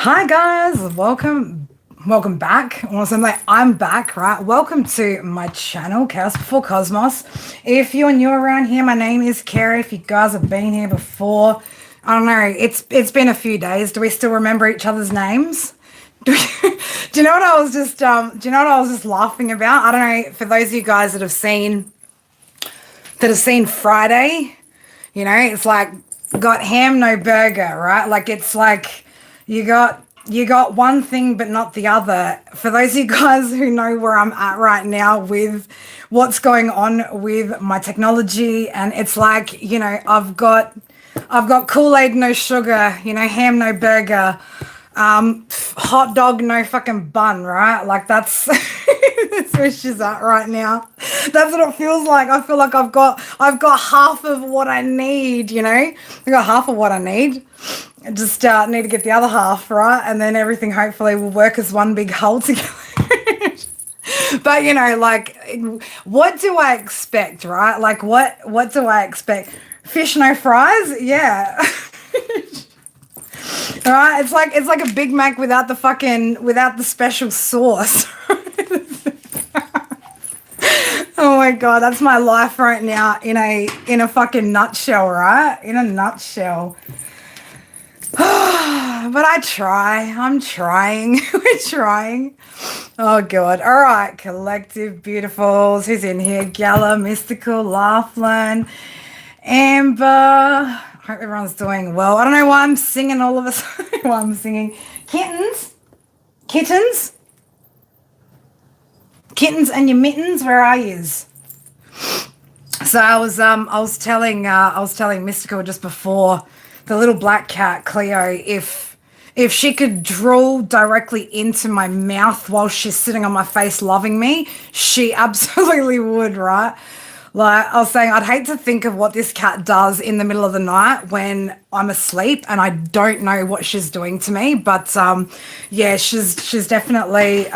Hi guys, welcome back. Awesome, like I'm back, right? Welcome to my channel, Chaos Before Cosmos. If you're new around here, my name is Kerry. If you guys have been here before, I don't know, it's been a few days. Do we still remember each other's names? Do you know what I was just laughing about? I don't know, for those of you guys that have seen Friday, it's like got ham, no burger, right? Like it's like you got one thing but not the other. For those of you guys who know where I'm at right now with what's going on with my technology, and it's like, I've got Kool-Aid, no sugar, ham, no burger, hot dog, no fucking bun, right? Like that's that's where she's at right now. That's what it feels like. I feel like I've got half of what I need, I got half of what I need. I just need to get the other half, right? And then everything hopefully will work as one big whole together. But like, what do I expect, right? Like, what do I expect? Fish no fries? Yeah. All right, it's like a Big Mac without the special sauce. Oh my God, that's my life right now in a fucking nutshell, right? In a nutshell. But I try. I'm trying. We're trying. Oh God. All right, collective beautifuls. Who's in here? Gala, Mystical, Laughlin, Amber. Hope everyone's doing well. I don't know why I'm singing all of a sudden. Why I'm singing. Kittens, kittens, and your mittens. Where are yous? So I was telling Mystical just before, the little black cat Cleo, if she could drool directly into my mouth while she's sitting on my face loving me, she absolutely would, right? Like I was saying, I'd hate to think of what this cat does in the middle of the night when I'm asleep and I don't know what she's doing to me. But yeah, she's definitely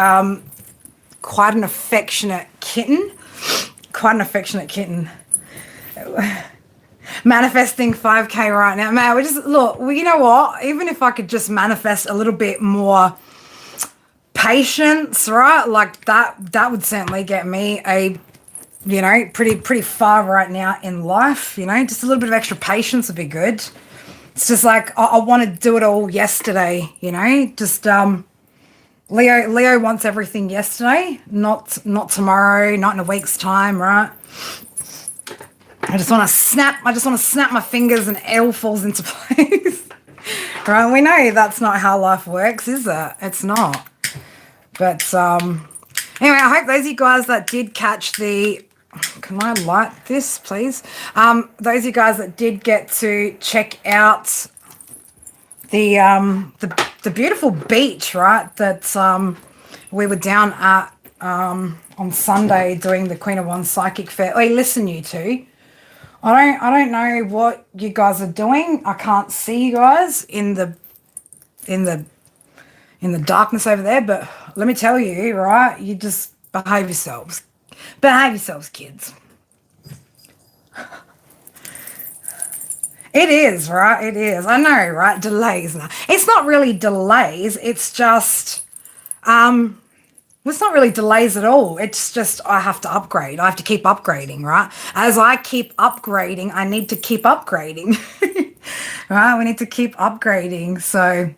quite an affectionate kitten. Quite an affectionate kitten. Manifesting 5K right now, man. We just look. Well, you know what? Even if I could just manifest a little bit more patience, right? Like that would certainly get me pretty far right now in life. Just a little bit of extra patience would be good. It's just like I want to do it all yesterday. Just Leo wants everything yesterday, not tomorrow, not in a week's time, right? I just want to snap my fingers and it all falls into place. Right? We know that's not how life works, is it? It's not. But anyway, I hope those of you guys that did catch the, can I light this, please? Those of you guys that did get to check out the beautiful beach, right? That we were down at on Sunday doing the Queen of Wands Psychic Fair. Hey, listen, you two. I don't know what you guys are doing. I can't see you guys in the in the in the darkness over there, but let me tell you, right? You just behave yourselves. Behave yourselves, kids. It is, right? It is. I know, right? Delays. No. It's not really delays. It's just well, it's not really delays at all. It's just I have to upgrade. I have to keep upgrading, right? As I keep upgrading, I need to keep upgrading. Right? We need to keep upgrading. So,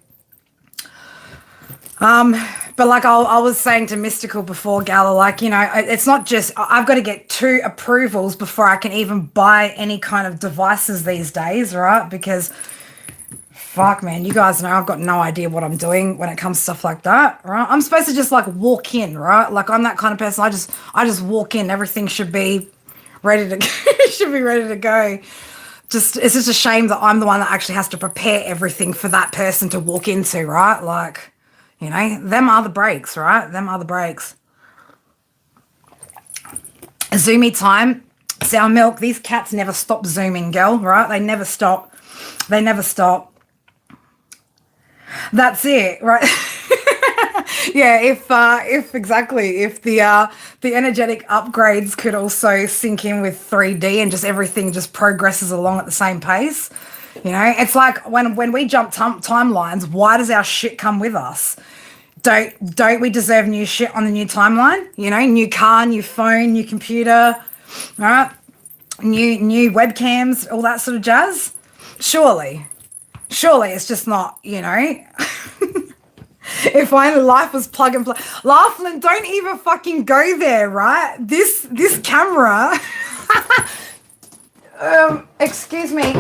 but like I was saying to Mystical before, Gala, like, it's not just, I've got to get 2 approvals before I can even buy any kind of devices these days, right? Because fuck, man, you guys know I've got no idea what I'm doing when it comes to stuff like that, right? I'm supposed to just like walk in, right? Like I'm that kind of person. I just walk in. Everything should be ready to should be ready to go. It's just a shame that I'm the one that actually has to prepare everything for that person to walk into, right? Like, them are the breaks, right? Them are the breaks. Zoomy time. Sour milk. These cats never stop zooming, girl, right? They never stop. They never stop. That's it, right? Yeah, if exactly, if the energetic upgrades could also sync in with 3D and just everything just progresses along at the same pace, You know, it's like when we jump timelines, why does our shit come with us? Don't we deserve new shit on the new timeline? You know, new car, new phone, new computer, all right? New webcams, all that sort of jazz. Surely it's just not, you know. If only life was plug and play. Laughlin, don't even fucking go there, right? This camera. Excuse me.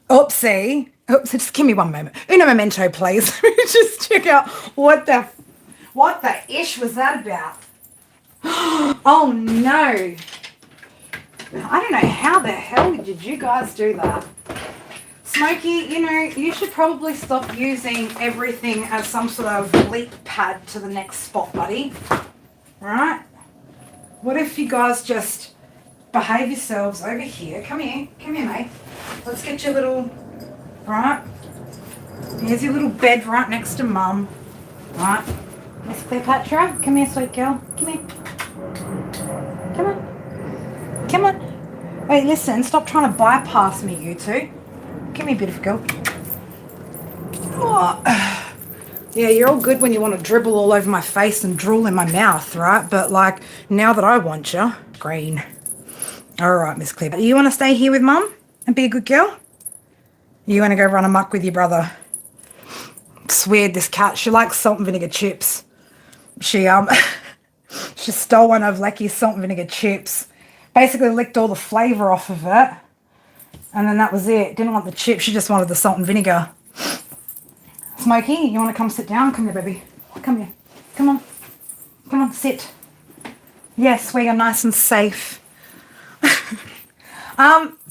Oopsie. Oops, just give me one moment. Uno momento, please. Let me just check out what the ish was that about. Oh no. I don't know how the hell did you guys do that. Smokey, you know, you should probably stop using everything as some sort of leap pad to the next spot, buddy. Right? What if you guys just behave yourselves over here? Come here, mate. Let's get your little, right? Here's your little bed right next to Mum. Right? Miss Cleopatra, come here, sweet girl. Come here. Come on. Wait, listen, stop trying to bypass me, you two. Come here, beautiful girl. Oh. Yeah, you're all good when you want to dribble all over my face and drool in my mouth, right? But, like, now that I want you, green. All right, Miss Cleopatra. You want to stay here with Mum and be a good girl? You want to go run amok with your brother? It's weird, this cat. She likes salt and vinegar chips. She stole one of Lecky's salt and vinegar chips. Basically licked all the flavour off of it. And then that was it. Didn't want the chips. She just wanted the salt and vinegar. Smokey, you want to come sit down? Come here, baby. Come here. Come on. Come on, sit. Yes, where you're nice and safe.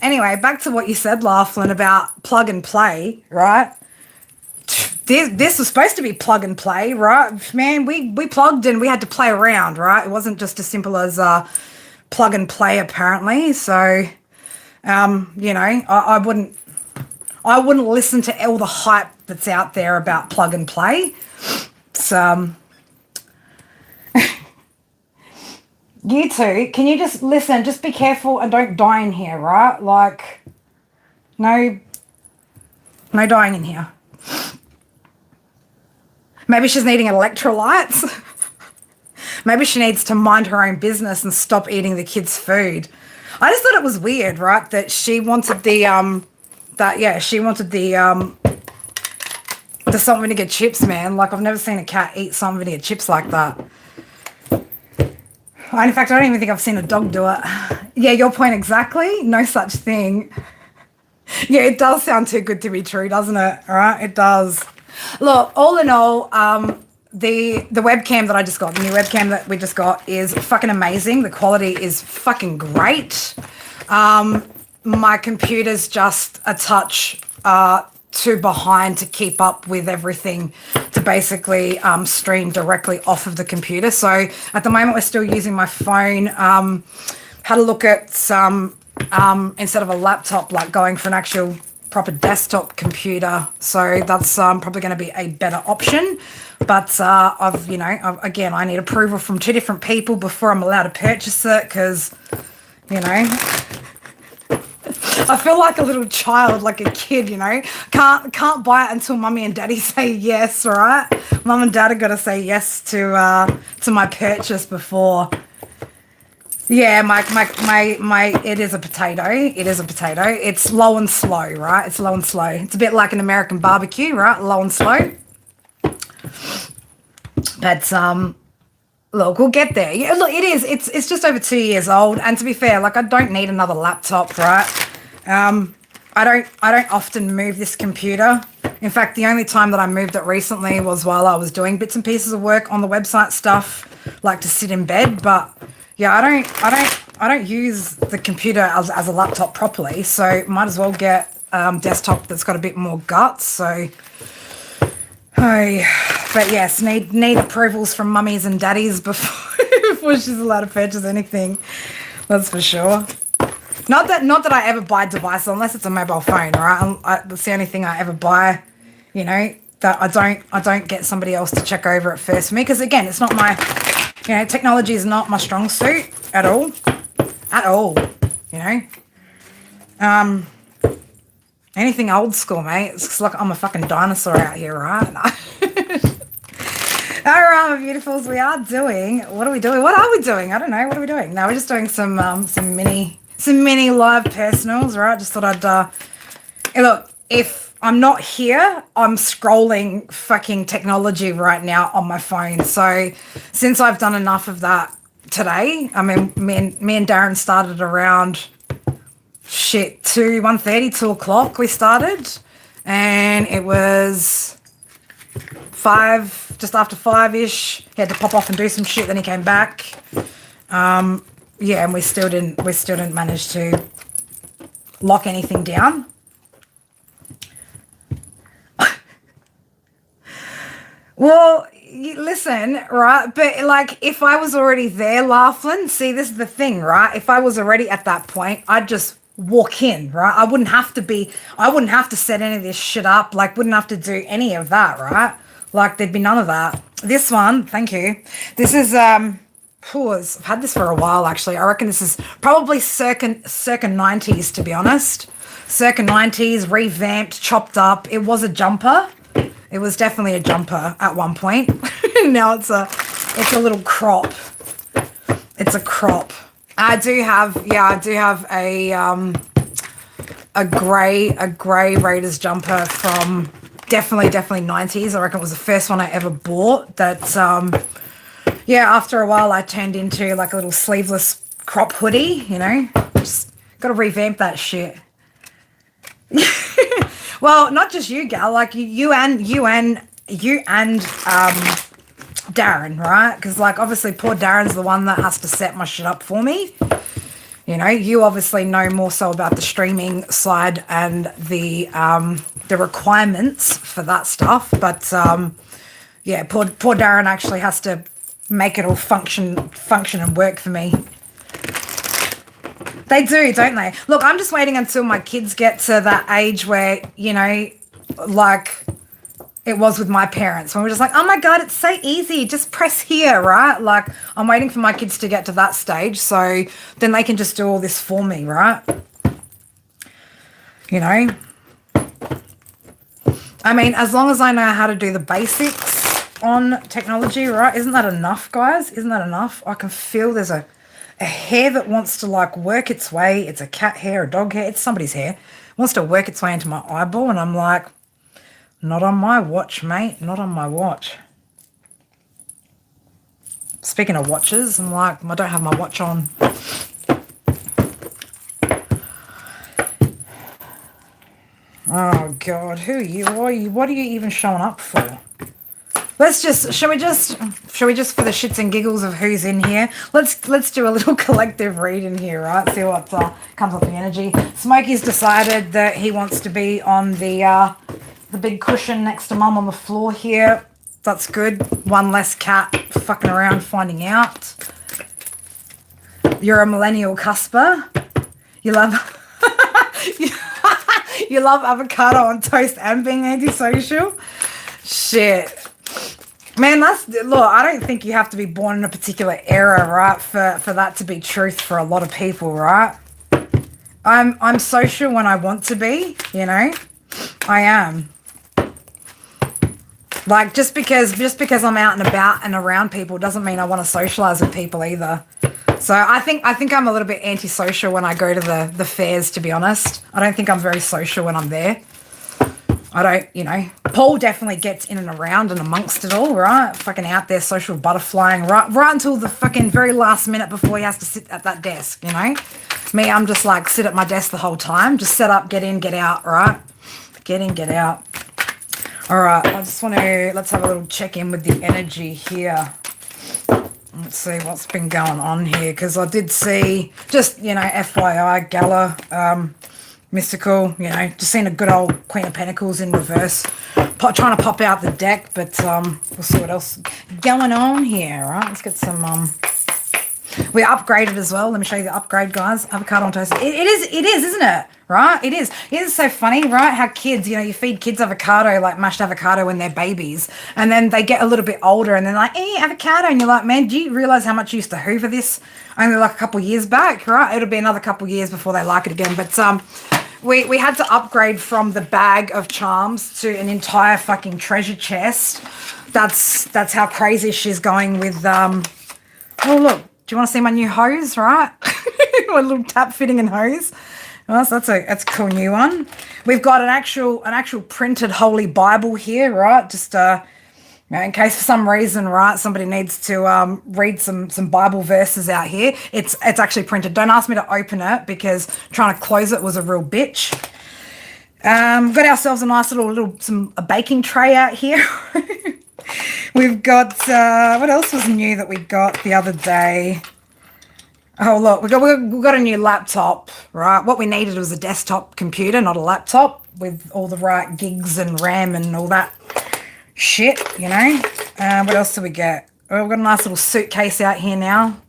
Anyway, back to what you said, Laughlin, about plug and play, right? This was supposed to be plug and play, right? Man, we plugged and we had to play around, right? It wasn't just as simple as plug and play, apparently. So, you know, I wouldn't listen to all the hype that's out there about plug and play. It's, you two, can you just listen? Just be careful and don't die in here, right? Like, no dying in here. Maybe she's needing electrolytes. Maybe she needs to mind her own business and stop eating the kids' food. I just thought it was weird, right? That she wanted the salt and vinegar chips, man. Like, I've never seen a cat eat salt and vinegar chips like that. In fact, I don't even think I've seen a dog do it. Yeah, your point exactly. No such thing. Yeah, it does sound too good to be true, doesn't it? All right, it does. Look, all in all, the webcam that I just got, the new webcam that we just got is fucking amazing. The quality is fucking great. My computer's just a touch too behind to keep up with everything to basically stream directly off of the computer. So at the moment we're still using my phone. Had a look at some instead of a laptop, like going for an actual proper desktop computer. So that's probably going to be a better option. But again, I need approval from 2 different people before I'm allowed to purchase it, because, you know, I feel like a little child, like a kid, you know. Can't buy it until mummy and daddy say yes, all right? Mum and dad have got to say yes to my purchase before. Yeah, my it is a potato. It is a potato. It's low and slow, right? It's low and slow. It's a bit like an American barbecue, right? Low and slow. But look, we'll get there. Yeah, look, it is. It's just over 2 years old, and to be fair, like, I don't need another laptop, right? I don't often move this computer. In fact, the only time that I moved it recently was while I was doing bits and pieces of work on the website stuff, like to sit in bed. But yeah, I don't use the computer as a laptop properly, so might as well get desktop that's got a bit more guts. So, but yes, need approvals from mummies and daddies before she's allowed to purchase anything. That's for sure. Not that I ever buy devices unless it's a mobile phone, right? That's the only thing I ever buy, you know, that I don't get somebody else to check over it first for me, because again, it's not my, you know, technology is not my strong suit at all, you know. Anything old school, mate. It's like I'm a fucking dinosaur out here, right? All right, my beautifuls, we are doing. What are we doing? What are we doing? I don't know. What are we doing? No, we're just doing some mini live personals, right? Just thought I'd. Hey, look, if I'm not here, I'm scrolling fucking technology right now on my phone. So since I've done enough of that today, I mean, me and Darren started around. Shit, 1:30, 2 o'clock we started, and it was 5, just after 5-ish. He had to pop off and do some shit, then he came back. Yeah, and we still didn't manage to lock anything down. Well, listen, right? But like, if I was already there, Laughlin, see, this is the thing, right? If I was already at that point, I'd just walk in, right? I wouldn't have to set any of this shit up, like, wouldn't have to do any of that, right? Like, there'd be none of that. This one, thank you. This is, I've had this for a while, actually. I reckon this is probably circa 90s, to be honest. Circa 90s, revamped, chopped up. It was a jumper. It was definitely a jumper at one point. Now it's a little crop. It's a crop. I do have a grey Raiders jumper from definitely 90s. I reckon it was the first one I ever bought. That after a while I turned into like a little sleeveless crop hoodie, you know. Just gotta revamp that shit. Well, not just you, gal. Like you and Darren, right? Because like obviously poor Darren's the one that has to set my shit up for me. You know, you obviously know more so about the streaming side and the requirements for that stuff. But yeah, poor Darren actually has to make it all function and work for me. They do, don't they? Look, I'm just waiting until my kids get to that age where, you know, like it was with my parents, when we're just like, oh my God, it's so easy. Just press here, right? Like, I'm waiting for my kids to get to that stage so then they can just do all this for me, right? You know? I mean, as long as I know how to do the basics on technology, right? Isn't that enough, guys? Isn't that enough? I can feel there's a hair that wants to like work its way. It's a cat hair, a dog hair. It's somebody's hair. It wants to work its way into my eyeball. And I'm like, not on my watch, mate. Not on my watch. Speaking of watches, I'm like, I don't have my watch on. Oh God, who are you? What are you even showing up for? Shall we just for the shits and giggles of who's in here, let's do a little collective read in here, right? See what comes up the energy. Smokey's decided that he wants to be on the big cushion next to Mum on the floor here. That's good. One less cat fucking around finding out. You're a millennial cusper. You love you love avocado on toast and being antisocial. Shit. Man, look, I don't think you have to be born in a particular era, right, for that to be truth for a lot of people, right? I'm social when I want to be, you know? I am. Like, just because I'm out and about and around people doesn't mean I want to socialize with people either. So I think I'm a little bit antisocial when I go to the fairs, to be honest. I don't think I'm very social when I'm there. I don't, you know, Paul definitely gets in and around and amongst it all, right? Fucking out there social butterflying right until the fucking very last minute before he has to sit at that desk, you know? Me, I'm just like sit at my desk the whole time. Just set up, get in, get out, right? Get in, get out. All right, let's have a little check in with the energy here. Let's see what's been going on here, because I did see, just, you know, FYI, Gala, mystical, you know, just seen a good old Queen of Pentacles in reverse. Trying to pop out the deck, but we'll see what else going on here, right? Let's get some, we upgraded as well. Let me show you the upgrade, guys. Avocado on toast. It is, isn't it? right? It is. It is so funny, right? How kids, you feed kids avocado, like mashed avocado when they're babies, and then they get a little bit older and they're like, avocado. And you're like, man, do you realize how much you used to hoover this only like a couple years back, right? It'll be another couple years before they like it again. But we had to upgrade from the bag of charms to an entire fucking treasure chest. That's how crazy she's going with, oh, look, do you want to see my new hose, right? My little tap fitting and hose. Well, so that's a cool new one. We've got an actual printed Holy Bible here, right? Just in case for some reason, right, somebody needs to read some Bible verses out here. It's actually printed. Don't ask me to open it because trying to close it was a real bitch. Got ourselves a nice a baking tray out here. We've got what else was new that we got the other day? Oh, look, we got a new laptop, right? What we needed was a desktop computer, not a laptop, with all the right gigs and RAM and all that shit, What else do we get? Oh, we've got a nice little suitcase out here now.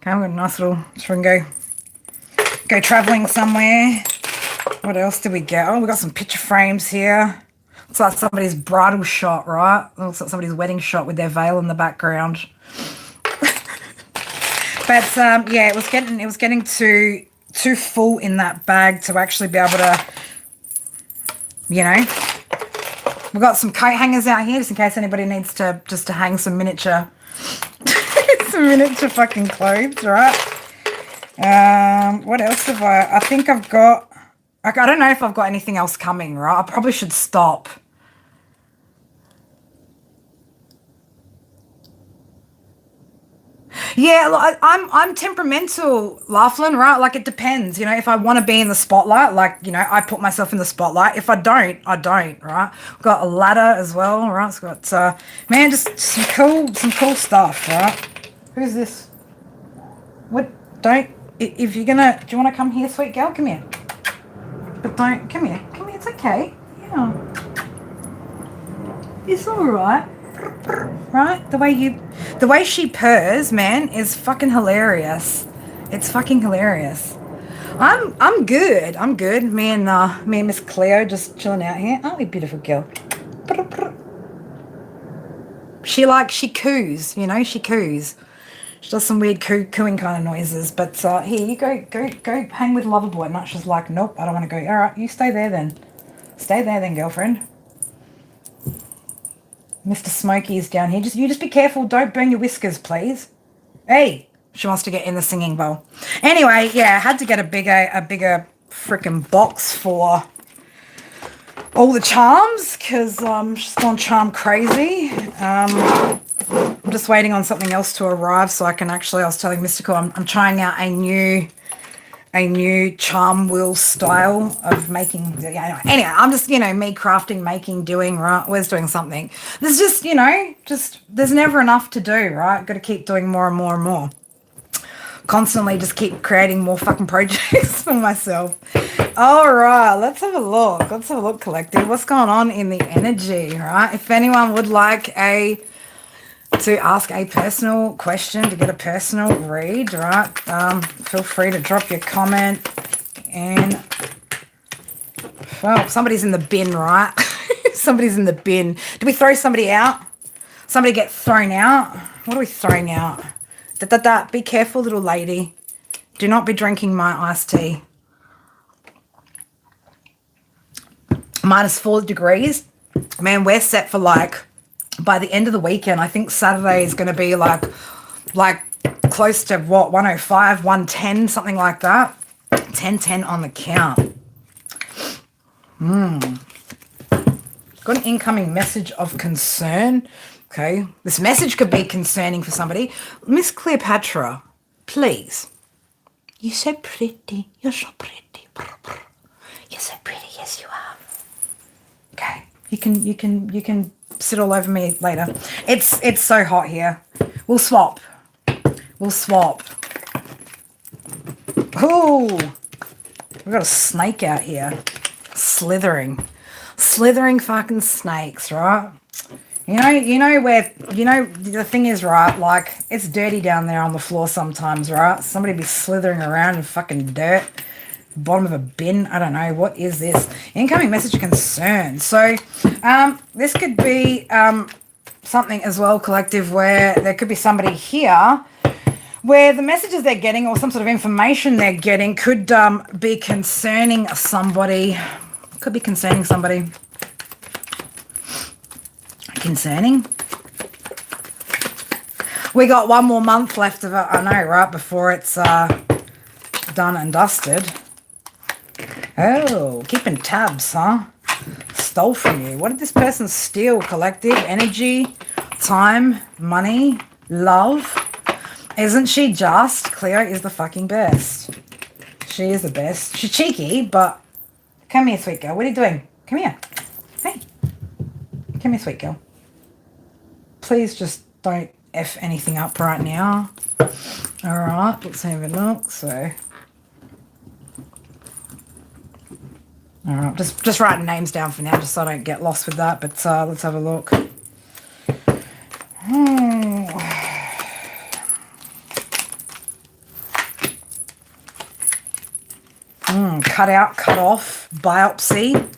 Okay, we've got a nice little, so we can go traveling somewhere. What else do we get? Oh, we got some picture frames here. Looks like somebody's bridal shot, right? Looks like somebody's wedding shot with their veil in the background. But yeah, it was getting too full in that bag to actually be able to, We've got some coat hangers out here just in case anybody needs to hang some miniature fucking clothes, right? What else have I think I've got, I don't know if I've got anything else coming, right? I probably should stop. Yeah, I'm temperamental, Laughlin, right? Like, it depends, if I want to be in the spotlight, like, I put myself in the spotlight. If I don't, I don't, right? We've got a ladder as well, right? It's got, man, just some cool stuff, right? Who's this? What? If you're gonna, do you want to come here, sweet girl? Come here. But don't, come here, it's okay. Yeah. It's all right. Right? The way she purrs, man, is fucking hilarious. It's fucking hilarious. I'm good. Me and Miss Cleo just chilling out here. Aren't we, beautiful girl? She coos, she coos. She does some weird cooing kind of noises. But here, you go hang with Loverboy. And she's like, nope, I don't want to go. All right, you stay there then. Stay there then, girlfriend. Mr. Smokey is down here. You just be careful. Don't burn your whiskers, please. Hey, she wants to get in the singing bowl. Anyway, yeah, I had to get a bigger freaking box for all the charms because she's gone charm crazy. I'm just waiting on something else to arrive so I can actually. I was telling Mystical I'm trying out a new charm wheel style of making. Yeah, anyway, I'm just, me crafting, making, doing, right? Always doing something. There's just, there's never enough to do, right? Got to keep doing more and more and more. Constantly just keep creating more fucking projects for myself. All right, let's have a look, collective. What's going on in the energy, right? If anyone would like to ask a personal question, to get a personal read, right? Feel free to drop your comment. And, well, somebody's in the bin, right? Somebody's in the bin. Do we throw somebody out? Somebody get thrown out? What are we throwing out? Be careful, little lady. Do not be drinking my iced tea. -4 degrees. Man, we're set for by the end of the weekend, I think Saturday is going to be like close to what, 105, 110, something like that. 10 on the count. Got an incoming message of concern. Okay, this message could be concerning for somebody. Miss Cleopatra, please. You're so pretty. You're so pretty. You're so pretty. Yes, you are. Okay, you can sit all over me later. It's so hot here. We'll swap. Ooh, we've got a snake out here, slithering fucking snakes, right? The thing is, right, it's dirty down there on the floor sometimes, right? Somebody be slithering around in fucking dirt. bottom of a bin. I don't know. What is this? Incoming message concern. So this could be something as well, collective, where there could be somebody here where the messages they're getting or some sort of information they're getting could be concerning somebody. Could be concerning somebody. Concerning. We got one more month left of it, I know, right, before it's done and dusted. Oh, keeping tabs, huh? Stole from you. What did this person steal? Collective, energy, time, money, love. Isn't she just? Cleo is the fucking best. She is the best. She's cheeky, but come here, sweet girl. What are you doing? Come here. Hey. Come here, sweet girl. Please just don't F anything up right now. All right, let's have a look. So, all right, just writing names down for now, just so I don't get lost with that. But let's have a look. Cut out, cut off, biopsy.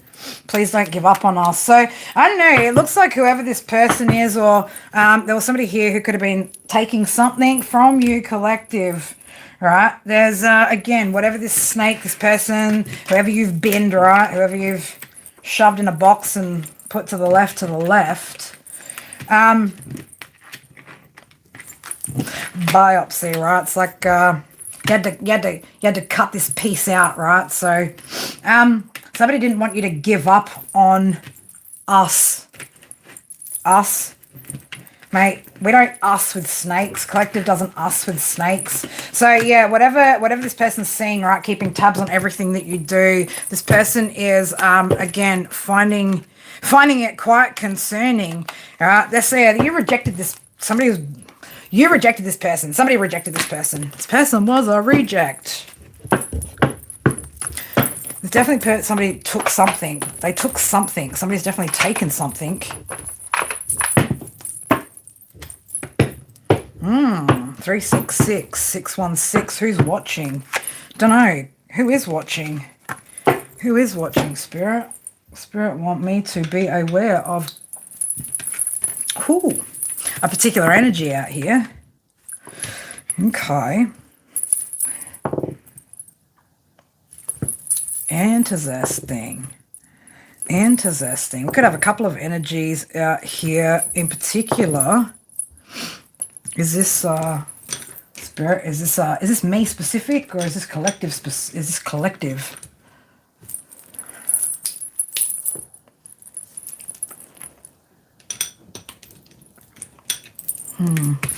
Please don't give up on us. So, I don't know. It looks like whoever this person is, or there was somebody here who could have been taking something from you, collective, right? There's, again, whatever this snake, this person, whoever you've binned, right? Whoever you've shoved in a box and put to the left, biopsy, right? It's like you had to cut this piece out, right? So somebody didn't want you to give up on us. Mate, we don't us with snakes. Collective doesn't us with snakes. So yeah, whatever this person's seeing, right, keeping tabs on everything that you do, this person is again finding it quite concerning. Let's say you rejected this. You rejected this person. Somebody rejected this person. This person was a reject. There's definitely somebody took something. They took something. Somebody's definitely taken something. 366 616. Who's watching? Don't know. Who is watching? Who is watching, Spirit? Spirit want me to be aware of a particular energy out here. Okay. Interesting. We could have a couple of energies out here in particular. Is this Spirit? Is this me specific, or is this collective? Is this collective?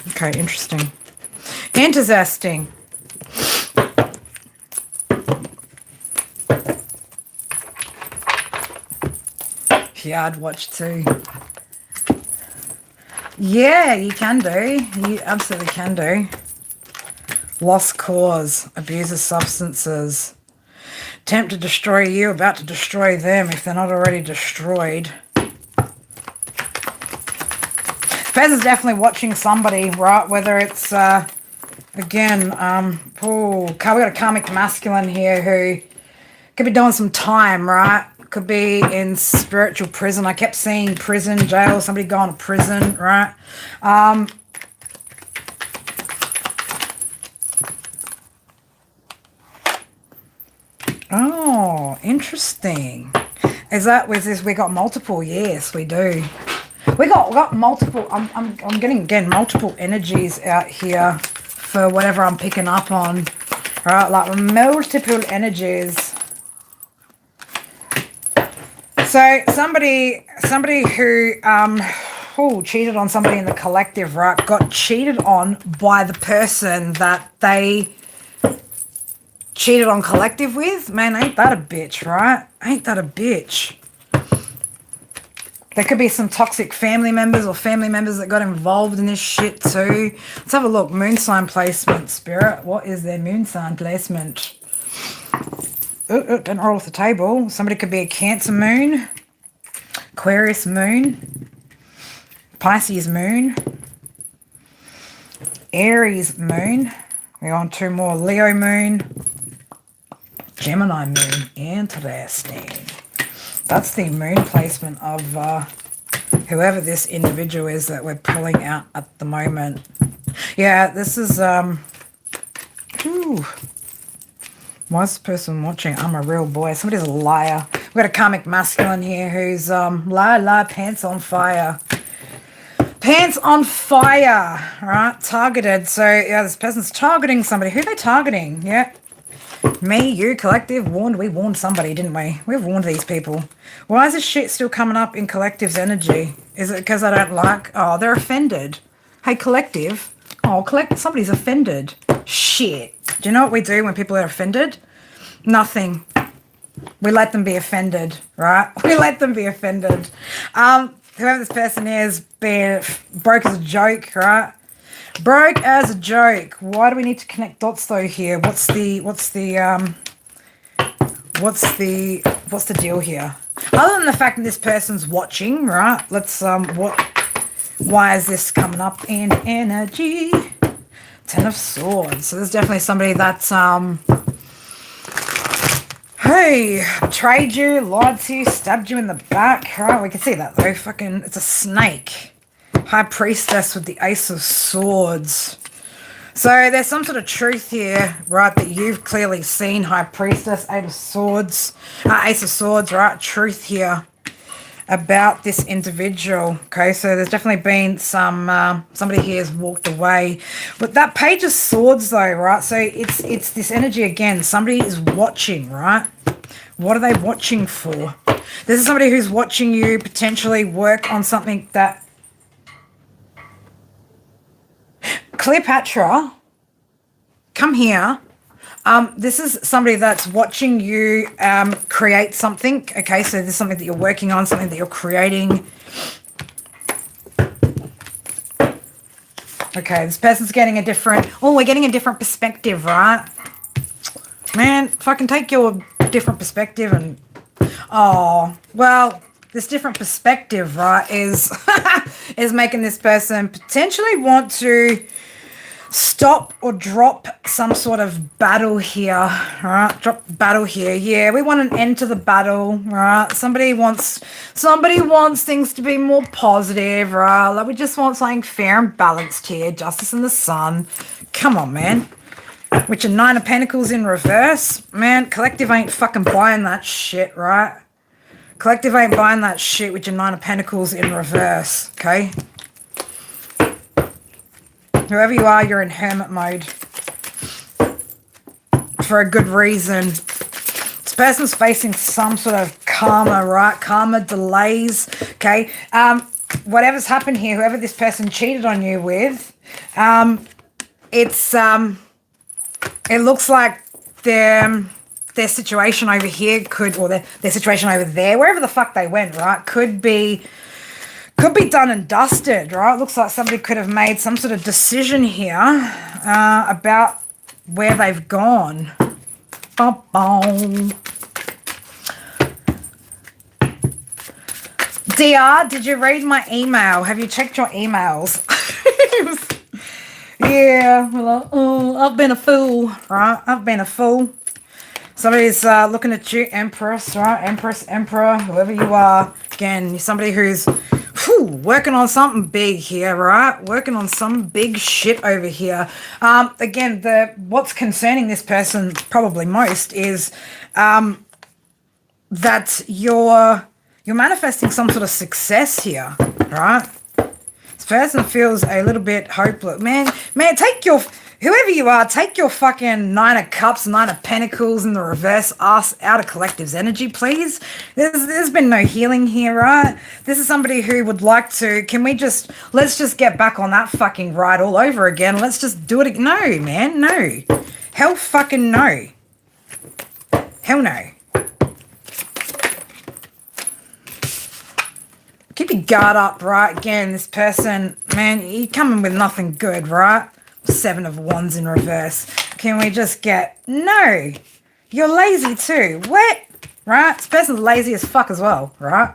Okay, interesting. Yeah, I'd watch too. Yeah, you can do. You absolutely can do. Lost cause, abuse of substances. Attempt to destroy you, about to destroy them if they're not already destroyed. Fez is definitely watching somebody, right? Whether it's, again, we got a karmic masculine here who could be doing some time, right? Could be in spiritual prison. I kept seeing prison, jail, somebody going to prison, right? Oh, interesting. Is that with this? We got multiple? Yes, we do. We got multiple. I'm getting again multiple energies out here for whatever I'm picking up on. Right, like multiple energies. So somebody who cheated on somebody in the collective, right, got cheated on by the person that they cheated on collective with. Man, ain't that a bitch, right? Ain't that a bitch? There could be some toxic family members or family members that got involved in this shit too. Let's have a look. Moon sign placement, Spirit. What is their moon sign placement? Oh, don't roll off the table. Somebody could be a Cancer moon, Aquarius moon, Pisces moon, Aries moon. We're on two more. Leo moon, Gemini moon. Interesting. That's the moon placement of whoever this individual is that we're pulling out at the moment. Yeah, this is ooh. Why is this person watching? I'm a real boy. Somebody's a liar. We've got a karmic masculine here who's liar, pants on fire. Pants on fire, right? Targeted. So yeah, this person's targeting somebody. Who are they targeting? Yeah. Me, you, collective, warned. We warned somebody, didn't we? We've warned these people. Why is this shit still coming up in collective's energy? Is it because I don't like... Oh, they're offended. Hey, collective. Oh, somebody's offended. Shit. Do you know what we do when people are offended? Nothing. We let them be offended, right? We let them be offended. Whoever this person is, broke as a joke, right? Broke as a joke. Why do we need to connect dots though here? What's the deal here? Other than the fact that this person's watching, right? Let's why is this coming up in energy? Ten of Swords. So there's definitely somebody that's hey, betrayed you, lied to you, stabbed you in the back. Right, we can see that though. Fucking, it's a snake. High Priestess with the Ace of Swords. So there's some sort of truth here, right, that you've clearly seen. High Priestess, Ace of Swords, right? Truth here about this individual. Okay, so there's definitely been some somebody here has walked away. But that Page of Swords though, right? So it's this energy again. Somebody is watching, right? What are they watching for? This is somebody who's watching you potentially work on something that... Cleopatra, come here. This is somebody that's watching you create something. Okay, so this is something that you're working on, something that you're creating. Okay, this person's getting a different... Oh, we're getting a different perspective, right? Man, fucking take your different perspective and... Oh, well... This different perspective, right, is is making this person potentially want to stop or drop some sort of battle here, right? Drop battle here. Yeah, we want an end to the battle, right? Somebody wants things to be more positive, right? Like we just want something fair and balanced here. Justice in the Sun. Come on, man. With your Nine of Pentacles in reverse, man, collective ain't fucking buying that shit, right? Collective ain't buying that shit with your Nine of Pentacles in reverse, okay? Whoever you are, you're in hermit mode. For a good reason. This person's facing some sort of karma, right? Karma delays, okay? Whatever's happened here, whoever this person cheated on you with, it looks like their situation over here could, or their situation over there, wherever the fuck they went, right, could be done and dusted, right? It looks like somebody could have made some sort of decision here about where they've gone. Bum, bum. DR, did you read my email? Have you checked your emails? Yeah, well, I've been a fool, right? I've been a fool. Somebody's looking at you, Empress, right? Empress, Emperor, whoever you are. Again, you're somebody who's working on something big here, right? Working on some big shit over here. Again, what's concerning this person probably most is that you're manifesting some sort of success here, right? This person feels a little bit hopeless. Man, take your... Whoever you are, take your fucking Nine of Cups, Nine of Pentacles in the reverse ass out of collective's energy, please. There's been no healing here, right? This is somebody who would like to... let's just get back on that fucking ride all over again. Let's just do it. No, man, no. Hell fucking no. Hell no. Keep your guard up, right? Again, this person, man, you're coming with nothing good, right? Seven of Wands in reverse. Can we just get... No. You're lazy too. What? Right? This person's lazy as fuck as well, right?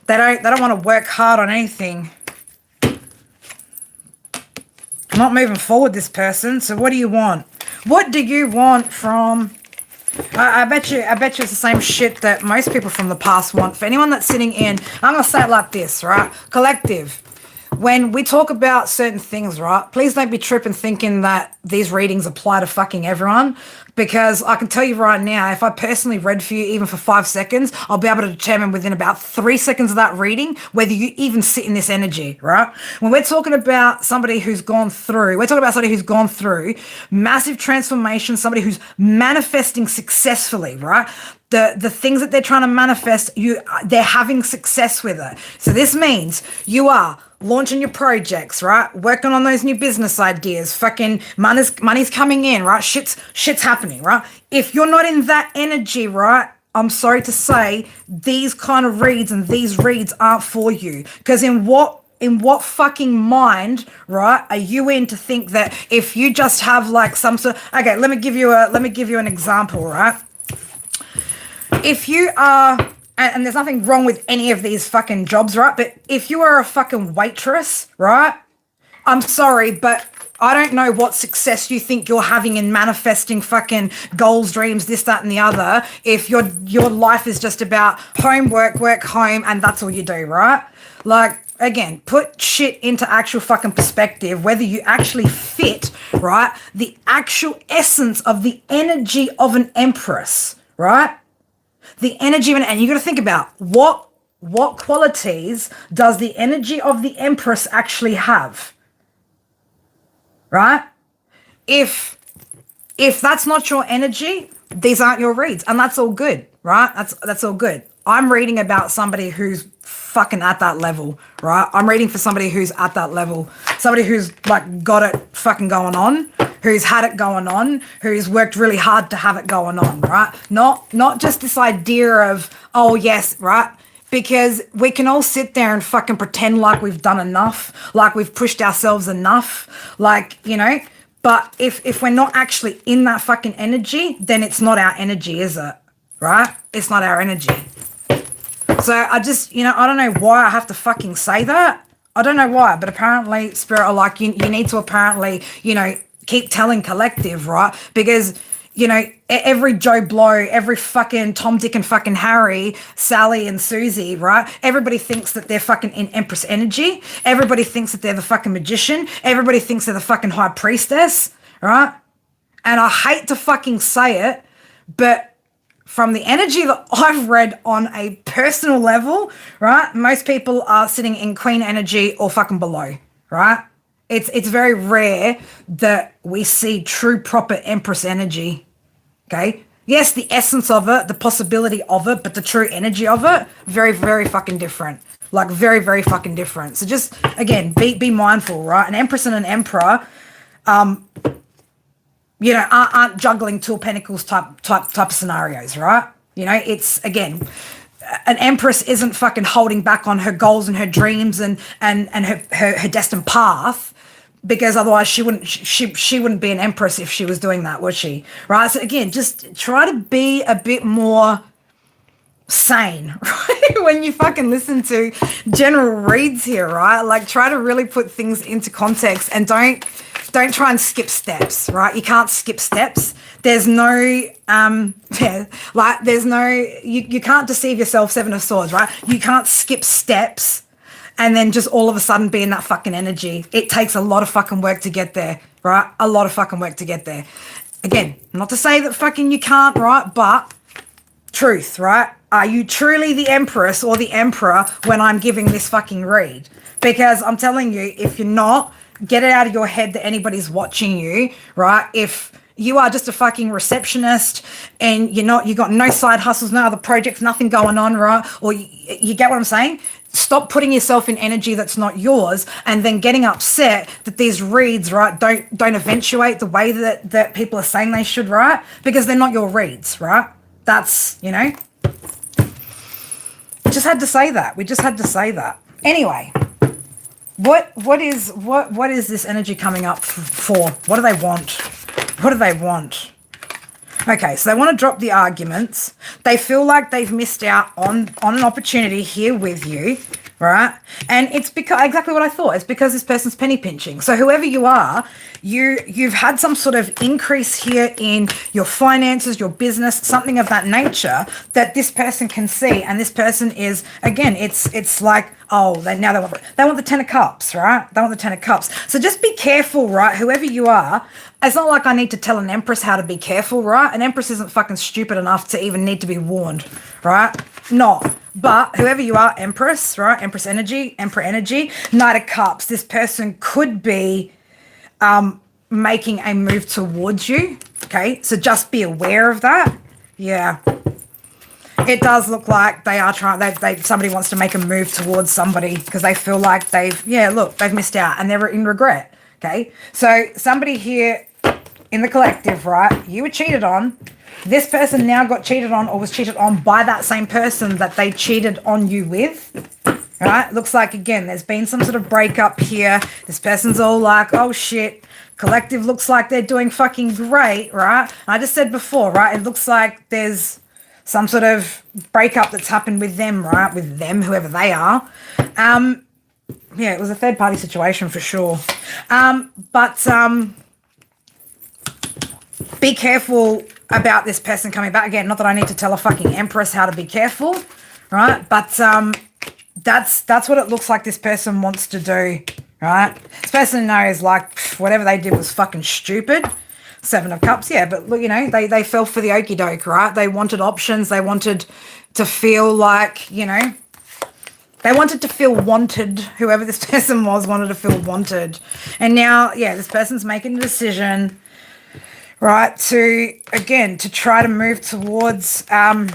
They don't want to work hard on anything. Not moving forward, this person. So what do you want? What do you want from I bet you it's the same shit that most people from the past want. For anyone that's sitting in, I'm gonna say it like this, right? Collective. When we talk about certain things, right, please don't be tripping thinking that these readings apply to fucking everyone. Because I can tell you right now, if I personally read for you even for 5 seconds, I'll be able to determine within about 3 seconds of that reading whether you even sit in this energy, right? When we're talking about somebody who's gone through, massive transformation, somebody who's manifesting successfully, right? The things that they're trying to manifest, they're having success with it. So this means you are launching your projects, right? Working on those new business ideas, fucking money's coming in, right? Shit's happening, right? If you're not in that energy, right? I'm sorry to say, these kind of reads and these reads aren't for you. Because in what fucking mind, right, are you in to think that if you just have like some sort of, okay, let me give you an example, right? If you are, and there's nothing wrong with any of these fucking jobs, right? But if you are a fucking waitress, right? I'm sorry, but I don't know what success you think you're having in manifesting fucking goals, dreams, this, that, and the other. If your life is just about home, work, home, and that's all you do, right? Like, again, put shit into actual fucking perspective, whether you actually fit, right? The actual essence of the energy of an empress, right? The energy of and you got to think about what qualities does the energy of the empress actually have, right? If that's not your energy, these aren't your reads, and that's all good, right? That's all good. I'm reading about somebody who's fucking at that level, right? I'm reading for somebody who's at that level, somebody who's like got it fucking going on, who's had it going on, who's worked really hard to have it going on, right? Not just this idea of, oh yes, right? Because we can all sit there and fucking pretend like we've done enough, like we've pushed ourselves enough, like, you know, but if we're not actually in that fucking energy, then it's not our energy, is it? Right? It's not our energy. So I just, you know, I don't know why I have to fucking say that. I don't know why, but apparently Spirit are like, you need to apparently, you know, keep telling collective, right? Because, you know, every Joe Blow, every fucking Tom, Dick and fucking Harry, Sally and Susie, right? Everybody thinks that they're fucking in Empress energy. Everybody thinks that they're the fucking magician. Everybody thinks they're the fucking high priestess, right? And I hate to fucking say it, but from the energy that I've read on a personal level, right? Most people are sitting in queen energy or fucking below, right? It's very rare that we see true proper empress energy, okay? Yes, the essence of it, the possibility of it, but the true energy of it, very, very fucking different. Like very, very fucking different. So just, again, be mindful, right? An empress and an emperor, you know, aren't juggling two pentacles type of scenarios, right? You know, it's, again, an empress isn't fucking holding back on her goals and her dreams and her destined path, because otherwise she wouldn't be an empress if she was doing that, would she? Right? So again, just try to be a bit more sane, right? When you fucking listen to general reads here, right? Like, try to really put things into context and don't try and skip steps, right? You can't skip steps. There's no, there's no, you can't deceive yourself, Seven of Swords, right? You can't skip steps and then just all of a sudden be in that fucking energy. It takes a lot of fucking work to get there, right? A lot of fucking work to get there. Again, not to say that fucking you can't, right? But truth, right? Are you truly the empress or the emperor when I'm giving this fucking read? Because I'm telling you, if you're not, get it out of your head that anybody's watching you, right? If you are just a fucking receptionist and you got no side hustles, no other projects, nothing going on, right? Or you get what I'm saying? Stop putting yourself in energy that's not yours and then getting upset that these reads, right, don't eventuate the way that people are saying they should, right? Because they're not your reads, right? That's, you know, we just had to say that. We just had to say that. Anyway, what is this energy coming up for? What do they want? What do they want? Okay, so they want to drop the arguments. They feel like they've missed out on an opportunity here with you, right? And it's because exactly what I thought. It's because this person's penny pinching. So whoever you are, you've had some sort of increase here in your finances, your business, something of that nature that this person can see. And this person is, again, it's like, oh, now they want the 10 of cups, right? They want the 10 of cups. So just be careful, right? Whoever you are, it's not like I need to tell an empress how to be careful, right? An empress isn't fucking stupid enough to even need to be warned, right? No. But whoever you are, empress, right? Empress energy, emperor energy, knight of cups. This person could be making a move towards you, okay? So just be aware of that. Yeah. It does look like they are trying, somebody wants to make a move towards somebody because they feel like they've missed out and they're in regret, okay? So somebody here in the collective, right, you were cheated on. This person now got cheated on or was cheated on by that same person that they cheated on you with, right? Looks like, again, there's been some sort of breakup here. This person's all like, oh, shit. Collective looks like they're doing fucking great, right? I just said before, right, it looks like there's some sort of breakup that's happened with them, right? With them, whoever they are. Yeah, it was a third-party situation for sure. But be careful about this person coming back. Again, not that I need to tell a fucking empress how to be careful, right? But that's what it looks like this person wants to do, right? This person knows, like, whatever they did was fucking stupid. 7 of Cups, yeah, but look, you know, they fell for the okie doke, right? They wanted options. They wanted to feel like, you know, they wanted to feel wanted. Whoever this person was wanted to feel wanted. And now, yeah, this person's making a decision, right, to try to move towards your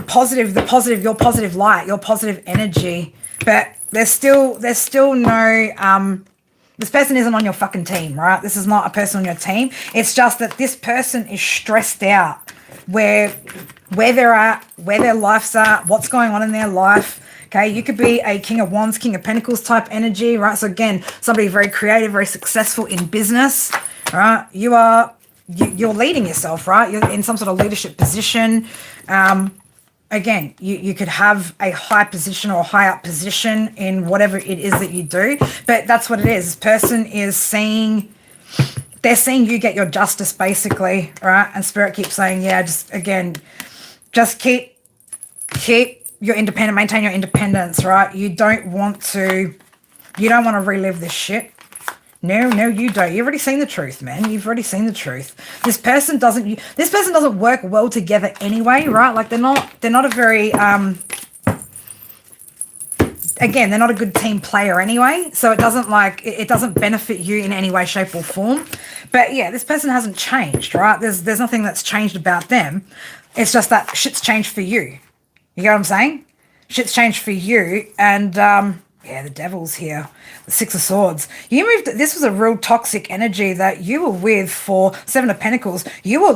positive light, your positive energy. But there's still no this person isn't on your fucking team, right? This is not a person on your team. It's just that this person is stressed out where they're at, where their life's at, what's going on in their life. Okay, you could be a King of Wands, King of Pentacles type energy, right? So again, somebody very creative, very successful in business, right? You're leading yourself, right? You're in some sort of leadership position. Again, you could have a high position or high up position in whatever it is that you do, but that's what it is. This person is they're seeing you get your justice, basically, right? And Spirit keeps saying, yeah, just keep your independent, maintain your independence, right? You don't want to relive this shit. No, you don't. You've already seen the truth, man. You've already seen the truth. This person doesn't work well together anyway, right? Like they're not a very again, they're not a good team player anyway. So it doesn't benefit you in any way, shape, or form. But yeah, this person hasn't changed, right? There's nothing that's changed about them. It's just that shit's changed for you. You get what I'm saying? Shit's changed for you, and yeah, the devil's here. The 6 of Swords. This was a real toxic energy that you were with for 7 of Pentacles. You were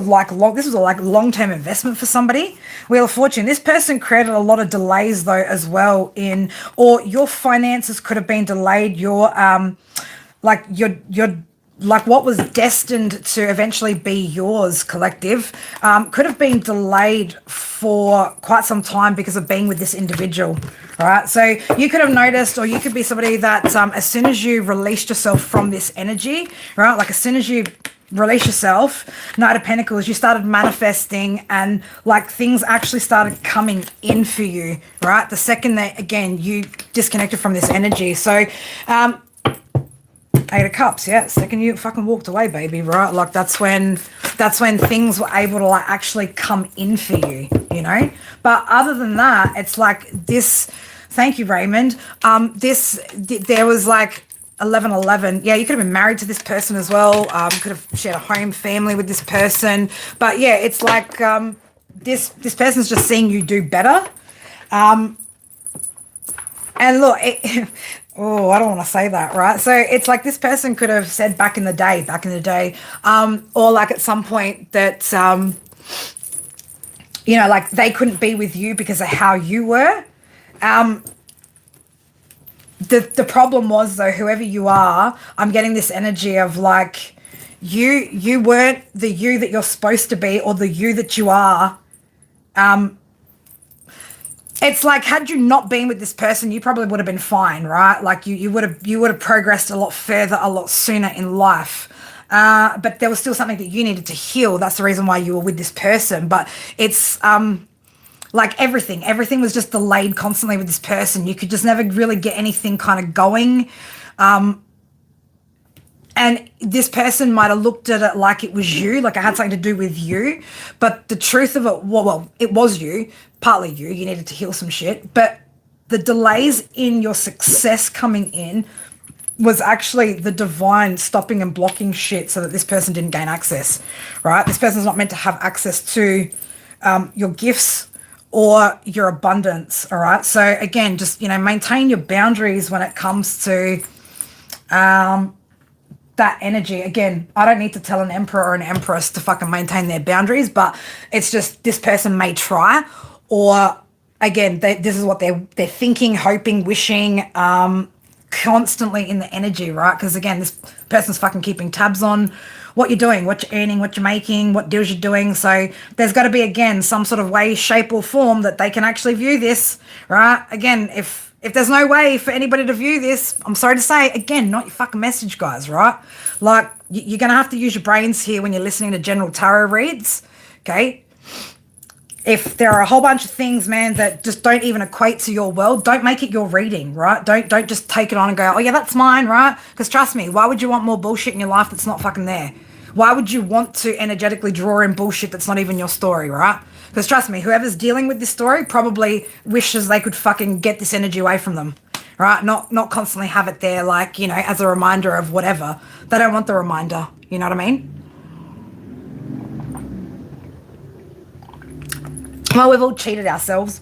this was a long-term investment for somebody. Wheel of Fortune. This person created a lot of delays though as well or your finances could have been delayed. Your what was destined to eventually be yours, collective, could have been delayed for quite some time because of being with this individual, right? So you could have noticed, or you could be somebody that as soon as you released yourself from this energy, right, like as soon as you release yourself, Knight of Pentacles, you started manifesting and like things actually started coming in for you, right? The second that, again, you disconnected from this energy. So, 8 of Cups, yeah. Second you fucking walked away, baby, right? Like that's when things were able to like actually come in for you, you know? But other than that, it's like this, thank you, Raymond. There was like 1111. Yeah, you could have been married to this person as well. Could have shared a home, family with this person. But yeah, it's like this person's just seeing you do better. And look, oh, I don't want to say that, right? So it's like this person could have said back in the day, or like at some point that, you know, like they couldn't be with you because of how you were. The problem was though, whoever you are, I'm getting this energy of like, you weren't the you that you're supposed to be or the you that you are. it's like, had you not been with this person, you probably would have been fine, right? Like you would have progressed a lot further, a lot sooner in life. But there was still something that you needed to heal. That's the reason why you were with this person. But it's like everything was just delayed constantly with this person. You could just never really get anything kind of going. And this person might have looked at it like it was you, like it had something to do with you. But the truth of it, well, it was you, partly you. You needed to heal some shit. But the delays in your success coming in was actually the divine stopping and blocking shit so that this person didn't gain access, right? This person's not meant to have access to your gifts or your abundance, all right? So again, just, maintain your boundaries when it comes to that energy. Again, I don't need to tell an emperor or an empress to fucking maintain their boundaries, but it's just this person may try, or again, this is what they're thinking, hoping, wishing, constantly in the energy, right? Because again, this person's fucking keeping tabs on what you're doing, what you're earning, what you're making, what deals you're doing. So there's got to be, again, some sort of way, shape or form that they can actually view this, right? Again, if there's no way for anybody to view this, I'm sorry to say, again, not your fucking message, guys, right? Like, you're going to have to use your brains here when you're listening to general tarot reads, okay? If there are a whole bunch of things, man, that just don't even equate to your world, don't make it your reading, right? Don't just take it on and go, oh, yeah, that's mine, right? Because trust me, why would you want more bullshit in your life that's not fucking there? Why would you want to energetically draw in bullshit that's not even your story, right? Because trust me, whoever's dealing with this story probably wishes they could fucking get this energy away from them, right? Not constantly have it there, like, as a reminder of whatever. They don't want the reminder, you know what I mean? Well, we've all cheated ourselves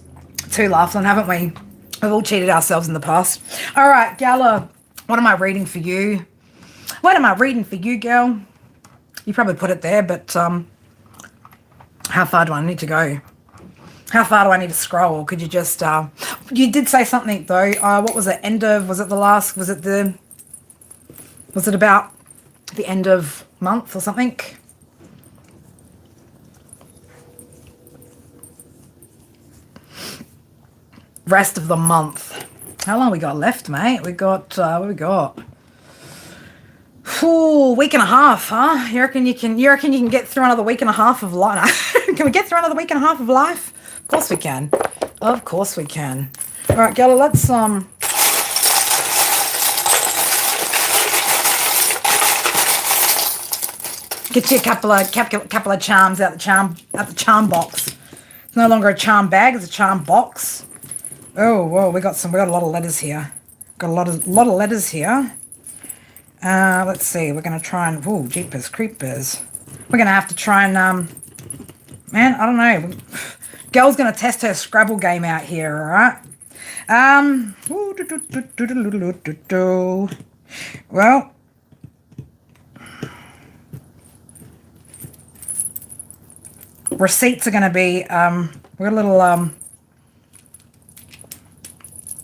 too often, haven't we? We've all cheated ourselves in the past. All right, Gala, what am I reading for you? What am I reading for you, girl? You probably put it there, but how far do I need to go? How far do I need to scroll? Or could you just... you did say something, though. What was it? Was it about the end of month or something? Rest of the month. How long we got left, mate? We got, what we got? Ooh, week and a half, huh? You reckon you can get through another week and a half of life? Can we get through another week and a half of life? Of course we can. Of course we can. All right, Gala, let's, get you a couple of charms out the charm box. It's no longer a charm bag, it's a charm box. Oh, whoa, we got a lot of letters here. Got a lot of letters here. Let's see, we're going to try and, ooh, jeepers creepers. We're going to have to try and, man, I don't know. Girl's going to test her Scrabble game out here, all right? Well, receipts are going to be, we're a little, oh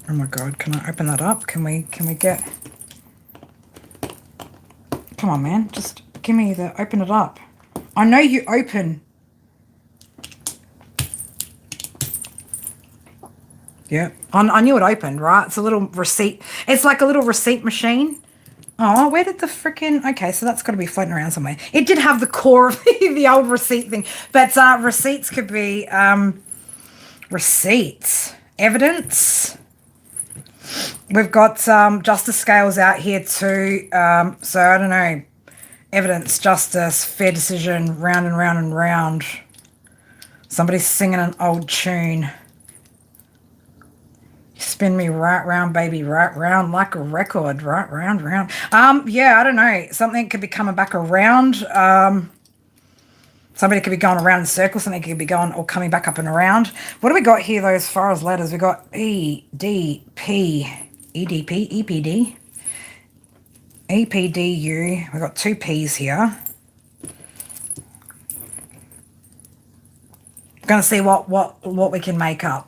my God, can I open that up? Can we get... Come on, man. Just give me open it up. I know you open. Yeah, I knew it opened, right? It's a little receipt. It's like a little receipt machine. Oh, where did the freaking... Okay, so that's got to be floating around somewhere. It did have the core of the old receipt thing. But receipts could be... receipts. Evidence. We've got justice scales out here too. So I don't know. Evidence, justice, fair decision, round and round and round. Somebody's singing an old tune. You spin me right round, baby, right round like a record, right round, round. Yeah, I don't know. Something could be coming back around. Somebody could be going around in circles. Something could be going or coming back up and around. What do we got here, though, as far as letters? We got E, D, P, E, D, P, E, P, D, E, P, D, U. We've got two P's here. Going to see what we can make up.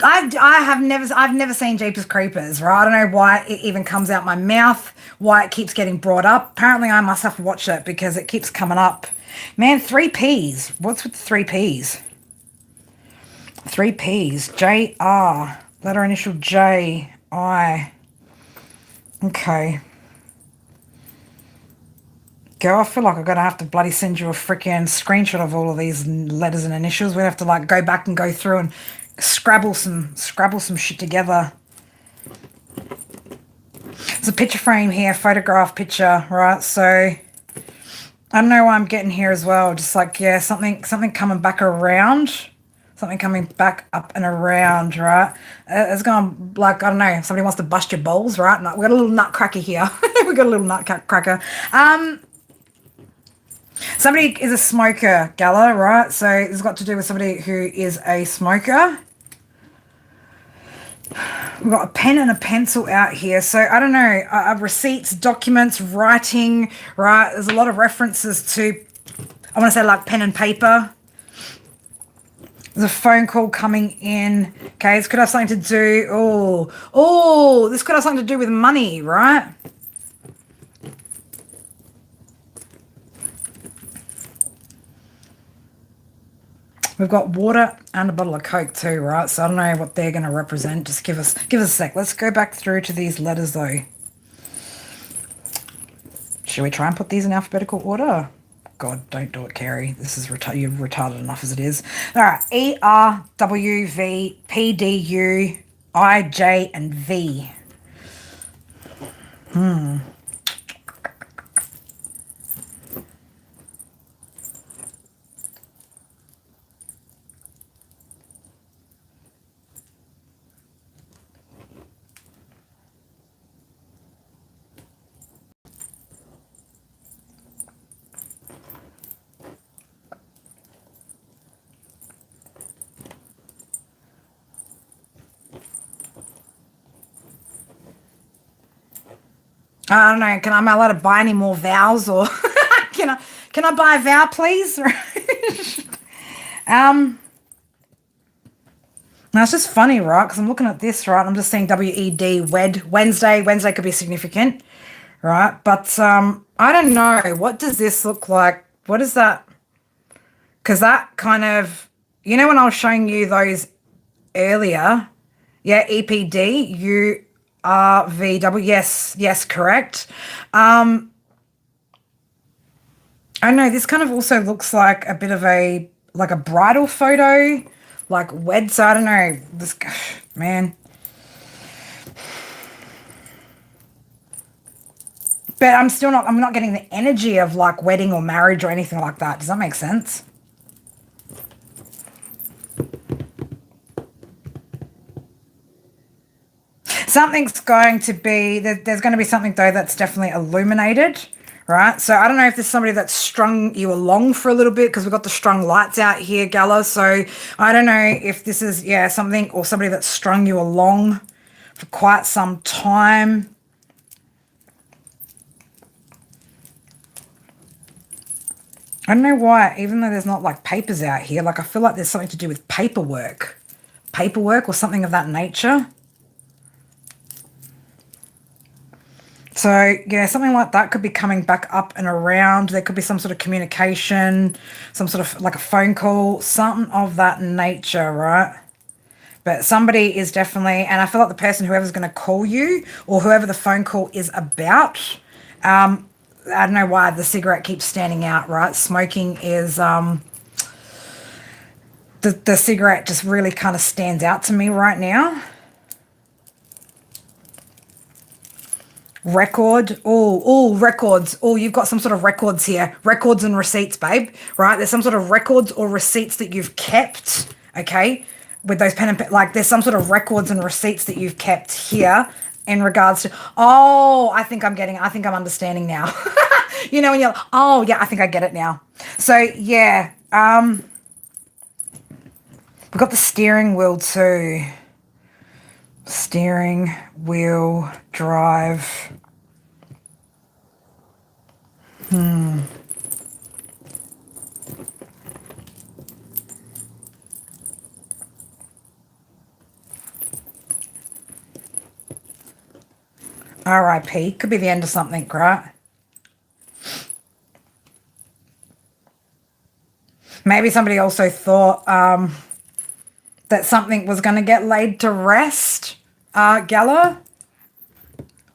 I've never seen Jeepers Creepers, right? I don't know why it even comes out my mouth, why it keeps getting brought up. Apparently I must have to watch it because it keeps coming up. Man, 3 P's. What's with the 3 P's? Three P's. J-R. Letter initial J-I. Okay. Girl, I feel like I'm going to have to bloody send you a freaking screenshot of all of these letters and initials. We have to like go back and go through and scrabble some shit together. There's a picture frame here, photograph picture, right? So I don't know why I'm getting here as well. Just like, yeah, something coming back around. Something coming back up and around, right? It's going like, I don't know, if somebody wants to bust your balls, right? No, we've got a little nutcracker here. We've got a little nutcracker. Somebody is a smoker, Gala, right? So it's got to do with somebody who is a smoker. We've got a pen and a pencil out here. So I don't know, receipts, documents, writing, right? There's a lot of references to, I want to say like pen and paper. There's a phone call coming in. Okay, this could have something to do, this could have something to do with money, right? We've got water and a bottle of Coke too, right? So I don't know what they're going to represent. Just give us a sec. Let's go back through to these letters though. Should we try and put these in alphabetical order? God, don't do it, Carrie. This is you're retarded enough as it is. All right, E, R, W, V, P, D, U, I, J, and V. I don't know. Am I allowed to buy any more vowels, or can I buy a vowel, please? Now it's just funny, right? Because I'm looking at this, right? I'm just saying W-E-D, Wednesday. Wednesday could be significant, right? But I don't know. What does this look like? What is that? Because that kind of, when I was showing you those earlier, yeah, EPD, URVW, yes, correct. I don't know, this kind of also looks like a bit of a bridal photo, like wed. So I don't know, this man. But I'm not getting the energy of like wedding or marriage or anything like that. Does that make sense? Something's going to be, there's going to be something though that's definitely illuminated, right? So I don't know if there's somebody that's strung you along for a little bit, because we've got the strung lights out here, Gala. So I don't know if this is, something, or somebody that's strung you along for quite some time. I don't know why, even though there's not like papers out here, like I feel like there's something to do with paperwork or something of that nature. So, yeah, something like that could be coming back up and around. There could be some sort of communication, some sort of like a phone call, something of that nature, right? But somebody is definitely, and I feel like the person, whoever's going to call you or whoever the phone call is about, I don't know why the cigarette keeps standing out, right? Smoking is, the cigarette just really kind of stands out to me right now. Record, records. You've got some sort of records here. Records and receipts, babe, right? There's some sort of records or receipts that you've kept, okay? With those pen and like there's some sort of records and receipts that you've kept here in regards to, I think I'm understanding now. When you're, I think I get it now. So, yeah, we've got the steering wheel too. Steering wheel, drive. RIP. Could be the end of something, right? Maybe somebody also thought that something was going to get laid to rest, Gala.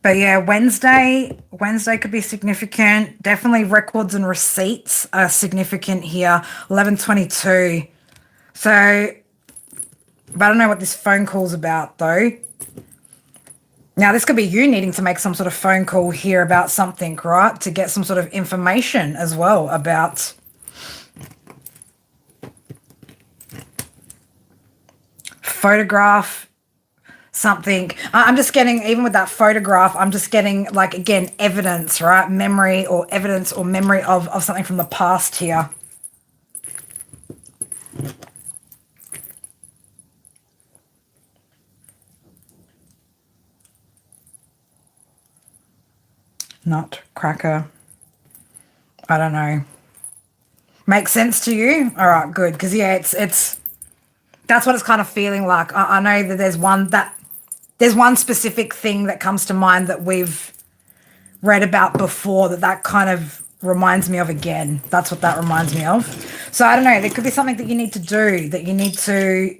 But yeah, Wednesday could be significant. Definitely records and receipts are significant here. 11:22. So, but I don't know what this phone call's about though. Now, this could be you needing to make some sort of phone call here about something, right? To get some sort of information as well about photograph, something. I'm just getting, even with that photograph, I'm just getting, like, again, evidence, right? Memory or evidence or memory of something from the past here. Nutcracker. I don't know. Makes sense to you? All right, good. Because, yeah, it's that's what it's kind of feeling like. I know that there's one specific thing that comes to mind that we've read about before that kind of reminds me of again. That's what that reminds me of. So I don't know. There could be something that you need to do, that you need to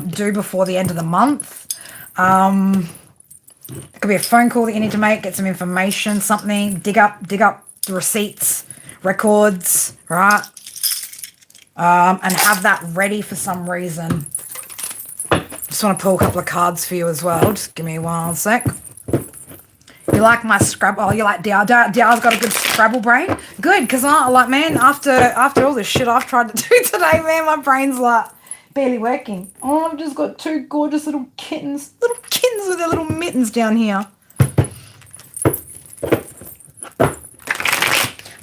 do before the end of the month. It could be a phone call that you need to make, get some information, something, dig up the receipts, records, right? And have that ready for some reason. Just want to pull a couple of cards for you as well. Just give me 1 sec. You like my Scrabble? Oh, you like Dial's got a good Scrabble brain? Good, because like, man, after all this shit I've tried to do today, man, my brain's like barely working. Oh, I've just got 2 gorgeous little kittens with their little mittens down here.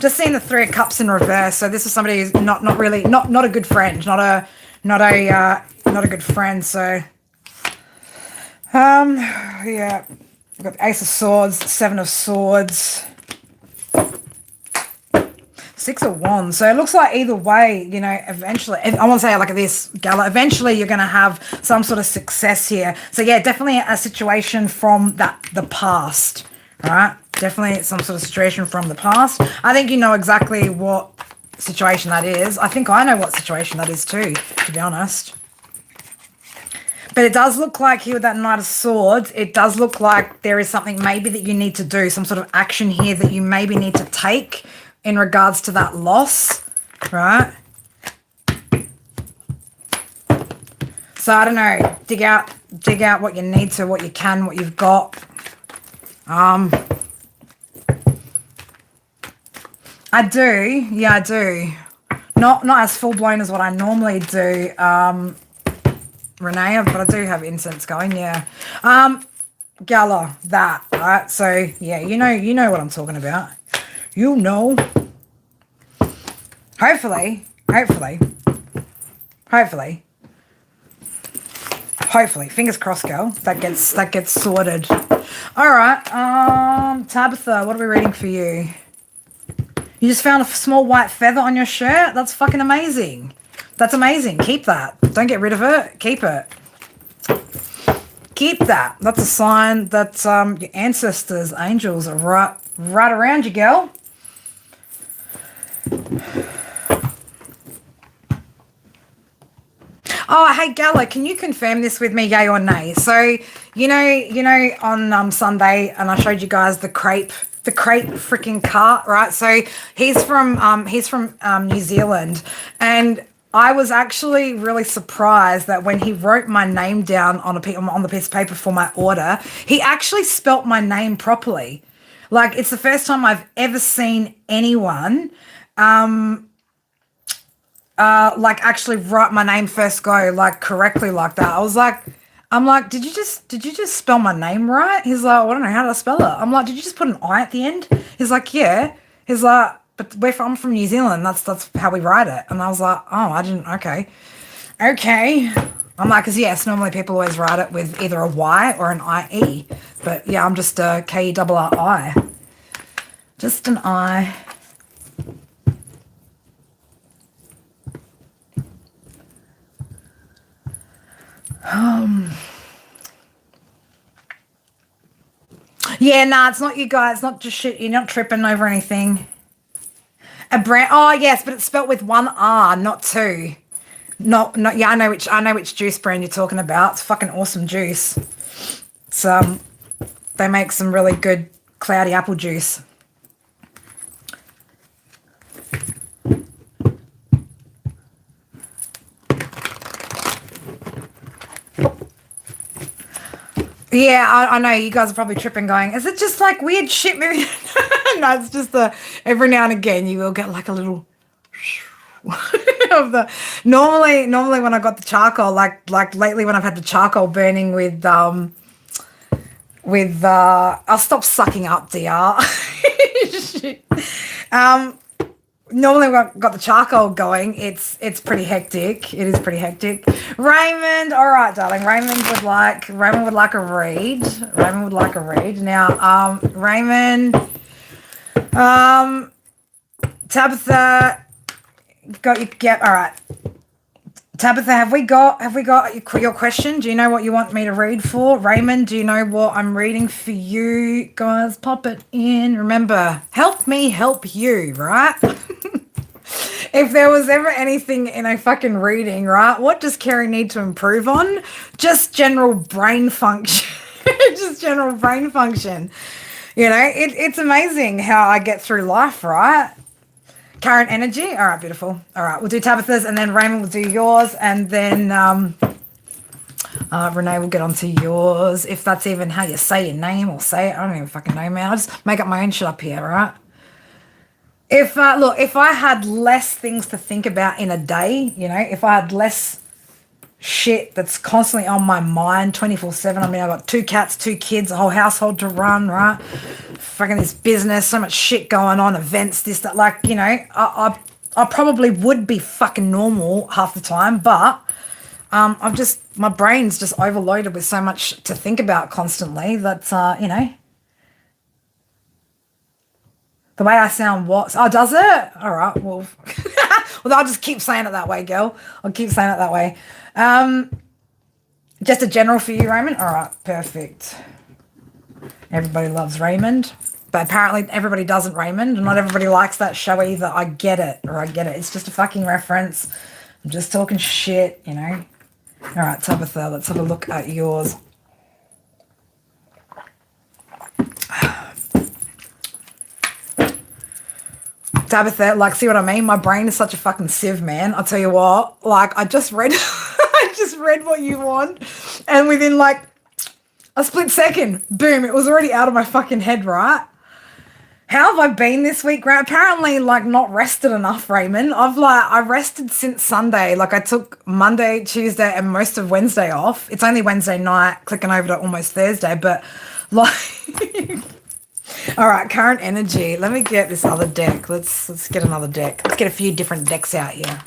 Just seeing the 3 of Cups in reverse. So this is somebody who's not really not a good friend, not a good friend. So yeah, we've got the Ace of Swords, 7 of Swords, 6 of Wands. So it looks like either way, you know, eventually, I want to say it like this, Gala, eventually you're going to have some sort of success here. So yeah, definitely a situation from the past, right? Definitely some sort of situation from the past. I think you know exactly what situation that is. I think I know what situation that is too, to be honest. But it does look like here with that Knight of Swords, it does look like there is something maybe that you need to do, some sort of action here that you maybe need to take in regards to that loss, right? So I don't know, dig out what you need to, what you can, what you've got. I do, yeah, I do. Not as full blown as what I normally do, Renee, but I do have incense going, yeah. Gala, that, right? So yeah, you know what I'm talking about. You know. Hopefully, fingers crossed, girl. That gets sorted. All right, Tabitha, what are we reading for you? You just found a small white feather on your shirt? That's fucking amazing. That's amazing. Keep that. Don't get rid of it. Keep it. Keep that. That's a sign that your ancestors, angels, are right around you, girl. Oh, hey, Gala, can you confirm this with me, yay or nay? So, you know, on Sunday, and I showed you guys the crepe freaking cart, right? So he's from New Zealand, and I was actually really surprised that when he wrote my name down on the piece of paper for my order, he actually spelt my name properly. Like, it's the first time I've ever seen anyone like actually write my name first go like correctly like that. I'm like, did you just spell my name right? He's like, well, I don't know, how did I spell it? I'm like, did you just put an I at the end? He's like, yeah. He's like, but I'm from New Zealand. That's how we write it. And I was like, oh, I didn't. Okay. I'm like, because yes, normally people always write it with either a Y or an IE. But yeah, I'm just a KERRI. Just an I. Yeah, nah, it's not you guys. It's not just shit. You're not tripping over anything. A brand. Oh, yes, but it's spelt with 1 R, not 2. Not yeah, I know which juice brand you're talking about. It's fucking awesome juice. It's they make some really good cloudy apple juice. Yeah, I know you guys are probably tripping going, is it just like weird shit moving? No, it's just every now and again you will get like a little of the normally when I got the charcoal, like lately when I've had the charcoal burning with I'll stop sucking up, DR. Shit. Normally when I've got the charcoal going, it's pretty hectic. It is pretty hectic. Raymond, all right, darling. Raymond would like a read. Raymond would like a read. Now, Raymond, Tabitha, all right. Tabitha, have we got your question? Do you know what you want me to read for? Raymond, do you know what I'm reading for you? Guys, pop it in. Remember, help me help you, right? If there was ever anything in a fucking reading, right, what does Kerry need to improve on? Just general brain function. Just general brain function. You know, it's amazing how I get through life, right? Current energy. All right, beautiful. All right, we'll do Tabitha's and then Raymond will do yours and then Renee will get onto yours. If that's even how you say your name or say it. I don't even fucking know, man. I'll just make up my own shit up here, all right? If, look, if I had less things to think about in a day, you know, if I had less shit that's constantly on my mind 24/7. I mean, I've got 2 cats, 2 kids, a whole household to run, right? Fucking this business, so much shit going on, events, this, that, like, you know, I probably would be fucking normal half the time, but my brain's just overloaded with so much to think about constantly that, you know, the way I sound, does it? All right, well, well, I'll just keep saying it that way, girl. I'll keep saying it that way. Just a general for you, Raymond? All right, perfect. Everybody loves Raymond, but apparently everybody doesn't, Raymond, and not everybody likes that show either. I get it. It's just a fucking reference. I'm just talking shit, you know. All right, Tabitha, let's have a look at yours. Tabitha, like, see what I mean? My brain is such a fucking sieve, man. I'll tell you what, like, I just read I just read what you want, and within like a split second, boom, it was already out of my fucking head, right? How have I been this week, Grant? Apparently, like, not rested enough, Raymond. I rested since Sunday. Like, I took Monday, Tuesday, and most of Wednesday off. It's only Wednesday night, clicking over to almost Thursday, but like all right, current energy. Let me get this other deck. Let's get another deck. Let's get a few different decks out here.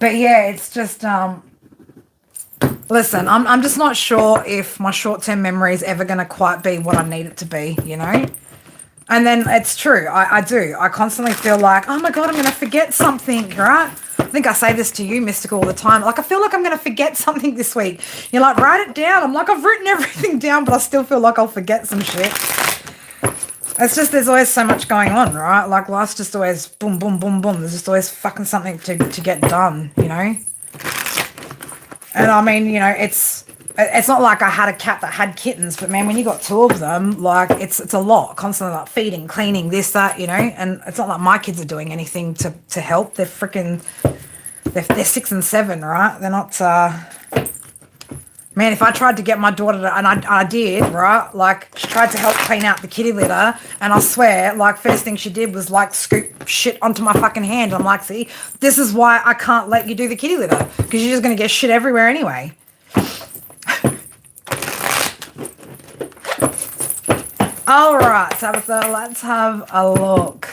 But yeah, it's just listen, I'm just not sure if my short-term memory is ever going to quite be what I need it to be, you know? And then it's true. I do. I constantly feel like, oh my God, I'm going to forget something, right? I think I say this to you, Mystical, all the time. Like, I feel like I'm going to forget something this week. You're like, write it down. I'm like, I've written everything down, but I still feel like I'll forget some shit. It's just there's always so much going on, right? Like, life's just always boom, boom, boom, boom. There's just always fucking something to get done, you know? And I mean, you know, it's not like I had a cat that had kittens, but man, when you got 2 of them, like, it's a lot. Constantly like feeding, cleaning, this, that, you know? And it's not like my kids are doing anything to help. They're freaking, they're 6 and 7, right? They're not, man, if I tried to get my daughter to, and I did, right? Like, she tried to help clean out the kitty litter, and I swear, like, first thing she did was, like, scoop shit onto my fucking hand. I'm like, see, this is why I can't let you do the kitty litter, because you're just going to get shit everywhere anyway. All right, Tabitha, let's have a look.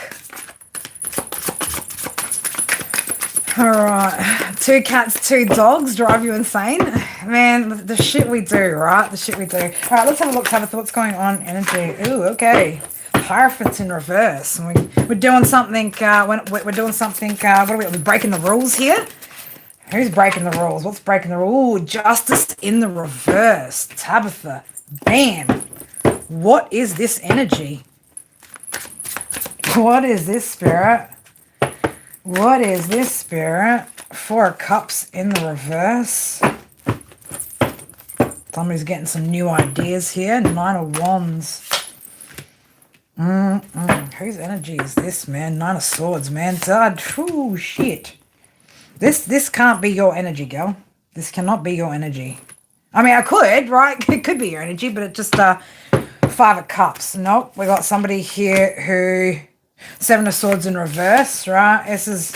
All right, 2 cats, 2 dogs drive you insane? Man, the shit we do, right? The shit we do. All right, let's have a look, Tabitha. What's going on? Energy. Ooh, okay. Hierophants in reverse. We're doing something, we're doing something, what are we breaking the rules here? Who's breaking the rules? What's breaking the rules? Ooh, justice in the reverse. Tabitha. Bam. What is this energy? What is this, Spirit? What is this, Spirit? Four of Cups in the reverse. Somebody's getting some new ideas here. Nine of Wands. Whose energy is this, man? Nine of Swords, man. Dad. Oh, shit. This can't be your energy, girl. This cannot be your energy. I mean, I could, right? It could be your energy, but it just, Five of Cups. Nope. We got somebody here who... Seven of Swords in reverse, right? This is...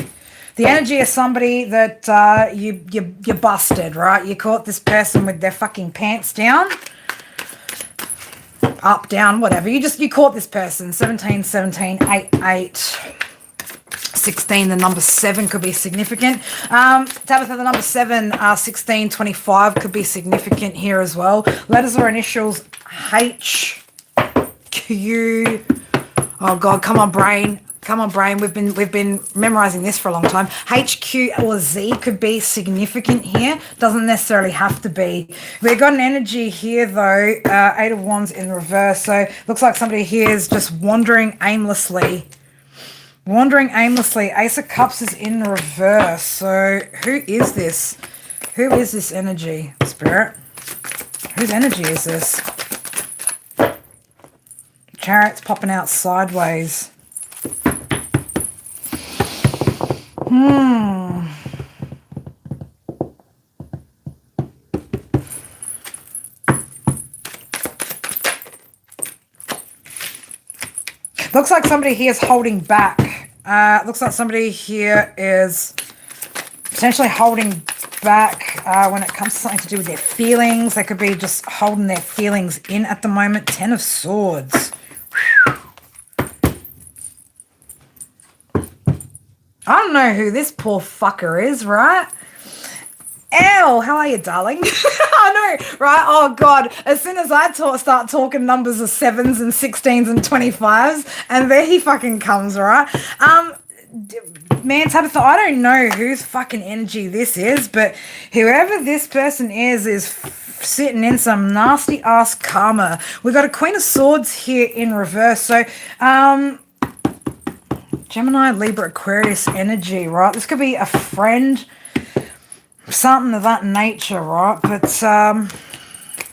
The energy of somebody that you busted, right? You caught this person with their fucking pants down. Up, down, whatever. You caught this person. 17, 17, 8, 8. 16, the number 7 could be significant. Tabitha, the number 7, 16, 25 could be significant here as well. Letters or initials H, Q. Oh God, come on, brain. Come on, brain. We've been memorizing this for a long time. H, Q, or Z could be significant here. Doesn't necessarily have to be. We've got an energy here though. 8 of Wands in reverse. So looks like somebody here is just wandering aimlessly. Wandering aimlessly. Ace of Cups is in reverse. So who is this? Who is this energy, Spirit? Whose energy is this? Chariot's popping out sideways. Looks like somebody here is holding back. Looks like somebody here is potentially holding back when it comes to something to do with their feelings. They could be just holding their feelings in at the moment. 10 of Swords. I don't know who this poor fucker is, right? Ew, how are you, darling? I know, right? Oh, God. As soon as I start talking numbers of 7s and 16s and 25s, and there he fucking comes, right? Man, Tabitha, I don't know whose fucking energy this is, but whoever this person is sitting in some nasty-ass karma. We got a Queen of Swords here in reverse. So, Gemini, Libra, Aquarius energy, right? This could be a friend, something of that nature, right? But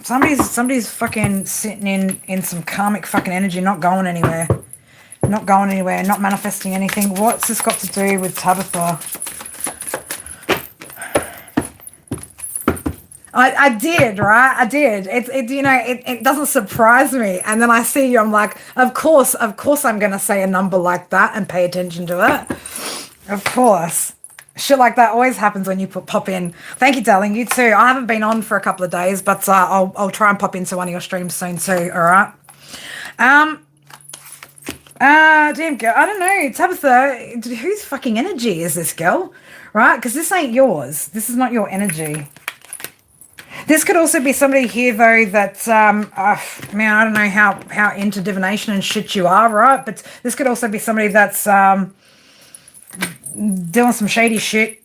somebody's fucking sitting in some karmic fucking energy, not going anywhere. Not going anywhere, not manifesting anything. What's this got to do with Tabitha? I did, right? I did. It doesn't surprise me. And then I see you, I'm like, of course I'm going to say a number like that and pay attention to it. Of course. Shit like that always happens when you pop in. Thank you, darling. You too. I haven't been on for a couple of days, but I'll try and pop into one of your streams soon too, all right? Damn girl, I don't know. Tabitha, whose fucking energy is this, girl? Right? Because this ain't yours. This is not your energy. This could also be somebody here, though, that, man, I don't know how into divination and shit you are, right? But this could also be somebody that's doing some shady shit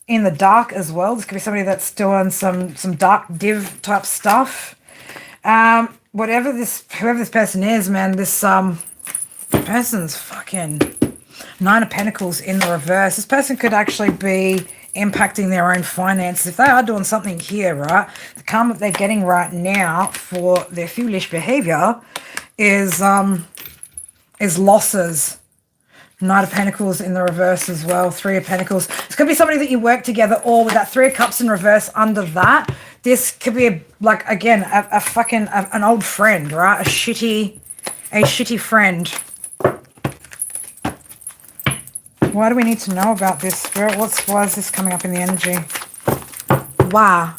in the dark as well. This could be somebody that's doing some dark div type stuff. Whoever this person is, man, this person's fucking 9 of Pentacles in the reverse. This person could actually be impacting their own finances. If they are doing something here, right, the karma that they're getting right now for their foolish behavior is losses. 9 of Pentacles in the reverse as well. 3 of Pentacles. This could be somebody that you work together, or with that 3 of Cups in reverse under that, this could be a fucking an old friend, right? A shitty friend. Why do we need to know about this, Spirit? Why is this coming up in the energy? Why?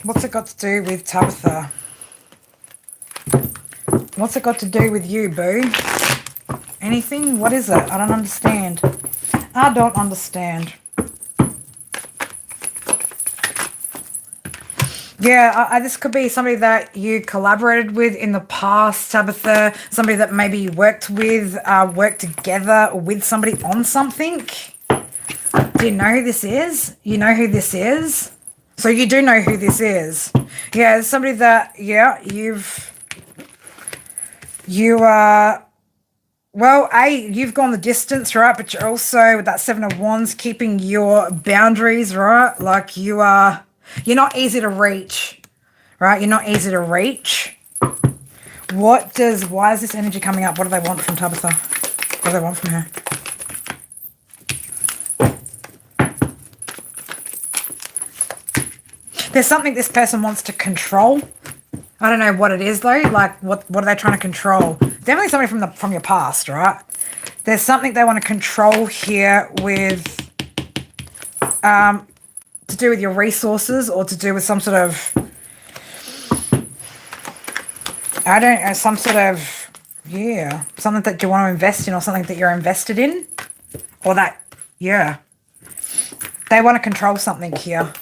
What's it got to do with Tabitha? What's it got to do with you, boo? Anything? What is it? I don't understand. I don't understand. Yeah, this could be somebody that you collaborated with in the past, Tabitha. Somebody that maybe you worked with, worked together with somebody on something. Do you know who this is? You know who this is? So you do know who this is. Yeah, it's somebody that, yeah, Well, you've gone the distance, right? But you're also with that Seven of Wands keeping your boundaries, right? Like you're not easy to reach, right? You're not easy to reach. Why is this energy coming up? What do they want from Tabitha? What do they want from her? There's something this person wants to control. I don't know what it is though. Like what are they trying to control? Definitely something from your past, right? There's something they want to control here with to do with your resources or to do with some sort of I don't know, some sort of something that you want to invest in or something that you're invested in or that they want to control something here.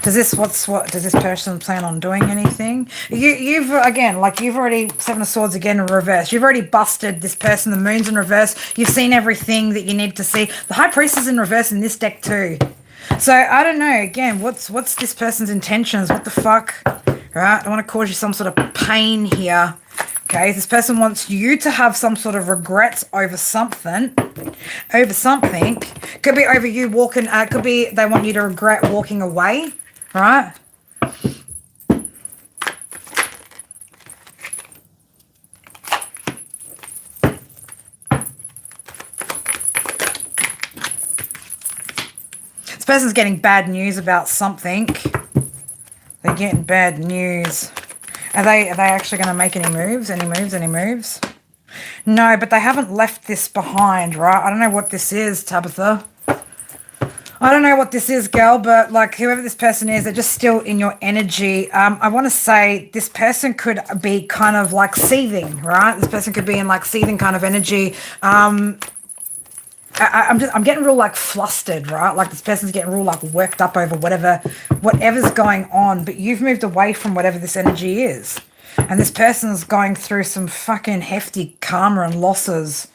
Does this does this person plan on doing anything? You've already Seven of Swords again in reverse. You've already busted this person. The Moon's in reverse. You've seen everything that you need to see. The High Priestess is in reverse in this deck too. So I don't know. Again, what's this person's intentions? What the fuck? Right? I want to cause you some sort of pain here. Okay, this person wants you to have some sort of regrets over something. Could be over you walking. Could be they want you to regret walking away. Right? This person's getting bad news about something. They're getting bad news. Are they actually going to make any moves? Any moves? No, but they haven't left this behind, right? I don't know what this is, Tabitha. I don't know what this is, girl, but like whoever this person is, they're just still in your energy. I want to say this person could be kind of like seething, right? This person could be in like seething kind of energy. I'm getting real like flustered, right? Like this person's getting real like worked up over whatever's going on, but you've moved away from whatever this energy is. And this person's going through some fucking hefty karma and losses.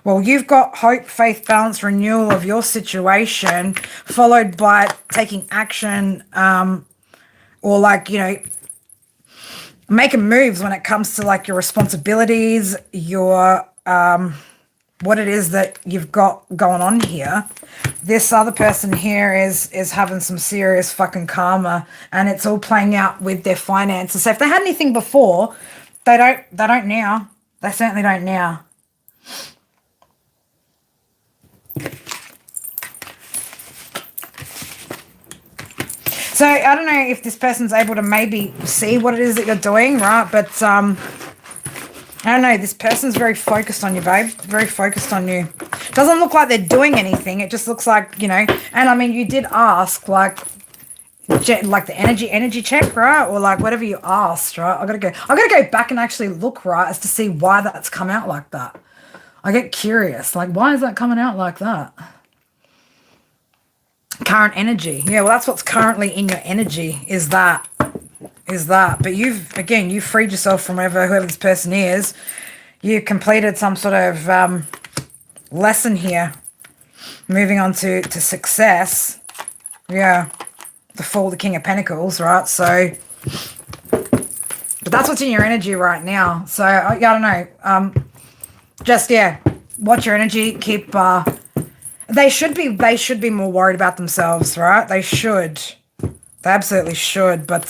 Well, you've got hope, faith, balance, renewal of your situation, followed by taking action or like, making moves when it comes to like your responsibilities, your what it is that you've got going on here. This other person here is having some serious fucking karma and it's all playing out with their finances. So if they had anything before, they don't now. They certainly don't now. So I don't know if this person's able to maybe see what it is that you're doing, right? But I don't know. This person's very focused on you, babe. Very focused on you. Doesn't look like they're doing anything. It just looks like, and I mean, you did ask like the energy check, right? Or like whatever you asked, right? I gotta go back and actually look, right, as to see why that's come out like that. I get curious. Like, why is that coming out like that? Current energy. Yeah, well, that's what's currently in your energy is that. But you freed yourself from whoever this person is. You completed some sort of lesson here. Moving on to success. Yeah. The Fool, the King of Pentacles, right? So, but that's what's in your energy right now. So, I don't know. Watch your energy. Keep, they should be more worried about themselves, right? They should. They absolutely should. But,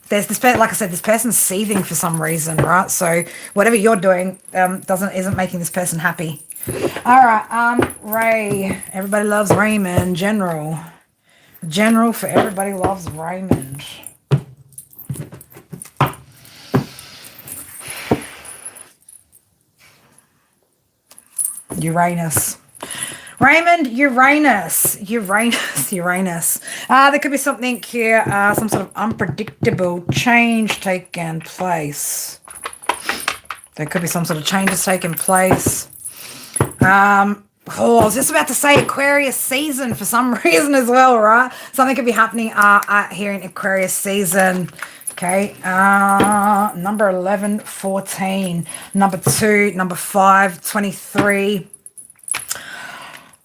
there's this, like I said, this person's seething for some reason, right? So whatever you're doing isn't making this person happy. All right, Ray. Everybody loves Raymond. General for everybody loves Raymond. Uranus. Raymond, Uranus. There could be something here, some sort of unpredictable change taking place. There could be some sort of changes taking place. I was just about to say Aquarius season for some reason as well, right? Something could be happening here in Aquarius season. Okay, number 11, 14, number 2, number 5, 23,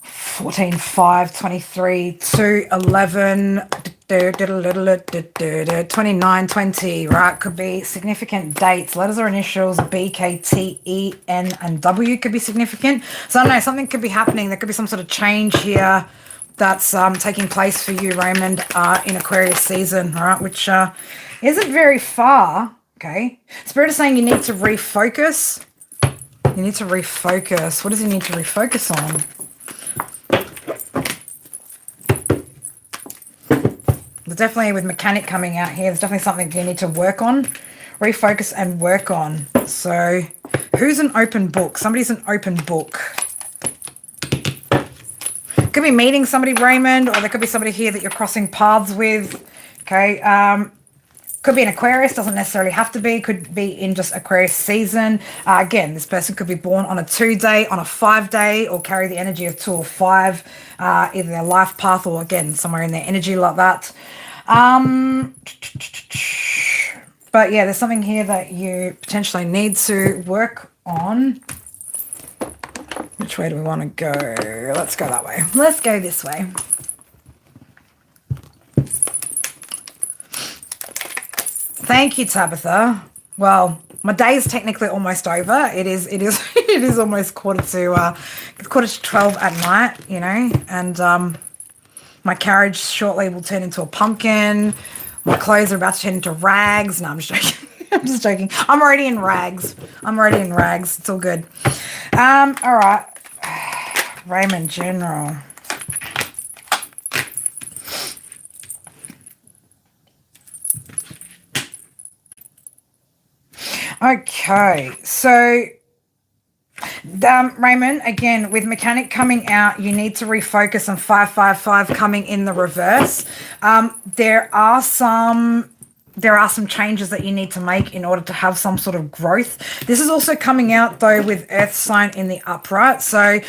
14, 5, 23, 2, 11, 2920, right? Could be significant dates. Letters or initials B, K, T, E, N, and W could be significant. So I don't know, something could be happening. There could be some sort of change here that's taking place for you, Raymond, in Aquarius season, right? Which isn't very far, okay? Spirit is saying you need to refocus. You need to refocus. What does he need to refocus on? Definitely with mechanic coming out here, there's definitely something you need to work on, refocus and work on. So who's an open book? Somebody's an open book. Could be meeting somebody, Raymond, or there could be somebody here that you're crossing paths with. Okay. Could be an Aquarius, doesn't necessarily have to be, could be in just Aquarius season. Again, this person could be born on a 2-day, on a 5-day, or carry the energy of 2 or 5, either their life path or, again, somewhere in their energy like that. But yeah, there's something here that you potentially need to work on. Which way do we want to go? Let's go that way. Let's go this way. Thank you, Tabitha. Well, my day is technically almost over. It is almost quarter to 12 at night, you know, and my carriage shortly will turn into a pumpkin. My clothes are about to turn into rags. No, I'm just joking. I'm just joking. I'm already in rags. It's all good. All right. Raymond General. Okay, so Raymond, again, with mechanic coming out, you need to refocus on 555 coming in the reverse. There are some changes that you need to make in order to have some sort of growth. This is also coming out, though, with Earth sign in the upright. So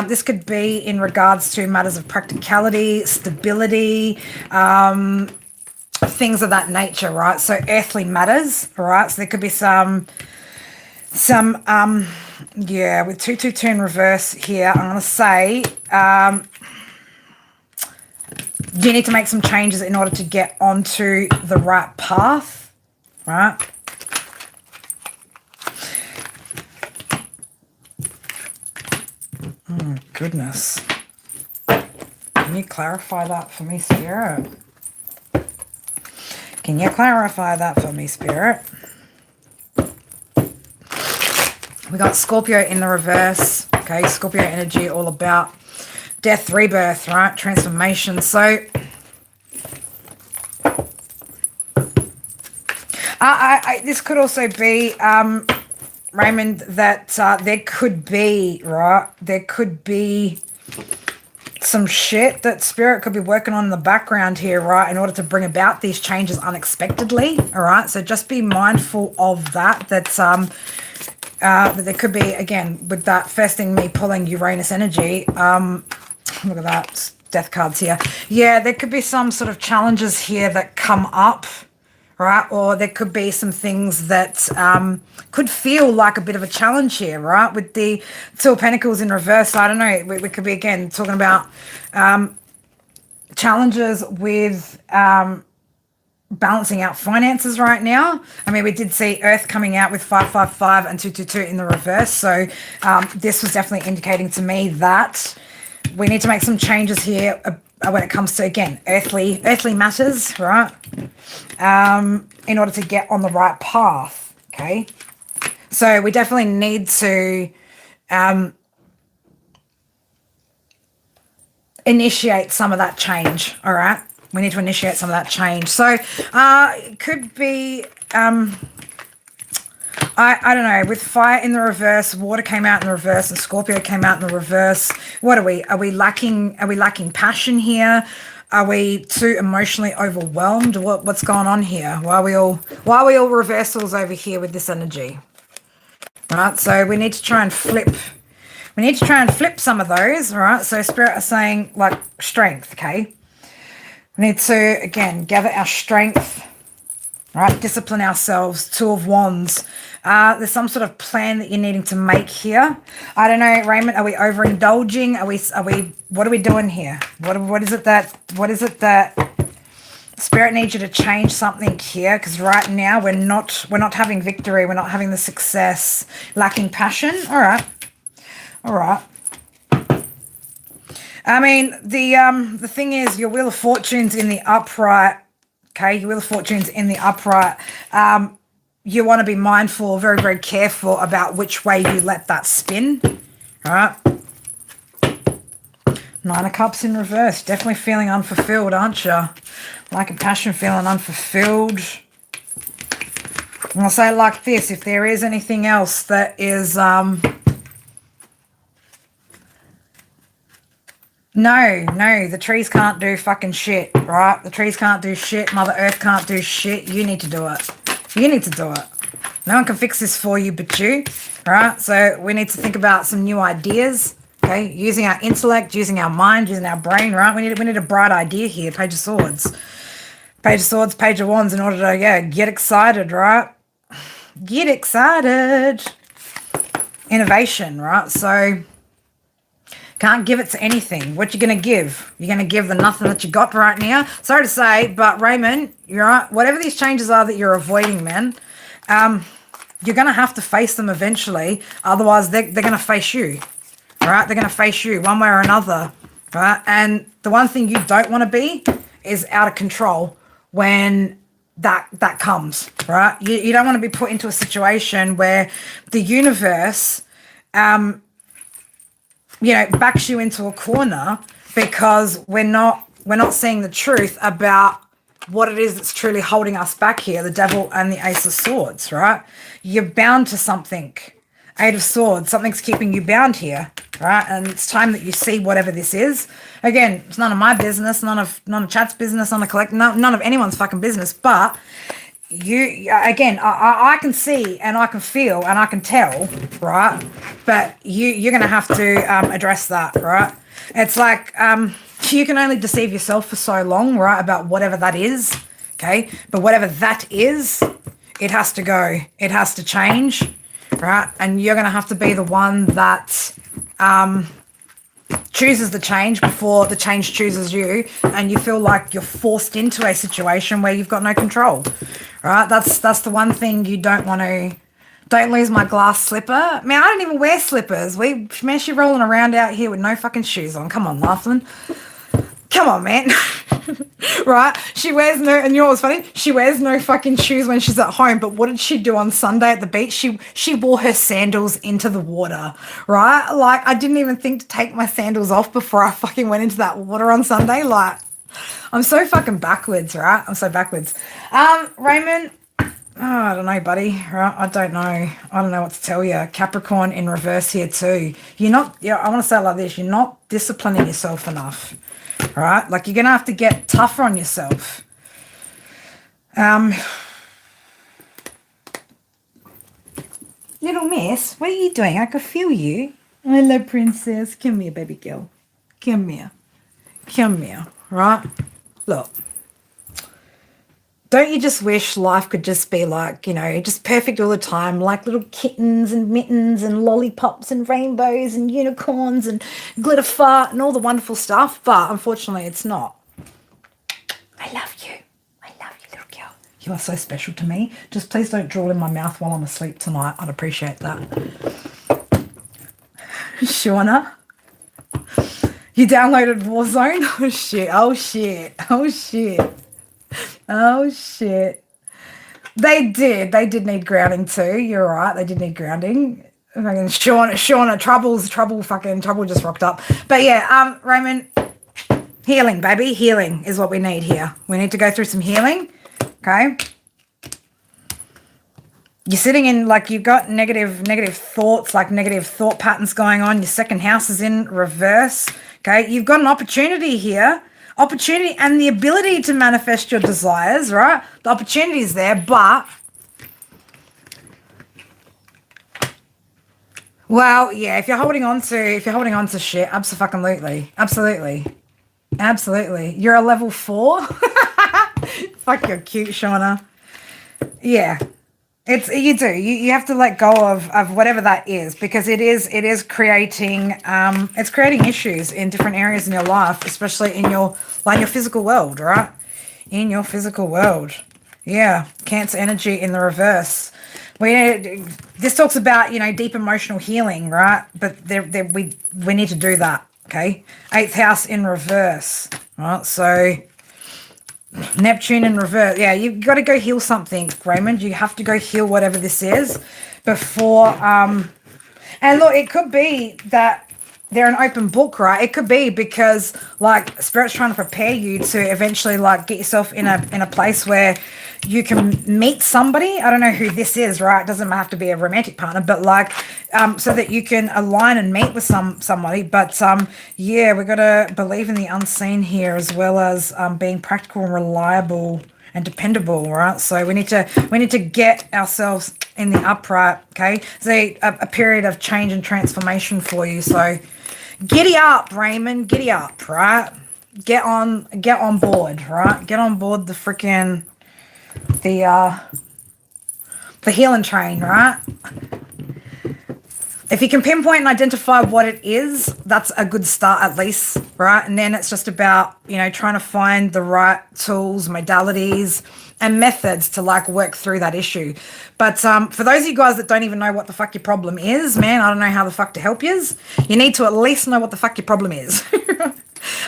this could be in regards to matters of practicality, stability, things of that nature, right? So earthly matters, right? So there could be some yeah, with 222 in reverse here, I'm going to say you need to make some changes in order to get onto the right path, right? Oh, goodness. Can you clarify that for me, Spirit? Can you clarify that for me, Spirit? We got Scorpio in the reverse. Okay, Scorpio energy, all about death, rebirth, right? Transformation. So, this could also be, Raymond, that there could be, right? There could be some shit that Spirit could be working on in the background here, right, in order to bring about these changes unexpectedly, all right? So just be mindful of that, that there could be, again, with that first thing, me pulling Uranus energy, look at that, death cards here. Yeah, there could be some sort of challenges here that come up, right? Or there could be some things that could feel like a bit of a challenge here, right? With the Two of Pentacles in reverse, I don't know, we could be, again, talking about challenges with balancing out finances right now. I mean, we did see Earth coming out with 555 and 222 in the reverse. So this was definitely indicating to me that we need to make some changes here when it comes to, again, earthly matters, right? In order to get on the right path, okay? So we definitely need to initiate some of that change, all right? We need to initiate some of that change. So it could be, I don't know, with fire in the reverse, water came out in the reverse, and Scorpio came out in the reverse. What are we? Are we lacking passion here? Are we too emotionally overwhelmed? What's going on here? Why are we all reversals over here with this energy? All right, so we need to try and flip. We need to try and flip some of those, all right? So Spirit are saying, like, strength, okay? We need to, again, gather our strength, right? Discipline ourselves. Two of Wands. There's some sort of plan that you're needing to make here. I don't know, Raymond, are we overindulging? Are we, what are we doing here? What is it that Spirit needs you to change something here, because right now we're not having victory, we're not having the success, lacking passion. All right. I mean, the thing is, your Wheel of Fortune's in the upright. Okay, your Wheel of Fortune's in the upright. You want to be mindful, very, very careful about which way you let that spin. All right. Nine of Cups in reverse. Definitely feeling unfulfilled, aren't you? Like a passion, feeling unfulfilled. And I'll say it like this. If there is anything else that is... No, the trees can't do fucking shit, right? The trees can't do shit. Mother Earth can't do shit. You need to do it. You need to do it. No one can fix this for you but you, right? So we need to think about some new ideas, okay? Using our intellect, using our mind, using our brain, right? We need a bright idea here. Page of Swords. Page of Swords, Page of Wands, in order to, yeah, get excited, right? Get excited. Innovation, right? So... can't give it to anything. What you going to give? You're going to give the nothing that you got right now? Sorry to say, but Raymond, you're right. Whatever these changes are that you're avoiding, man, you're going to have to face them eventually. Otherwise, they're going to face you, right? They're going to face you one way or another, right? And the one thing you don't want to be is out of control when that comes, right? You don't want to be put into a situation where the universe... backs you into a corner because we're not seeing the truth about what it is that's truly holding us back here, the Devil and the Ace of Swords, right? You're bound to something. Eight of Swords, something's keeping you bound here, right? And it's time that you see whatever this is. Again, it's none of my business, none of Chat's business, none of anyone's fucking business, but... I can see and I can feel and I can tell, right? But you're going to have to address that, right? It's like you can only deceive yourself for so long, right, about whatever that is, okay? But whatever that is, it has to go. It has to change, right? And you're going to have to be the one that chooses the change before the change chooses you, and you feel like you're forced into a situation where you've got no control, right? That's the one thing you don't want to... Don't lose my glass slipper. Man, I don't even wear slippers. She's rolling around out here with no fucking shoes on. Come on, Laughlin. Come on, man. Right? She wears no... And you know what's funny? She wears no fucking shoes when she's at home. But what did she do on Sunday at the beach? She wore her sandals into the water, right? Like, I didn't even think to take my sandals off before I fucking went into that water on Sunday. Like, I'm so fucking backwards, right? I'm so backwards. Raymond... Oh, I don't know, buddy. Right? I don't know what to tell you. Capricorn in reverse here too. You're not... Yeah, I want to say it like this. You're not disciplining yourself enough. Right? Like, you're going to have to get tougher on yourself. Little miss, what are you doing? I can feel you. Hello, princess. Come here, baby girl. Come here. Come here. Right? Look. Don't you just wish life could just be like, just perfect all the time, like little kittens and mittens and lollipops and rainbows and unicorns and glitter fart and all the wonderful stuff, but unfortunately it's not. I love you. I love you, little girl. You are so special to me. Just please don't draw it in my mouth while I'm asleep tonight. I'd appreciate that. Shauna, you downloaded Warzone? Oh, shit. Oh, shit. Oh, shit. Oh, shit. They did need grounding too. You're right. They did need grounding. Fucking Shauna, trouble just rocked up. But yeah, Raymond, healing, baby. Healing is what we need here. We need to go through some healing. Okay. You're sitting in, like, you've got negative thoughts, like negative thought patterns going on. Your second house is in reverse. Okay. You've got an opportunity here. Opportunity and the ability to manifest your desires, right? The opportunity is there, but... Well, yeah, if you're holding on to shit, absolutely. You're a level 4? Fuck, you're cute, Shauna. Yeah. You have to let go of whatever that is, because it is creating issues in different areas in your life, especially in your physical world, right? in your physical world. Yeah, Cancer energy in the reverse. This talks about, deep emotional healing, right? But we need to do that, okay? 8th house in reverse, right? So Neptune in reverse. Yeah, you've got to go heal something, Raymond. You have to go heal whatever this is before. And look, it could be that they're an open book, right? It could be because like Spirit's trying to prepare you to eventually like get yourself in a place where you can meet somebody. I don't know who this is, right? It doesn't have to be a romantic partner, but like so that you can align and meet with somebody. But yeah, we got to believe in the unseen here, as well as being practical and reliable and dependable, right? So we need to get ourselves in the upright, okay? So a period of change and transformation for you. So giddy up, Raymond, giddy up, right? Get on board, right? Get on board the freaking the healing train, right? If you can pinpoint and identify what it is, that's a good start at least, right? And then it's just about, trying to find the right tools, modalities, and methods to like work through that issue. But for those of you guys that don't even know what the fuck your problem is, man, I don't know how the fuck to help yous. You need to at least know what the fuck your problem is.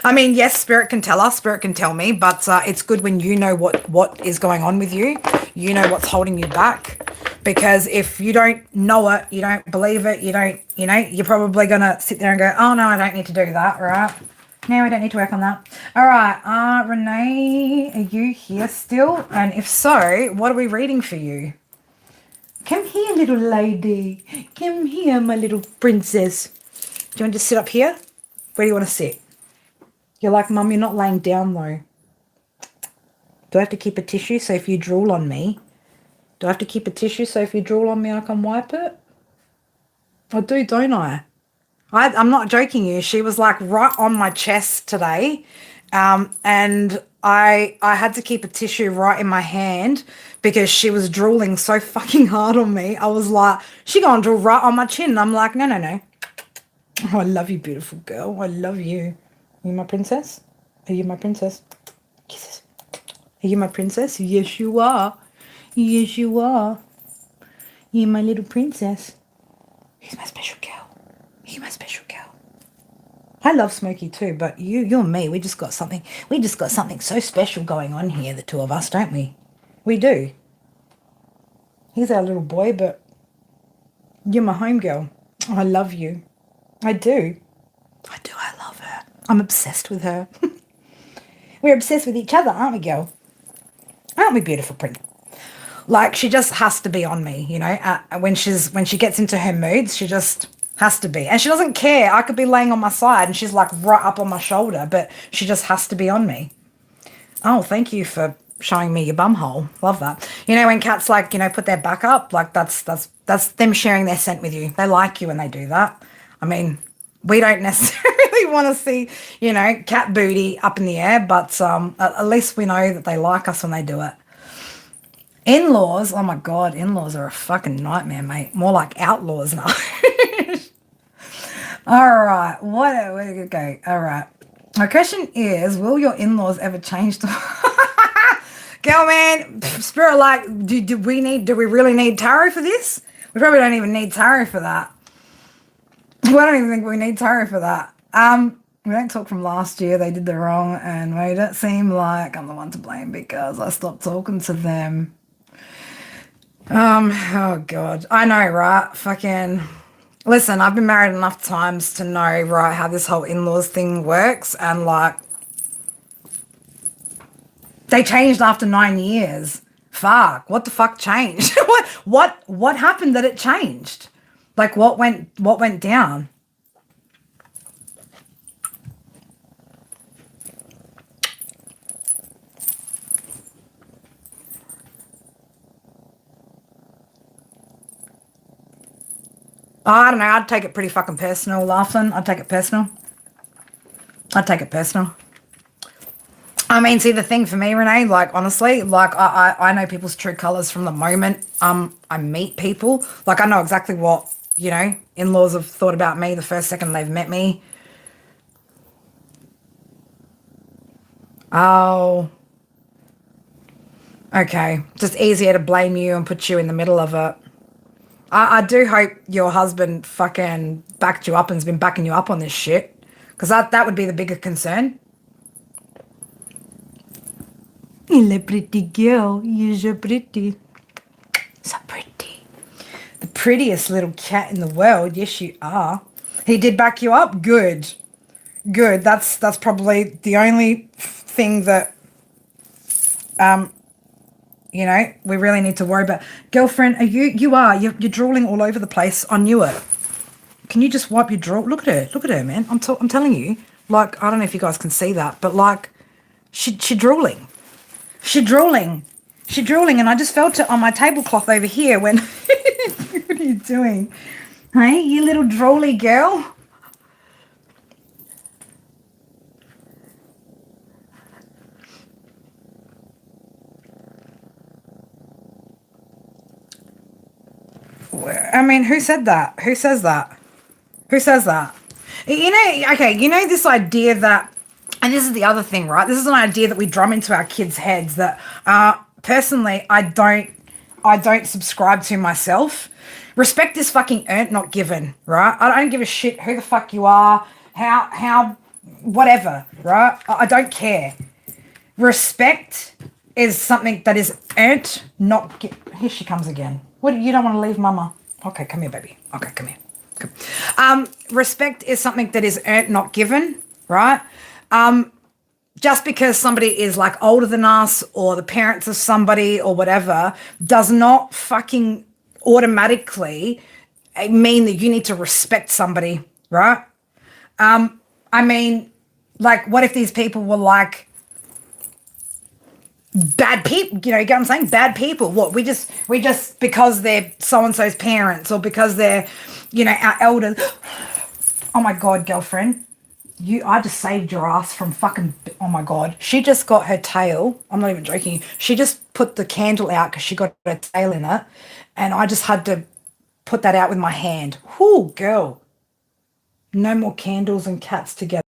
I mean, yes, Spirit can tell us, Spirit can tell me, but it's good when you know what is going on with you. You know what's holding you back. Because if you don't know it, you don't believe it, you're probably going to sit there and go, oh, no, I don't need to do that, right? No, I don't need to work on that. All right, Renee, are you here still? And if so, what are we reading for you? Come here, little lady. Come here, my little princess. Do you want to sit up here? Where do you want to sit? You're like, Mum, you're not laying down, though. Do I have to keep a tissue so if you drool on me? Do I have to keep a tissue so if you drool on me, I can wipe it? I do, don't I? I'm not joking you. She was like right on my chest today. And I had to keep a tissue right in my hand because she was drooling so fucking hard on me. I was like, she gonna drool right on my chin. And I'm like, no. Oh, I love you, beautiful girl. I love you. Are you my princess? Are you my princess? Kisses. Are you my princess? Yes, you are. Yes, you are. You're my little princess. Who's my special girl? You're my special girl. I love Smokey too, but you and me, we just got something so special going on here, the two of us, don't we? We do. He's our little boy, but you're my home girl. I love you. I do. I love her. I'm obsessed with her. We're obsessed with each other, aren't we, girl? Aren't we, beautiful prince? Like, she just has to be on me, when she gets into her moods, she just has to be. And she doesn't care. I could be laying on my side and she's like right up on my shoulder, but she just has to be on me. Oh, thank you for showing me your bum hole. Love that. When cats like, put their back up, like that's them sharing their scent with you. They like you when they do that. I mean, we don't necessarily want to see, cat booty up in the air, but at least we know that they like us when they do it. In-laws, oh my God, in-laws are a fucking nightmare, mate. More like outlaws now. All right, where did it go? All right. My question is, will your in-laws ever change the... Girl, man, Spirit, like, do we really need tarot for this? We probably don't even need tarot for that. I don't even think we need tarot for that. We don't talk from last year. They did the wrong and made it seem like I'm the one to blame because I stopped talking to them. Oh God, I know, right? Fucking, listen, I've been married enough times to know, right, how this whole in-laws thing works, and like, they changed after 9 years. Fuck, what the fuck changed? what happened that it changed? Like, what went down? I don't know. I'd take it pretty fucking personal, laughing. I'd take it personal. I mean, see, the thing for me, Renee, like, honestly, like, I know people's true colours from the moment I meet people. Like, I know exactly what, in-laws have thought about me the first second they've met me. Oh, Okay, just easier to blame you and put you in the middle of it. I do hope your husband fucking backed you up and's been backing you up on this shit. Because that would be the bigger concern. You're a pretty girl. You're so pretty. So pretty. The prettiest little cat in the world. Yes, you are. He did back you up? Good. Good. That's probably the only thing that, you know, we really need to worry about. Girlfriend, are you're drooling all over the place. I knew it. Can you just wipe your drool? Look at her. Look at her, man. I'm telling you. Like, I don't know if you guys can see that, but like, she drooling. She drooling. She drooling, and I just felt it on my tablecloth over here when... What are you doing? Hey, you little drooly girl. I mean, who said that? Who says that? Who says that? You know, okay, you know this idea that, and this is the other thing, right? This is an idea that we drum into our kids' heads that personally I don't subscribe to myself. Respect is fucking earned, not given, right? I don't give a shit who the fuck you are, how whatever, right? I don't care. Respect is something that is earned, not here she comes again. What, you don't want to leave mama? Okay, come here, baby. Okay, come here. Respect is something that is earned, not given, right? Just because somebody is like older than us or the parents of somebody or whatever does not fucking automatically mean that you need to respect somebody, right? I mean, like, what if these people were like bad people? You know, you get what I'm saying? Bad people. What, we just because they're so-and-so's parents or because they're, you know, our elders. Oh my God, girlfriend. I just saved your ass from fucking, oh my God. She just got her tail. I'm not even joking. She just put the candle out because she got her tail in it. And I just had to put that out with my hand. Whoo, girl. No more candles and cats together.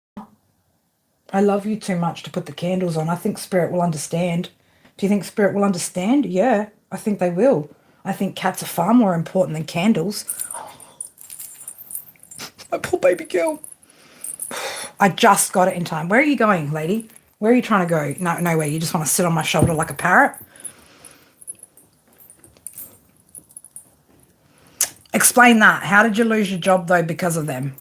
I love you too much to put the candles on. I think Spirit will understand. Do you think Spirit will understand? Yeah, I think they will. I think cats are far more important than candles. My poor baby girl. I just got it in time. Where are you going, lady? Where are you trying to go? No, nowhere. You just want to sit on my shoulder like a parrot? Explain that. How did you lose your job, though, because of them?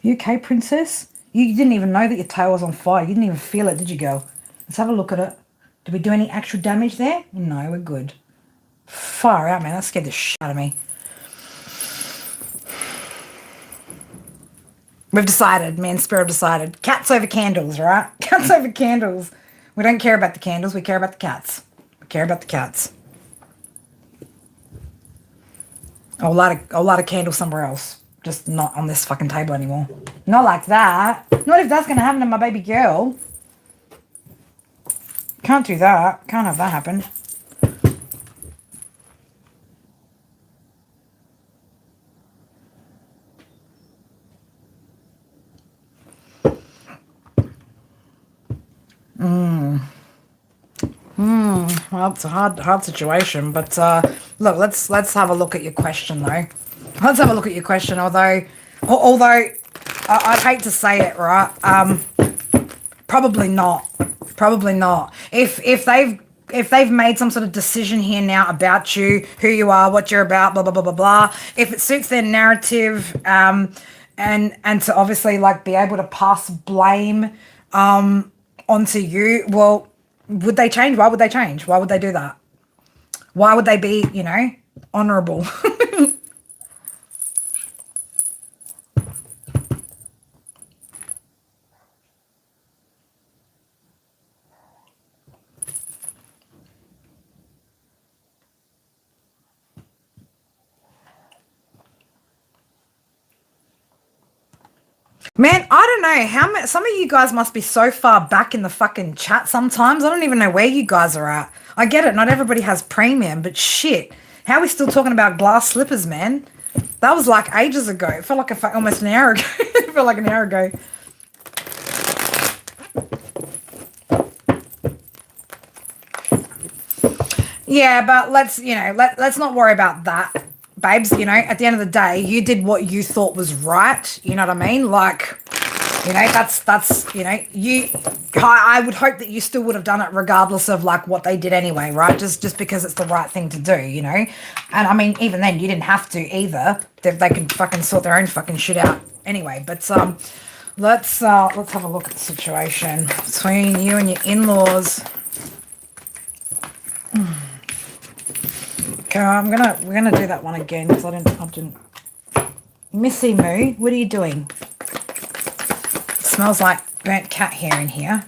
You okay, princess? You didn't even know that your tail was on fire. You didn't even feel it, did you, girl? Let's have a look at it. Did we do any actual damage there? No, we're good. Far out, man. That scared the shit out of me. We've decided, me and Spirit have decided. Cats over candles, right? Cats over candles. We don't care about the candles. We care about the cats. We care about the cats. A lot of candles somewhere else. Just not on this fucking table anymore. Not like that. Not if that's going to happen to my baby girl. Can't do that. Can't have that happen. Well, it's a hard situation, but look, let's have a look at your question though. Let's have a look at your question. Although I'd hate to say it, right? Probably not. Probably not. If they've made some sort of decision here now about you, who you are, what you're about, blah blah blah blah blah. If it suits their narrative, and to obviously like be able to pass blame onto you, well, would they change? Why would they change? Why would they do that? Why would they be, you know, honorable? Man, I don't know how many. Some of you guys must be so far back in the fucking chat sometimes. I don't even know where you guys are at. I get it. Not everybody has premium, but shit. How are we still talking about glass slippers, man? That was like ages ago. It felt like almost an hour ago. It felt like an hour ago. Yeah, but let's not worry about that, babes. At the end of the day, you did what you thought was right. You know what I mean? Like, that's you. I would hope that you still would have done it regardless of like what they did anyway, right? Just because it's the right thing to do. And I mean, even then, you didn't have to either. They can fucking sort their own fucking shit out anyway. But let's have a look at the situation between you and your in-laws. Okay, we're gonna do that one again because I didn't. Missy Moo, what are you doing? It smells like burnt cat hair in here.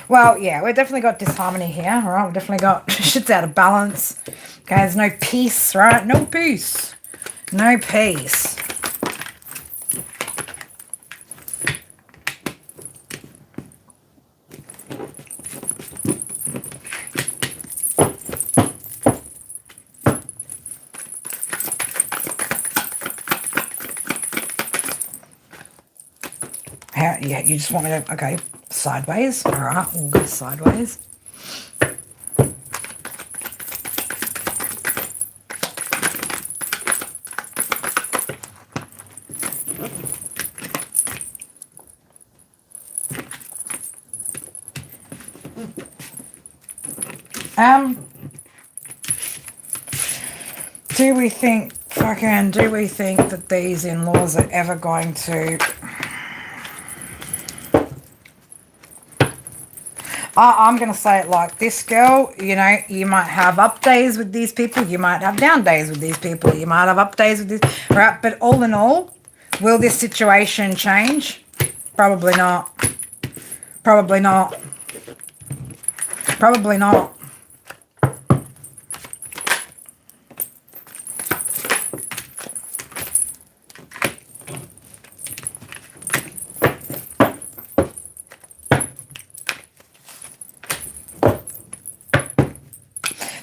Well, yeah, we've definitely got disharmony here, all right? We've definitely got shit's out of balance. Okay, there's no peace, right? No peace. No peace. Yeah, you just want me to, okay, sideways. All right, we'll go sideways. Do we think that these in-laws are ever going to... I'm going to say it like this, girl. You might have up days with these people. You might have down days with these people. You might have up days with this. Right? But all in all, will this situation change? Probably not. Probably not. Probably not.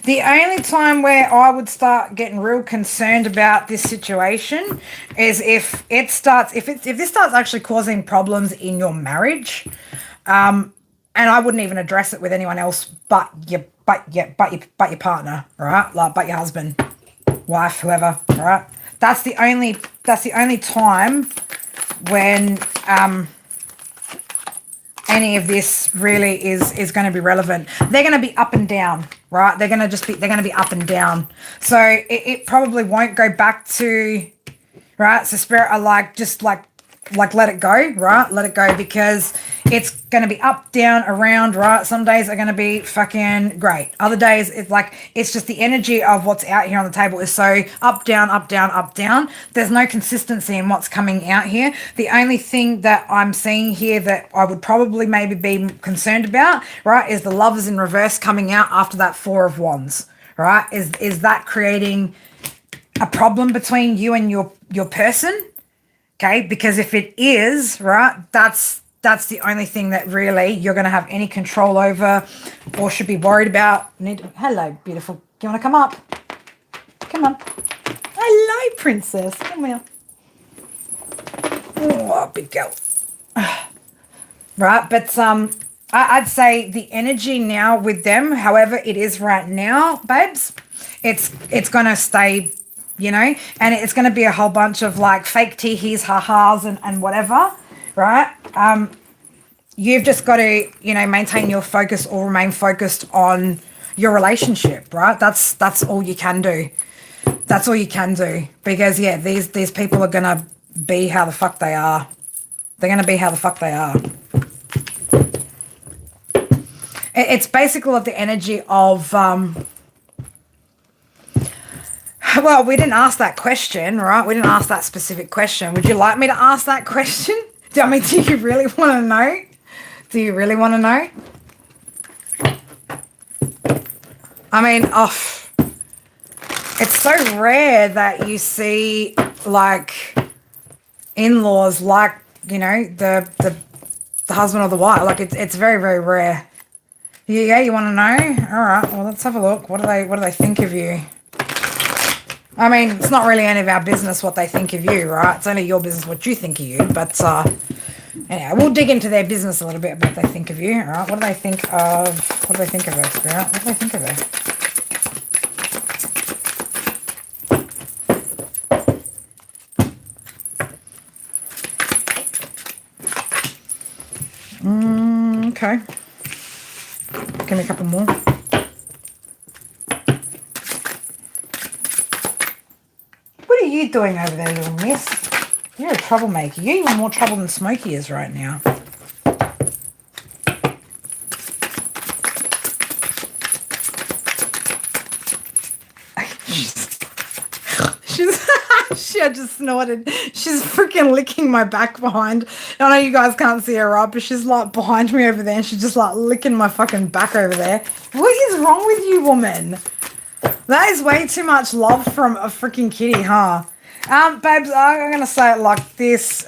The only time where I would start getting real concerned about this situation is if this starts actually causing problems in your marriage, and I wouldn't even address it with anyone else but your partner, right? Like, but your husband, wife, whoever, right? That's the only time when any of this really is going to be relevant. They're going to be up and down, right? They're going to be up and down. So it probably won't go back to, right? So spirit are like, just like let it go, right? Let it go, because it's going to be up, down, around, right? Some days are going to be fucking great. Other days, it's just the energy of what's out here on the table is so up, down, up, down, up, down. There's no consistency in what's coming out here. The only thing that I'm seeing here that I would probably maybe be concerned about, right, is the Lovers in reverse coming out after that Four of Wands, right? Is that creating a problem between you and your person? Okay, because if it is, right, that's the only thing that really you're going to have any control over or should be worried about. Hello, beautiful. Do you want to come up? Come on. Hello, princess. Come here. Oh, big girl. Right, but I'd say the energy now with them, however it is right now, babes, it's going to stay, and it's going to be a whole bunch of like fake tee-hees, ha-has and whatever, right? You've just got to, maintain your focus or remain focused on your relationship, right? That's all you can do. That's all you can do, because yeah, these people are going to be how the fuck they are. They're going to be how the fuck they are. It's basically the energy of, well, we didn't ask that question, right? We didn't ask that specific question. Would you like me to ask that question? Do you really want to know? Do you really want to know? I mean, it's so rare that you see, like, in-laws like, the husband or the wife. Like, it's very, very rare. Yeah, you want to know? All right, well, let's have a look. What do they think of you? I mean, it's not really any of our business what they think of you, right? It's only your business what you think of you. But anyway, we'll dig into their business a little bit, what they think of you, all right? What do they think of? What do they think of her, Spirit? What do they think of her? Okay. Give me a couple more. What are you doing over there, little miss? You're a troublemaker. You're even more trouble than Smokey is right now. She just snorted. She's freaking licking my back behind. I know you guys can't see her, right? But she's like behind me over there and she's just like licking my fucking back over there. What is wrong with you, woman? That is way too much love from a freaking kitty, huh? Babes, I'm gonna say it like this.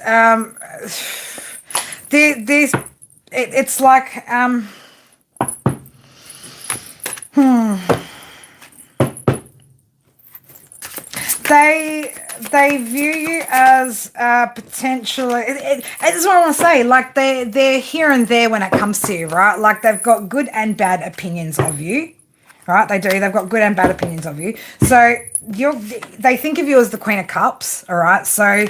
It's like they view you as potentially. It's what I want to say. Like they're here and there when it comes to you, right? Like they've got good and bad opinions of you. Right, they do. They've got good and bad opinions of you. So they think of you as the Queen of Cups. All right. So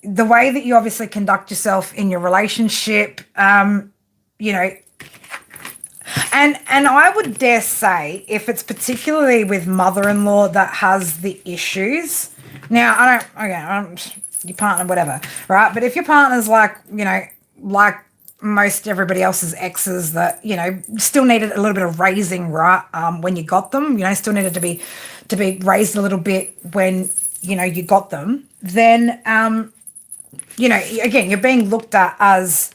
the way that you obviously conduct yourself in your relationship, you know, and I would dare say, if it's particularly with mother-in-law that has the issues. Now, I don't, your partner, whatever, right? But if your partner's like, you know, like most everybody else's exes that, you know, still needed a little bit of raising, right? When you got them, you know, still needed to be raised a little bit when, you know, you got them, then, you know, again, you're being looked at as,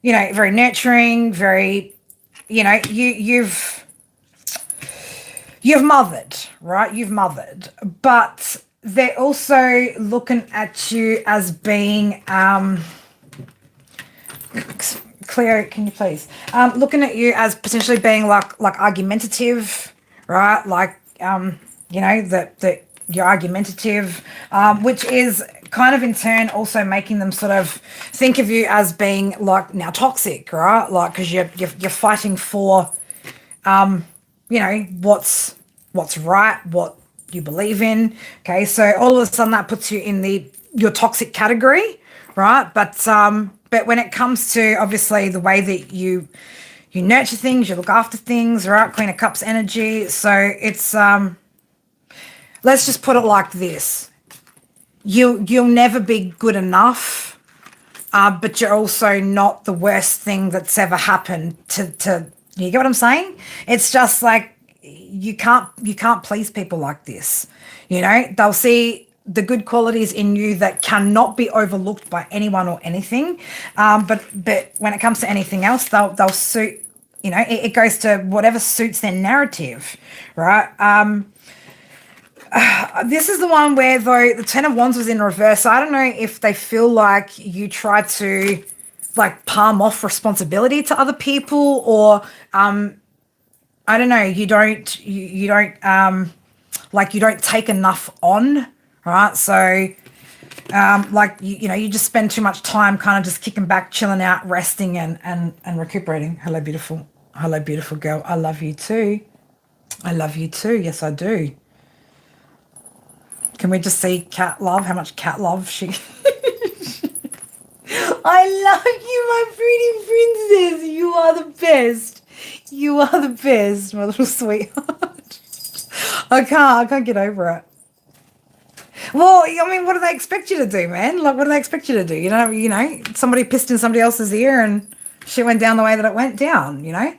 you know, very nurturing, very, you know, you've mothered, right? You've mothered, but they're also looking at you as being, Cleo, can you please? Looking at you as potentially being like argumentative, right? Like, you know, that you're argumentative, which is kind of in turn also making them sort of think of you as being like now toxic, right? Like, because you're fighting for, you know, what's right, what you believe in. Okay, so all of a sudden that puts you in your toxic category, right? But when it comes to obviously the way that you nurture things, you look after things, right? Queen of Cups energy. So it's let's just put it like this: you'll never be good enough, but you're also not the worst thing that's ever happened to you get what I'm saying? It's just like you can't please people like this. You know, they'll see the good qualities in you that cannot be overlooked by anyone or anything. But when it comes to anything else, they'll suit, you know, it goes to whatever suits their narrative, right? This is the one where, though, the Ten of Wands was in reverse. So I don't know if they feel like you try to like palm off responsibility to other people, or I don't know, you don't like you don't take enough on. Right, so like you know, you just spend too much time kind of just kicking back, chilling out, resting, and recuperating. Hello, beautiful. Hello, beautiful girl. I love you too. I love you too. Yes, I do. Can we just see cat love? How much cat love she? I love you, my pretty princess. You are the best. You are the best, my little sweetheart. I can't get over it. Well, I mean, what do they expect you to do, man? Like, what do they expect you to do? You know, somebody pissed in somebody else's ear and shit went down the way that it went down, you know?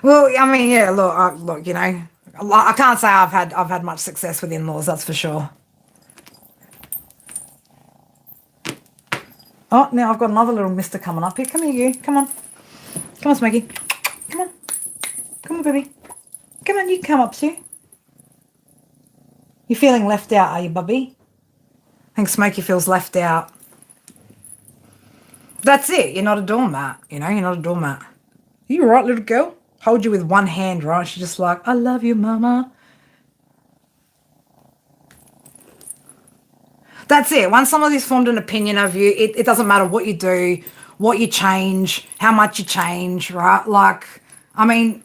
Well, I mean, yeah, look, you know, I can't say I've had much success with in-laws, that's for sure. Oh, now I've got another little mister coming up here. Come here, you. Come on. Come on, Smokey. Come on. Come on, baby. Come on, you come up, too. You're feeling left out, are you, Bubby? I think Smokey feels left out. That's it. You're not a doormat. You know, you're not a doormat. Are you all right, little girl? hold you with one hand, right? She's just like, I love you, mama. That's it. Once somebody's formed an opinion of you, it doesn't matter what you do, what you change, how much you change, right? Like, I mean,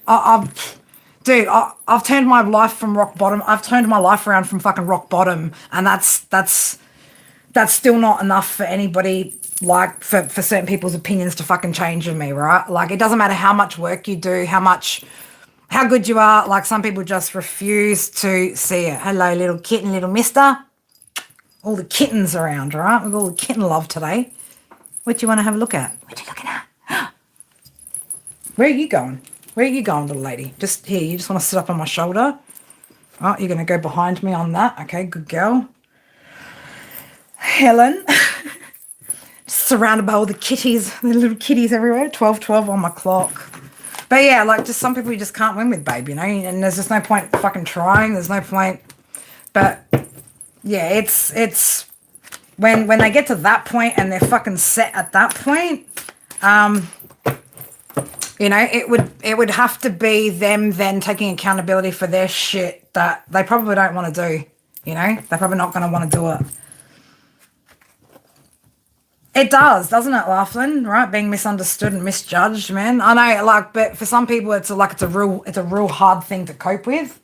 dude, I've turned my life from rock bottom. I've turned my life around from fucking rock bottom, and that's still not enough for anybody, like, for certain people's opinions to fucking change of me, right? Like, it doesn't matter how much work you do, how good you are. Like, some people just refuse to see it. Hello, little kitten, little mister. All the kittens around, all right? We've got all the kitten love today. What do you want to have a look at? What are you looking at? Where are you going? Where are you going, little lady? Just here, you just want to sit up on my shoulder? Oh, you're going to go behind me on that. Okay, good girl. Helen. Surrounded by all the kitties, the little kitties everywhere. 12:12 on my clock. But yeah, like, just some people you just can't win with, babe, you know? And there's just no point fucking trying. There's no point. But yeah, it's when they get to that point and they're fucking set at that point, you know, it would have to be them then taking accountability for their shit that they probably don't want to do. You know, they're probably not going to want to do it. It does, doesn't it, Laughlin? Right, being misunderstood and misjudged, man. I know, like, but for some people, it's a real hard thing to cope with.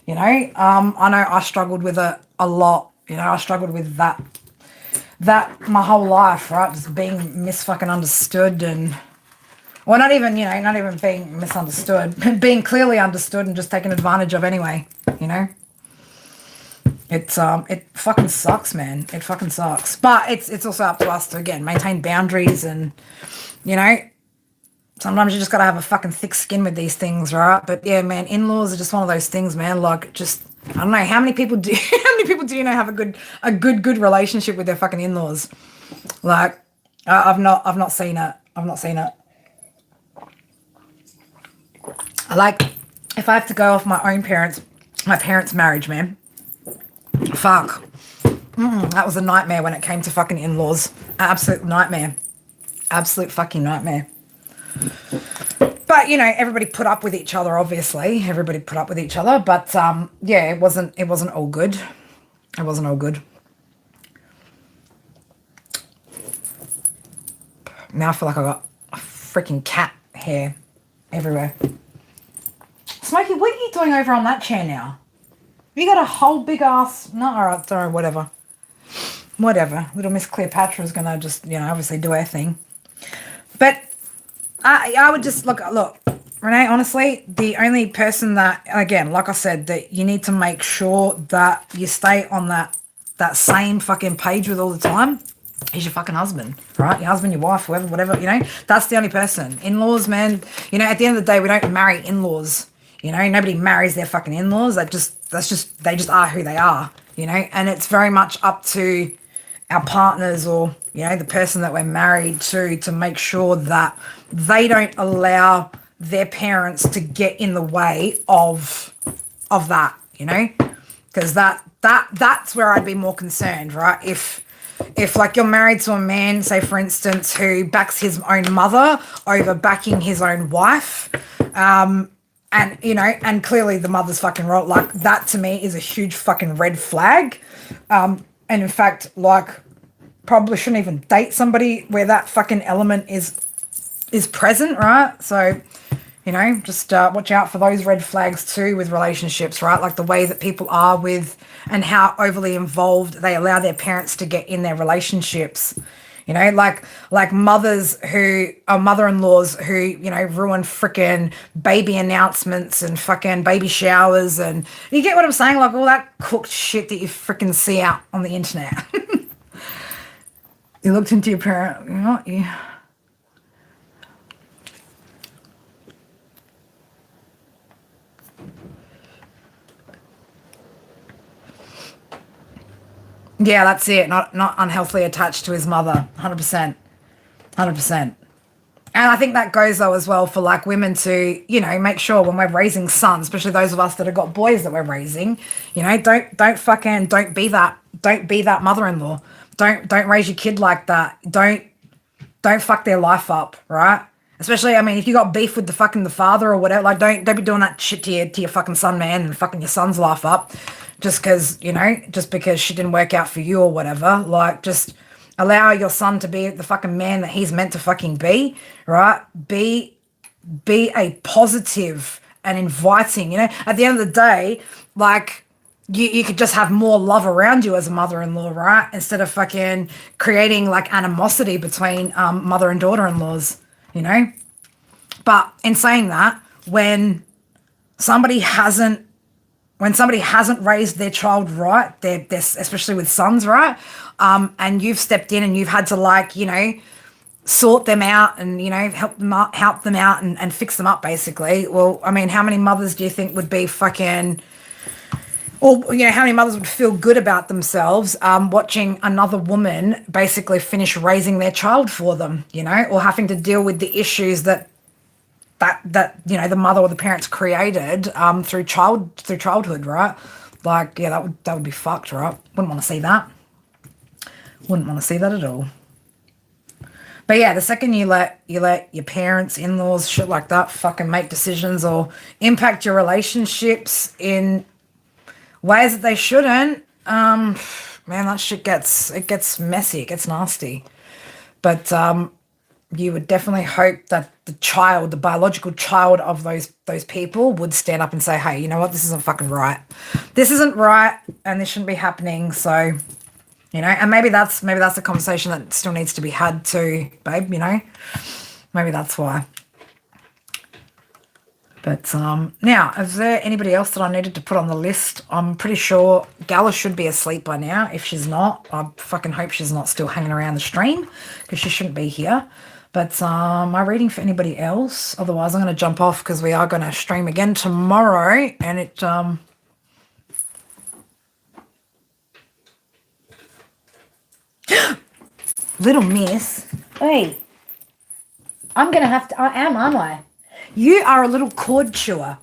You know, I know I struggled with it a lot. You know, I struggled with that my whole life, right? Just being misfucking understood and, well, not even being misunderstood, being clearly understood and just taken advantage of anyway. You know, it fucking sucks, man. It fucking sucks. But it's also up to us to, again, maintain boundaries and, you know, sometimes you just got to have a fucking thick skin with these things, right? But yeah, man, in-laws are just one of those things, man. Like, just, I don't know, how many people do you know have a good relationship with their fucking in-laws? Like, I've not seen it. I've not seen it. Like, if I have to go off my parents' marriage, man, fuck. That was a nightmare when it came to fucking in-laws. Absolute nightmare. Absolute fucking nightmare. But, you know, everybody put up with each other, obviously. Everybody put up with each other. But, yeah, it wasn't all good. It wasn't all good. Now I feel like I got a freaking cat hair everywhere. Smokey, what are you doing over on that chair now? You got a whole big ass... No, all right, sorry, whatever. Whatever. Little Miss Cleopatra's going to just, you know, obviously do her thing. But I would just... Look, Renee, honestly, the only person that, again, like I said, that you need to make sure that you stay on that same fucking page with all the time is your fucking husband, right? Your husband, your wife, whoever, whatever, you know? That's the only person. In-laws, man, you know, at the end of the day, we don't marry in-laws. You know, nobody marries their fucking in-laws. They just are who they are, you know? And it's very much up to our partners or, you know, the person that we're married to make sure that they don't allow their parents to get in the way of that, you know? Because that's where I'd be more concerned, right? If like you're married to a man, say for instance, who backs his own mother over backing his own wife, and, you know, and clearly the mother's fucking right. Like, that to me is a huge fucking red flag. And in fact, like, probably shouldn't even date somebody where that fucking element is present, right? So, you know, just watch out for those red flags too with relationships, right? Like the way that people are with and how overly involved they allow their parents to get in their relationships. You know, like mothers who are mother-in-laws who, you know, ruin freaking baby announcements and fucking baby showers, and you get what I'm saying? Like all that cooked shit that you freaking see out on the internet. You looked into your parent, you know, yeah, that's it. Not unhealthily attached to his mother. 100%. 100%. And I think that goes though as well for like women to, you know, make sure when we're raising sons, especially those of us that have got boys that we're raising, you know, don't be that mother-in-law. Don't raise your kid like that. Don't fuck their life up, right? Especially, I mean, if you got beef with the father or whatever, like don't be doing that shit to your fucking son, man, and fucking your son's life up, just because just because she didn't work out for you or whatever. Like, just allow your son to be the fucking man that he's meant to fucking be, right? Be a positive and inviting. At the end of the day, like, you could just have more love around you as a mother-in-law, right? Instead of fucking creating like animosity between mother and daughter-in-laws, you know? But in saying that, when somebody hasn't raised their child right, they're especially with sons, right? And you've stepped in and you've had to, like, sort them out and, help them out and fix them up, basically. Well, I mean, how many mothers do you think would be fucking, or, how many mothers would feel good about themselves watching another woman basically finish raising their child for them, or having to deal with the issues that the mother or the parents created through childhood, right? Like, yeah, that would be fucked, right? Wouldn't want to see that. Wouldn't want to see that at all. But yeah, the second you let your parents, in-laws, shit like that fucking make decisions or impact your relationships in ways that they shouldn't, man, that shit gets messy, it gets nasty. But you would definitely hope that the biological child of those people would stand up and say, hey, you know what, this isn't fucking right. This isn't right, and this shouldn't be happening. So, and maybe that's a conversation that still needs to be had too, babe, Maybe that's why. But now, is there anybody else that I needed to put on the list? I'm pretty sure Gala should be asleep by now. If she's not, I fucking hope she's not still hanging around the stream, because she shouldn't be here. But am I reading for anybody else? Otherwise, I'm going to jump off because we are going to stream again tomorrow. And it... Little miss. Hey. I'm going to have to... I am, aren't I? You are a little cord chewer.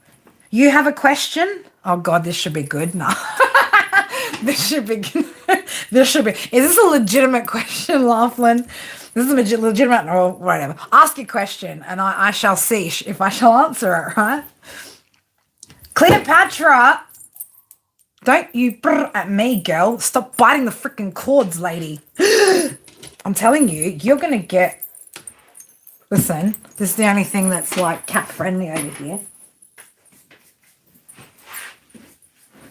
You have a question? Oh, God, this should be good. No. This should be good. This should be... Is this a legitimate question, Laughlin? This is a legitimate or whatever. Ask your question, and I shall see if I shall answer it, right? Cleopatra, don't you brr at me, girl. Stop biting the freaking cords, lady. I'm telling you, you're going to get... Listen, this is the only thing that's, like, cat-friendly over here.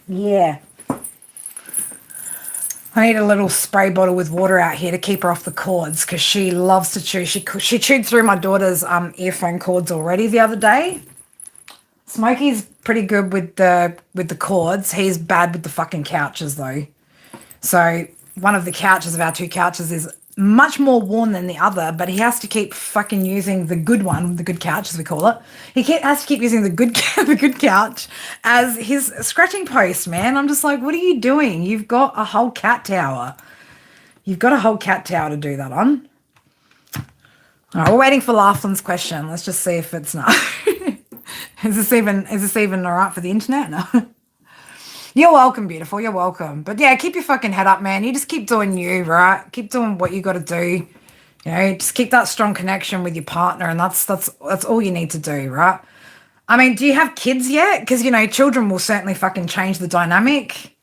Yeah. I need a little spray bottle with water out here to keep her off the cords, because she loves to chew. She chewed through my daughter's earphone cords already the other day. Smokey's pretty good with the cords. He's bad with the fucking couches, though. So one of the couches of our two couches is much more worn than the other, but he has to keep fucking using the good one, the good couch as we call it. Has to keep using the good couch as his scratching post, man. I'm just like, what are you doing? You've got a whole cat tower. You've got a whole cat tower to do that on. All right, we're waiting for Laughlin's question. Let's just see if it's not. Is this even all right for the internet? No. You're welcome, beautiful. You're welcome. But yeah, keep your fucking head up, man. You just keep doing you, right? Keep doing what you got to do. Just keep that strong connection with your partner, and that's all you need to do, right? I mean, do you have kids yet? Because children will certainly fucking change the dynamic.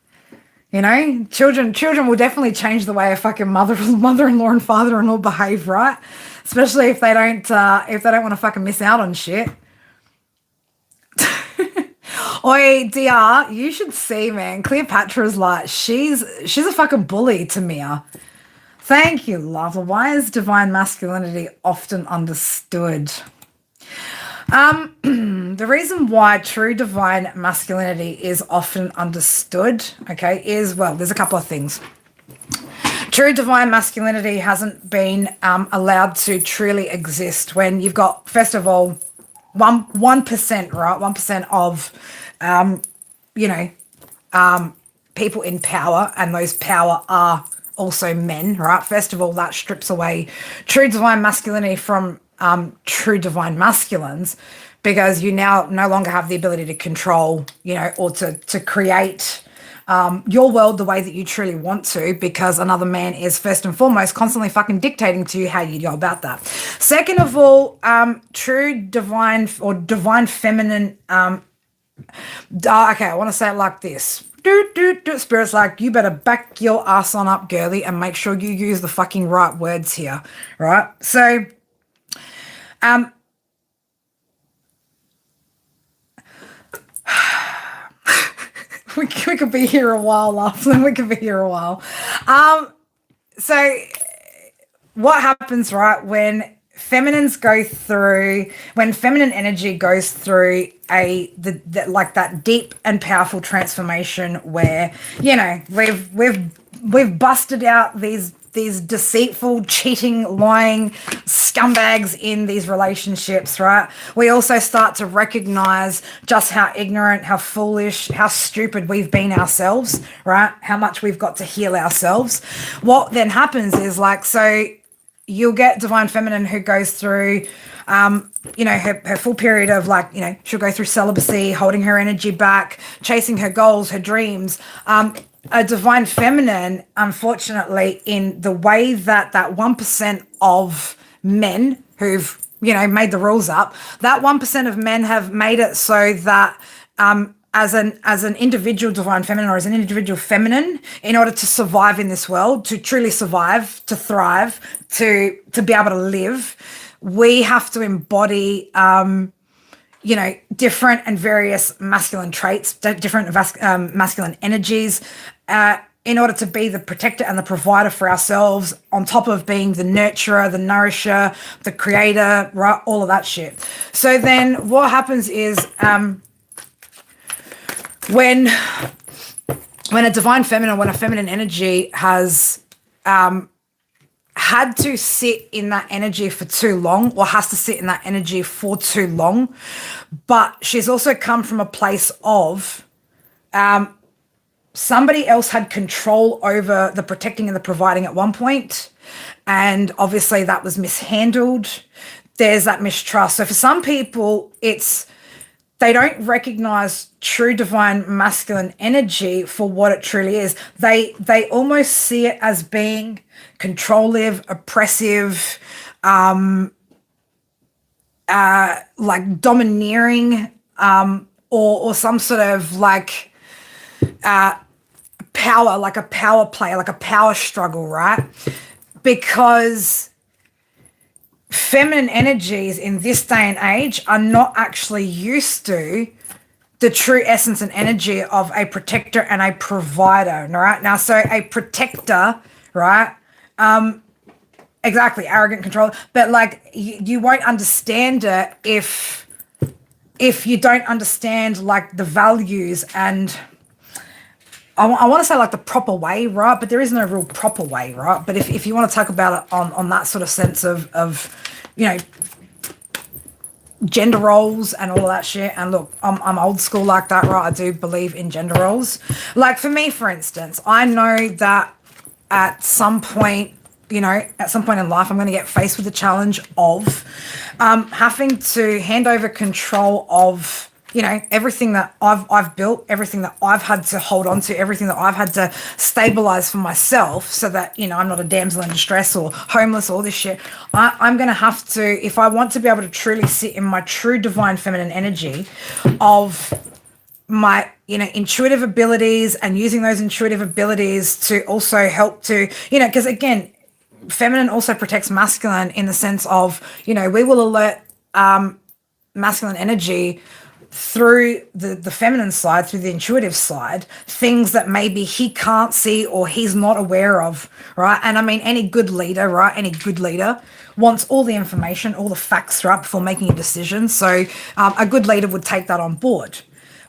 Children will definitely change the way a fucking mother-in-law and father-in-law behave, right? Especially if they don't want to fucking miss out on shit. Oi, DR, you should see, man. Cleopatra's like, she's a fucking bully to Mia. Thank you, love. Why is divine masculinity often understood? The reason why true divine masculinity is often understood, okay, is, well, there's a couple of things. True divine masculinity hasn't been allowed to truly exist when you've got, first of all, 1%, right? 1% of, people in power, and those power are also men, right? First of all, that strips away true divine masculinity from true divine masculines, because you now no longer have the ability to control, or to create your world the way that you truly want to, because another man is first and foremost constantly fucking dictating to you how you go about that. Second of all, true divine or divine feminine. Okay, I want to say it like this. Spirit's like, you better back your ass on up, girly, and make sure you use the fucking right words here, right? So, we could be here a while, Laughlin. We could be here a while. So what happens, right, when feminine energy goes through like that deep and powerful transformation where, you know, we've busted out these deceitful, cheating, lying scumbags in these relationships, right? We also start to recognize just how ignorant, how foolish, how stupid we've been ourselves, right? How much we've got to heal ourselves. What then happens is, like, so you'll get divine feminine who goes through, you know, her full period of, like, you know, she'll go through celibacy, holding her energy back, chasing her goals, her dreams. A divine feminine, unfortunately, in the way that 1% of men who've, you know, made the rules up, that 1% of men have made it so that as an individual divine feminine, or as an individual feminine, in order to survive in this world, to truly survive, to thrive, to be able to live, we have to embody you know, different and various masculine traits, different masculine energies, in order to be the protector and the provider for ourselves, on top of being the nurturer, the nourisher, the creator, right? All of that shit. So then what happens is, when a divine feminine, when a feminine energy has had to sit in that energy for too long, or has to sit in that energy for too long, but she's also come from a place of somebody else had control over the protecting and the providing at one point, and obviously that was mishandled. There's that mistrust. So for some people, they don't recognize true divine masculine energy for what it truly is. They almost see it as being controlling, oppressive, like domineering, or some sort of like power, like a power play, like a power struggle, right? Because feminine energies in this day and age are not actually used to the true essence and energy of a protector and a provider, right? Now, so a protector, right? Exactly, arrogant control, but like you won't understand it if you don't understand like the values and I want to say like the proper way, right? But there is no real proper way, right? But if you want to talk about it on that sort of sense of you know, gender roles and all of that shit. And look, I'm old school like that, right? I do believe in gender roles. Like for me, for instance, I know that at some point, you know, at some point in life, I'm going to get faced with the challenge of having to hand over control of, you know, everything that I've built, everything that I've had to hold on to, everything that I've had to stabilize for myself so that, you know, I'm not a damsel in distress or homeless, all this shit. I'm going to have to, if I want to be able to truly sit in my true divine feminine energy of my, you know, intuitive abilities, and using those intuitive abilities to also help to, you know, because again, feminine also protects masculine in the sense of, you know, we will alert masculine energy through the feminine side, through the intuitive side, things that maybe he can't see or he's not aware of, right? And I mean, any good leader, right? Any good leader wants all the information, all the facts, right, before making a decision. So a good leader would take that on board.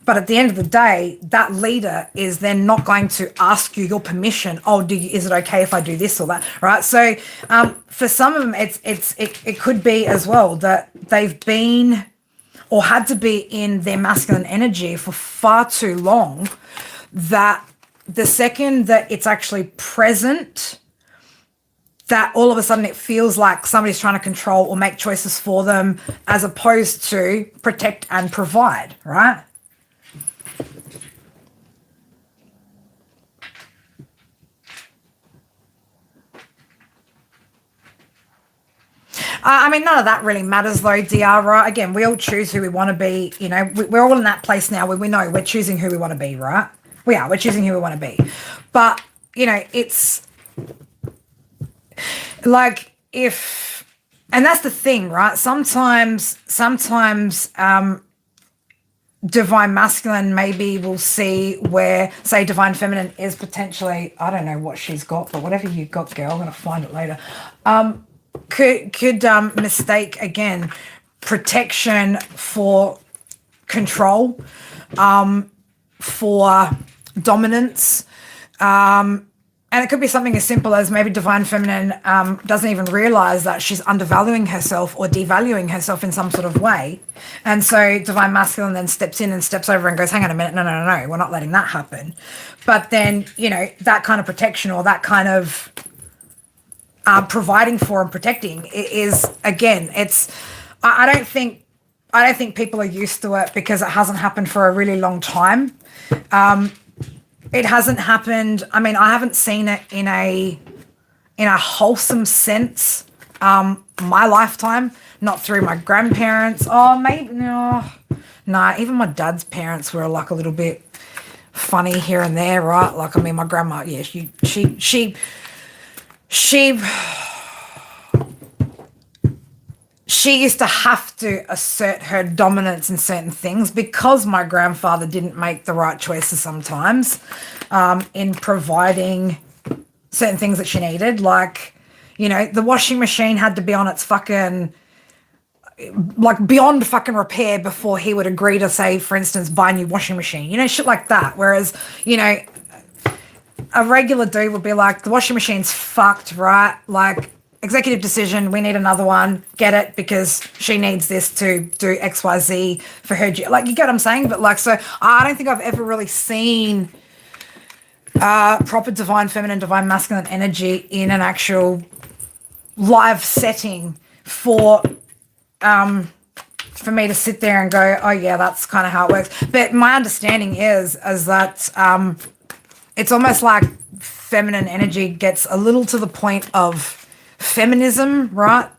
But at the end of the day, that leader is then not going to ask you your permission. Oh, is it okay if I do this or that, right? So for some of them, it could be as well that they've been or had to be in their masculine energy for far too long, that the second that it's actually present, that all of a sudden it feels like somebody's trying to control or make choices for them as opposed to protect and provide, right? I mean, none of that really matters though, DR, right? Again, we all choose who we want to be. You know, we're all in that place now where we know we're choosing who we want to be, right? We're choosing who we want to be. But, you know, it's like and that's the thing, right? Sometimes, divine masculine maybe will see where, say, divine feminine is potentially, I don't know what she's got, but whatever you got, girl, I'm going to find it later. Could mistake, again, protection for control, for dominance, and it could be something as simple as maybe divine feminine doesn't even realize that she's undervaluing herself or devaluing herself in some sort of way. And so divine masculine then steps in and steps over and goes, hang on a minute, no, we're not letting that happen. But then, you know, that kind of protection or that kind of providing for and protecting is, again, it's, I don't think people are used to it because it hasn't happened for a really long time. It hasn't happened. I mean, I haven't seen it in a wholesome sense my lifetime, not through my grandparents. Oh, maybe, no. Nah, even my dad's parents were like a little bit funny here and there, right? Like, I mean, my grandma, yeah, she used to have to assert her dominance in certain things because my grandfather didn't make the right choices sometimes in providing certain things that she needed. Like, you know, the washing machine had to be on its fucking, like, beyond fucking repair before he would agree to, say, for instance, buy a new washing machine. You know, shit like that. Whereas, you know, a regular dude would be like, the washing machine's fucked, right? Like, executive decision, we need another one, get it, because she needs this to do XYZ for her. Like, you get what I'm saying? But, like, so I don't think I've ever really seen proper divine feminine, divine masculine energy in an actual live setting for me to sit there and go, oh, yeah, that's kind of how it works. But my understanding is that it's almost like feminine energy gets a little to the point of feminism, right?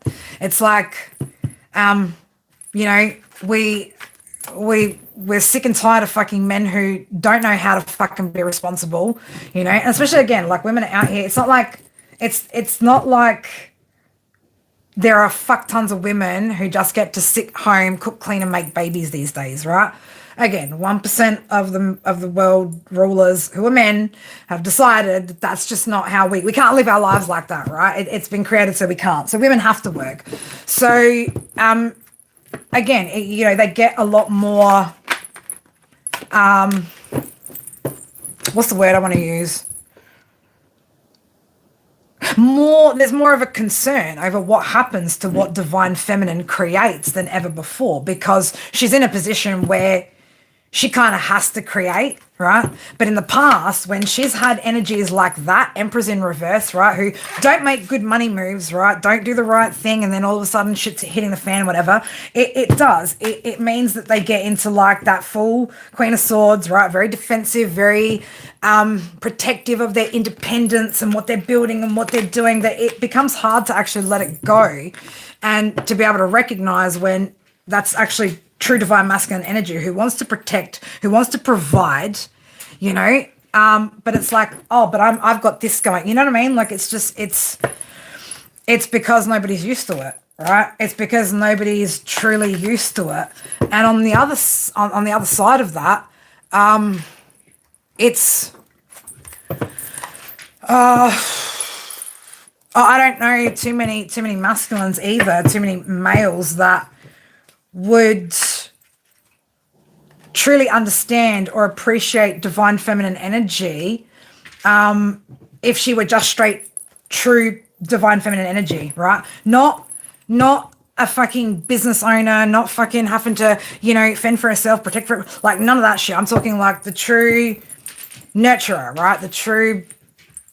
It's like, you know, we're sick and tired of fucking men who don't know how to fucking be responsible, you know, and especially, again, like, women out here, it's not like there are fuck tons of women who just get to sit home, cook, clean, and make babies these days, right? Again, 1% of the world rulers who are men have decided that that's just not how we can't live our lives like that, right? It's been created so we can't. So women have to work. So, again, you know, they get a lot more, what's the word I want to use? There's more of a concern over what happens to what divine feminine creates than ever before, because she's in a position where she kind of has to create, right? But in the past, when she's had energies like that, Emperors in reverse, right, who don't make good money moves, right, don't do the right thing, and then all of a sudden shit's hitting the fan, whatever, it means that they get into, like, that full Queen of Swords, right, very defensive, very protective of their independence and what they're building and what they're doing, that it becomes hard to actually let it go and to be able to recognize when that's actually true divine masculine energy, who wants to protect, who wants to provide, you know, but it's like, oh, but I've got this going, you know what I mean? Like, it's just, it's because nobody's used to it, right? It's because nobody's truly used to it. And on the other side of that, it's I don't know too many masculines either, too many males that would truly understand or appreciate divine feminine energy if she were just straight true divine feminine energy, right? Not a fucking business owner, not fucking having to, you know, fend for herself, protect for, like, none of that shit. I'm talking like the true nurturer, right? The true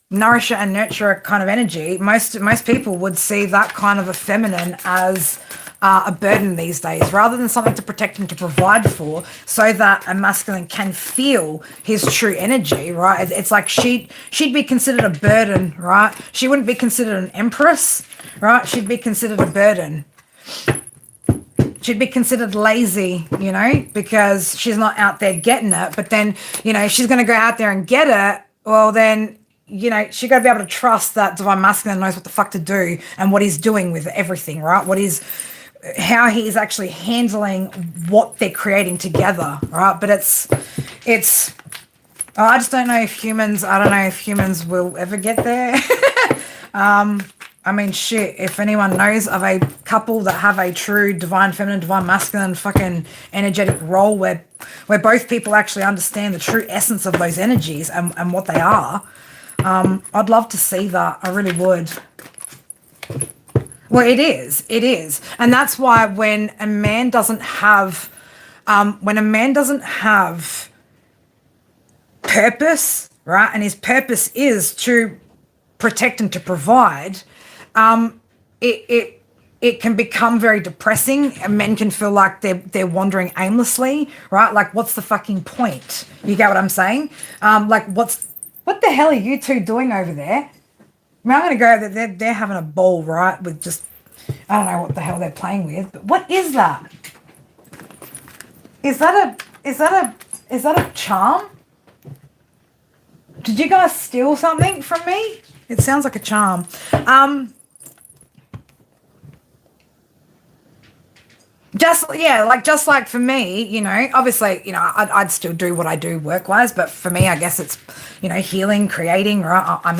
nourisher and nurturer kind of energy. Most people would see that kind of a feminine as a burden these days, rather than something to protect and to provide for, so that a masculine can feel his true energy, right? It's like she'd be considered a burden, right? She wouldn't be considered an empress, right? She'd be considered a burden. She'd be considered lazy, because she's not out there getting it. But then, she's going to go out there and get it. Well, then, she got to be able to trust that divine masculine knows what the fuck to do and what he's doing with everything, right? How he's actually handling what they're creating together, right? But I just don't know if humans will ever get there. I mean, shit, if anyone knows of a couple that have a true divine feminine, divine masculine fucking energetic role where both people actually understand the true essence of those energies and what they are, I'd love to see that. I really would. Well, it is. And that's why when a man doesn't have purpose, right, and his purpose is to protect and to provide, it can become very depressing, and men can feel like they're wandering aimlessly, right? Like, what's the fucking point? You get what I'm saying? Like, what the hell are you two doing over there? I mean, I'm gonna go over there. They're having a ball, right? With just, I don't know what the hell they're playing with. But what is that? Is that a charm? Did you guys steal something from me? It sounds like a charm. Just like for me, obviously, I'd still do what I do work-wise, but for me, I guess it's, healing, creating, right? I'm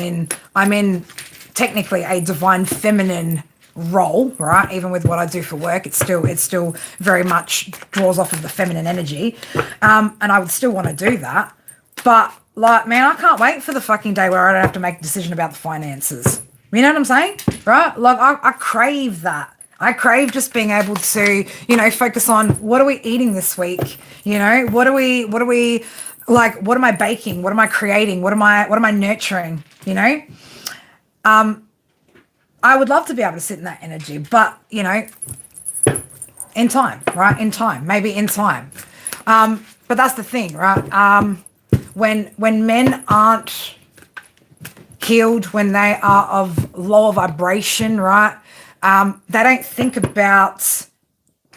in technically a divine feminine role, right? Even with what I do for work, it's still very much draws off of the feminine energy. And I would still want to do that. But like, man, I can't wait for the fucking day where I don't have to make a decision about the finances. You know what I'm saying? Right? Like, I crave that. I crave just being able to, focus on what are we eating this week? What are we like, what am I baking? What am I creating? What am I nurturing? I would love to be able to sit in that energy, but in time, right? In time, maybe in time. But that's the thing, right? When men aren't healed, when they are of lower vibration, right? They don't think about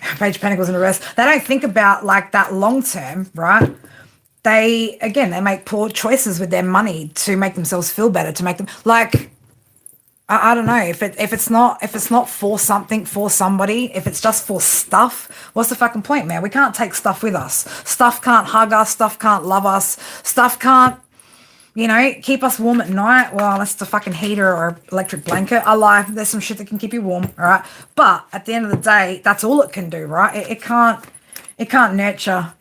Page of Pentacles and the rest. They don't think about like that long term, right? They make poor choices with their money to make themselves feel better, to make them like, I don't know, if it's not for something, for somebody, if it's just for stuff, what's the fucking point, man? We can't take stuff with us. Stuff can't hug us. Stuff can't love us. Stuff can't, keep us warm at night. Well, unless it's a fucking heater or electric blanket. I lie, there's some shit that can keep you warm, all right? But at the end of the day, that's all it can do, right? It can't nurture,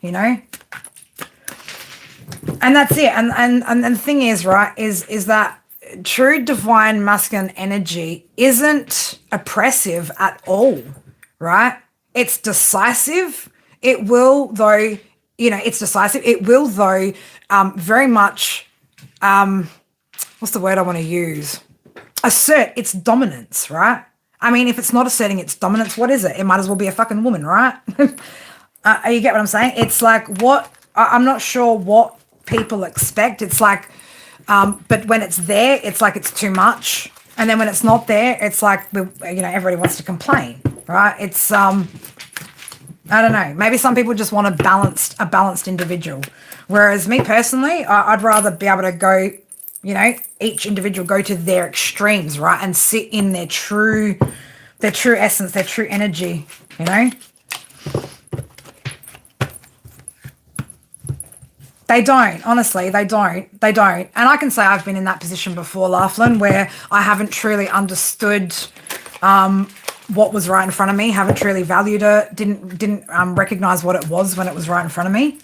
And that's it. And the thing is, right, is that true divine masculine energy isn't oppressive at all, right? It's decisive. It will, though, it's decisive. It will, though, very much, what's the word I want to use? Assert its dominance, right? I mean, if it's not asserting its dominance, what is it? It might as well be a fucking woman, right? You get what I'm saying? It's like I'm not sure what people expect. It's like, but when it's there, it's like it's too much. And then when it's not there, it's like, everybody wants to complain, right? It's, I don't know. Maybe some people just want a balanced individual. Whereas me personally, I'd rather be able to go, each individual go to their extremes, right? And sit in their true essence, their true energy, They don't, honestly, they don't. And I can say I've been in that position before, Laughlin, where I haven't truly understood what was right in front of me, haven't truly valued it, didn't recognize what it was when it was right in front of me,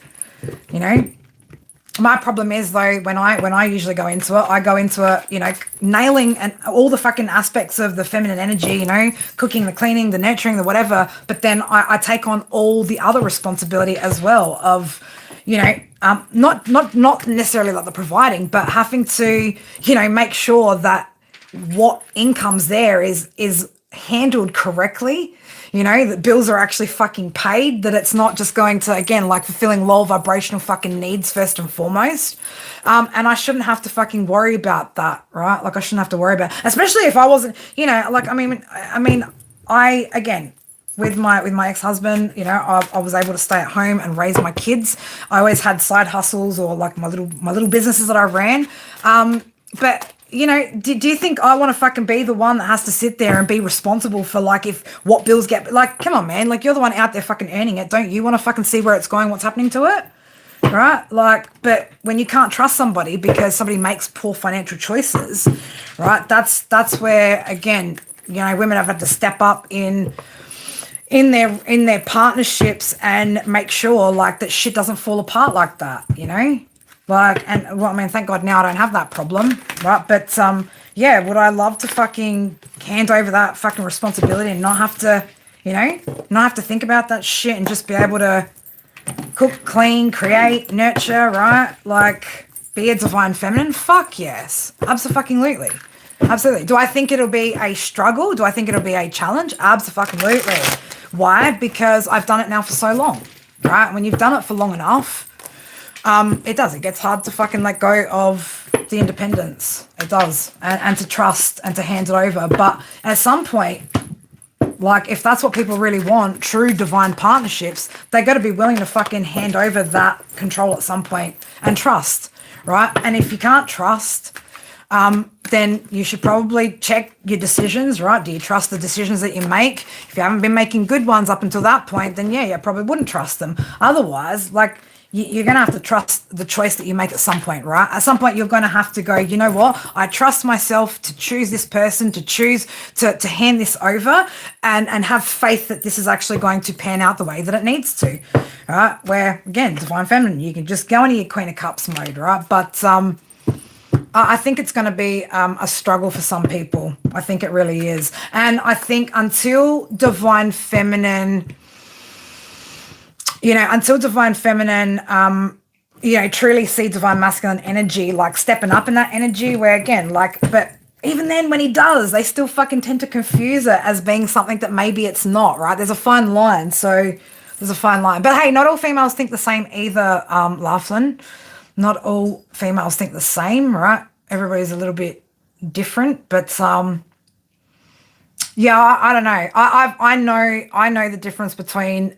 My problem is, though, when I usually go into it, I go into it, nailing and all the fucking aspects of the feminine energy, cooking, the cleaning, the nurturing, the whatever. But then I take on all the other responsibility as well of, not necessarily like the providing, but having to, make sure that what income's there is handled correctly, that bills are actually fucking paid, that it's not just going to, again, like fulfilling low vibrational fucking needs first and foremost. And I shouldn't have to fucking worry about that, right? Like I shouldn't have to worry about, especially if I wasn't, like, I again, with my ex-husband, I was able to stay at home and raise my kids. I always had side hustles or like my little businesses that I ran. But do you think I want to fucking be the one that has to sit there and be responsible for like if what bills get, like, come on, man, like you're the one out there fucking earning it. Don't you want to fucking see where it's going, what's happening to it? Right? Like, but when you can't trust somebody because somebody makes poor financial choices, right? That's where, again, women have had to step up in their partnerships and make sure like that shit doesn't fall apart like that, Like, and well, I mean, thank God now I don't have that problem, right? But yeah, would I love to fucking hand over that fucking responsibility and not have to, not have to think about that shit and just be able to cook, clean, create, nurture, right? Like, be a divine feminine? Fuck yes. Absolutely. Absolutely. Do I think it'll be a struggle? Do I think it'll be a challenge? Absolutely. Why? Because I've done it now for so long, right? When you've done it for long enough, it does. It gets hard to fucking let go of the independence. It does. And to trust and to hand it over. But at some point, like, if that's what people really want, true divine partnerships, they got to be willing to fucking hand over that control at some point and trust, right? And if you can't trust, then you should probably check your decisions, right? Do you trust the decisions that you make? If you haven't been making good ones up until that point, then yeah, you probably wouldn't trust them. Otherwise, like, you're going to have to trust the choice that you make at some point, right? At some point, you're going to have to go, you know what? I trust myself to choose this person, to choose to hand this over and have faith that this is actually going to pan out the way that it needs to, right? Where, again, divine feminine, you can just go into your Queen of Cups mode, right? But I think it's going to be a struggle for some people. I think it really is. And I think until divine feminine... truly see divine masculine energy, like stepping up in that energy where, again, like, but even then when he does, they still fucking tend to confuse it as being something that maybe it's not, right? There's a fine line. So there's a fine line. But hey, not all females think the same either, Laughlin. Not all females think the same, right? Everybody's a little bit different, but, yeah, I don't know. I know the difference between,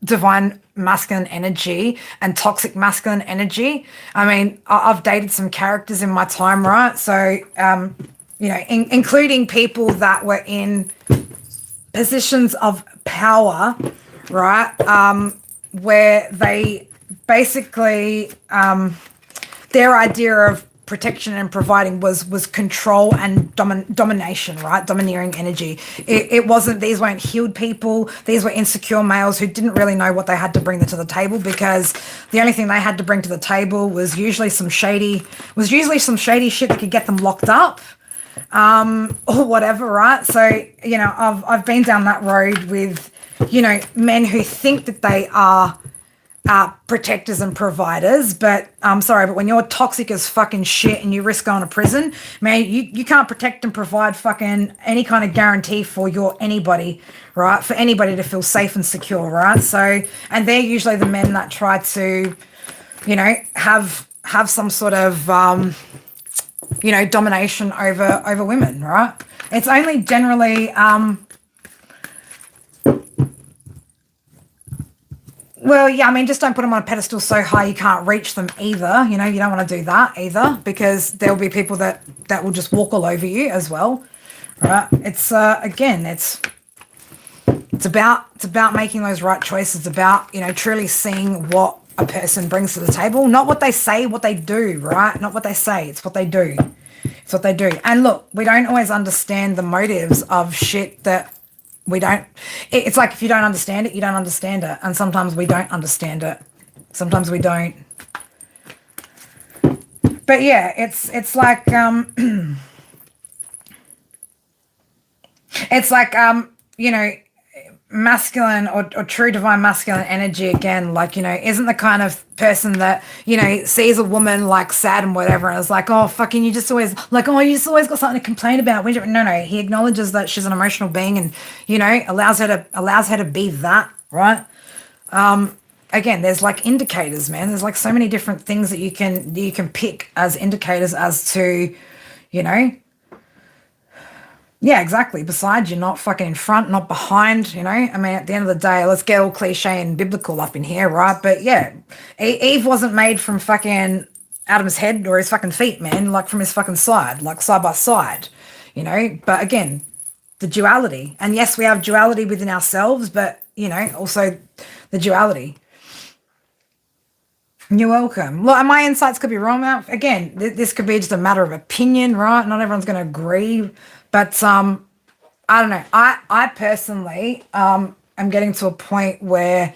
divine masculine energy and toxic masculine energy. I mean, I've dated some characters in my time, right? So, including people that were in positions of power, right? Where they basically, their idea of protection and providing was control and domination, right? Domineering energy. It wasn't, these weren't healed people. These were insecure males who didn't really know what they had to bring to the table, because the only thing they had to bring to the table was usually some shady shit that could get them locked up, or whatever, right? So, I've been down that road with, men who think that they are protectors and providers, but I'm sorry, but when you're toxic as fucking shit and you risk going to prison, man, you can't protect and provide fucking any kind of guarantee for anybody, right? For anybody to feel safe and secure, right? So, and they're usually the men that try to, have some sort of, domination over women, right? It's only generally, well, yeah, I mean, just don't put them on a pedestal so high you can't reach them either. You don't want to do that either, because there will be people that will just walk all over you as well, right? It's again, it's about making those right choices. It's about truly seeing what a person brings to the table, not what they say, what they do, right? Not what they say, it's what they do. It's what they do. And look, we don't always understand the motives of shit that. We don't, it's like if you don't understand it, you don't understand it. And sometimes we don't understand it. Sometimes we don't. But yeah, it's like, it's like, masculine or true divine masculine energy again, like, isn't the kind of person that, sees a woman like sad and whatever and is like, oh fucking you just always like, oh, you just always got something to complain about. No, he acknowledges that she's an emotional being and, allows her to be that, right? Again, there's like indicators, man. There's like so many different things that you can pick as indicators as to, you know, yeah, exactly. Besides, you're not fucking in front, not behind, I mean, at the end of the day, let's get all cliche and biblical up in here, right? But yeah, Eve wasn't made from fucking Adam's head or his fucking feet, man, like from his fucking side, like side by side, But again, the duality. And yes, we have duality within ourselves, but, also the duality. You're welcome. Look, my insights could be wrong. Again, this could be just a matter of opinion, right? Not everyone's going to agree, but I don't know. I personally am getting to a point where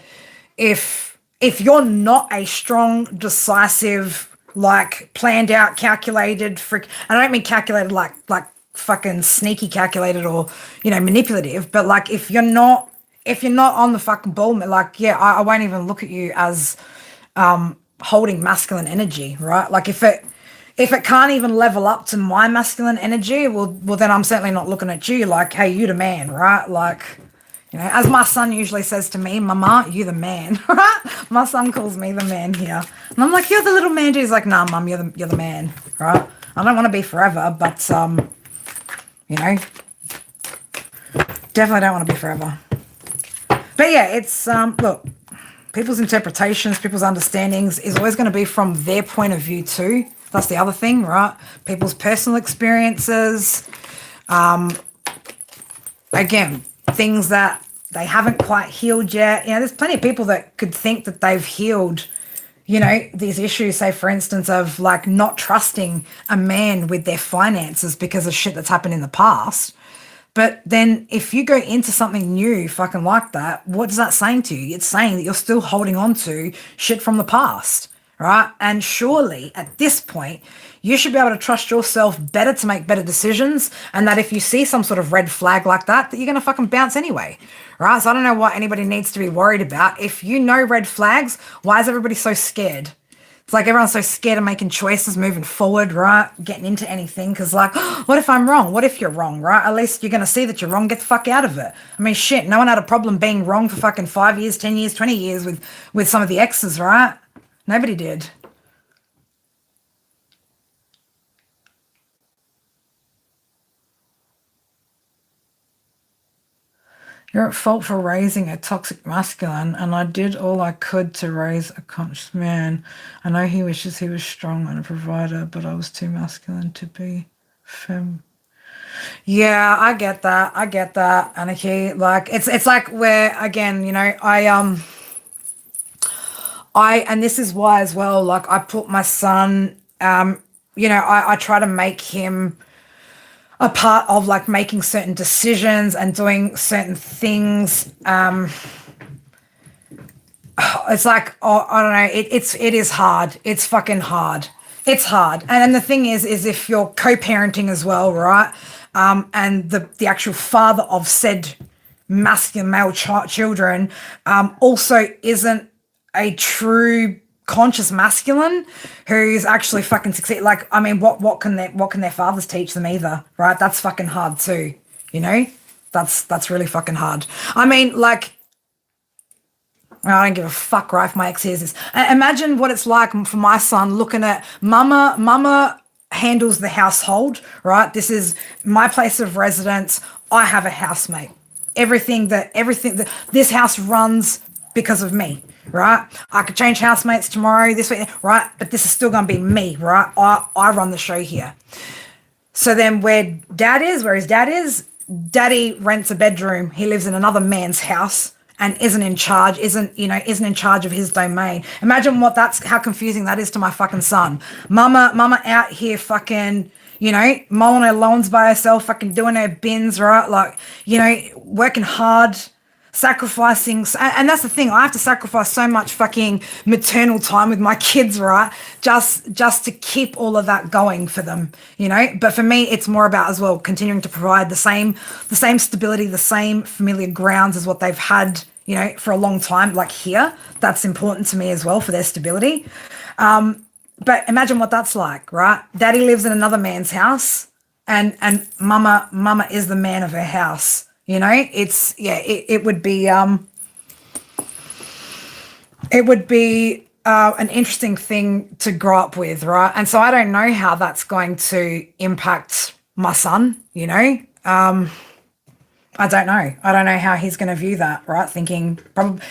if you're not a strong, decisive, like planned out, calculated, I don't mean calculated like fucking sneaky calculated or manipulative, but like if you're not on the fucking ball, like yeah, I won't even look at you as holding masculine energy, right? Like if it can't even level up to my masculine energy, well then I'm certainly not looking at you like, hey, you the man, right? Like, as my son usually says to me, Mama, you the man, right? My son calls me the man here. And I'm like, you're the little man, dude. He's like, nah, Mum, you're the man, right? I don't want to be forever, but definitely don't want to be forever. But yeah, it's look, people's interpretations, people's understandings is always going to be from their point of view too. That's the other thing, right? People's personal experiences. Again, things that they haven't quite healed yet. There's plenty of people that could think that they've healed, these issues, say, for instance, of like not trusting a man with their finances because of shit that's happened in the past. But then if you go into something new fucking like that, what is that saying to you? It's saying that you're still holding on to shit from the past, right? And surely at this point, you should be able to trust yourself better to make better decisions. And that if you see some sort of red flag like that you're going to fucking bounce anyway, right? So I don't know what anybody needs to be worried about. If you know red flags, why is everybody so scared? It's like everyone's so scared of making choices, moving forward, right? Getting into anything. Because like, what if I'm wrong? What if you're wrong, right? At least you're going to see that you're wrong. Get the fuck out of it. I mean, shit, no one had a problem being wrong for fucking 5 years, 10 years, 20 years with some of the exes, right? Nobody did. You're at fault for raising a toxic masculine, and I did all I could to raise a conscious man. I know he wishes he was strong and a provider, but I was too masculine to be fem. Yeah, I get that. I get that, Anarchy. Like it's like where again, I and this is why as well, like I put my son, I try to make him a part of like making certain decisions and doing certain things. It's like, oh, I don't know. It is hard. It's fucking hard. It's hard. And the thing is if you're co-parenting as well, right? And the actual father of said masculine male children also isn't a true conscious masculine who's actually fucking succeed. Like, I mean, what can their fathers teach them either, right? That's fucking hard too, That's really fucking hard. I mean, like, I don't give a fuck, right, if my ex hears this. Imagine what it's like for my son looking at mama handles the household, right? This is my place of residence. I have a housemate. Everything that this house runs because of me, right? I could change housemates tomorrow, this week, right? But this is still going to be me, right? I run the show here. So then where his dad is, daddy rents a bedroom. He lives in another man's house and isn't in charge of his domain. Imagine how confusing that is to my fucking son. Mama out here fucking, mowing her lawns by herself, fucking doing her bins, right? Like, working hard, sacrificing, and that's the thing, I have to sacrifice so much fucking maternal time with my kids, right, just to keep all of that going for them, you know. But for me, it's more about as well continuing to provide the same stability, the same familiar grounds as what they've had, you know, for a long time, like here. That's important to me as well for their stability. But imagine what that's like, right? Daddy lives in another man's house, and mama is the man of her house. You know, it's, yeah, it would be an interesting thing to grow up with, right? And so I don't know how that's going to impact my son, you know. I don't know. I don't know how he's going to view that, right?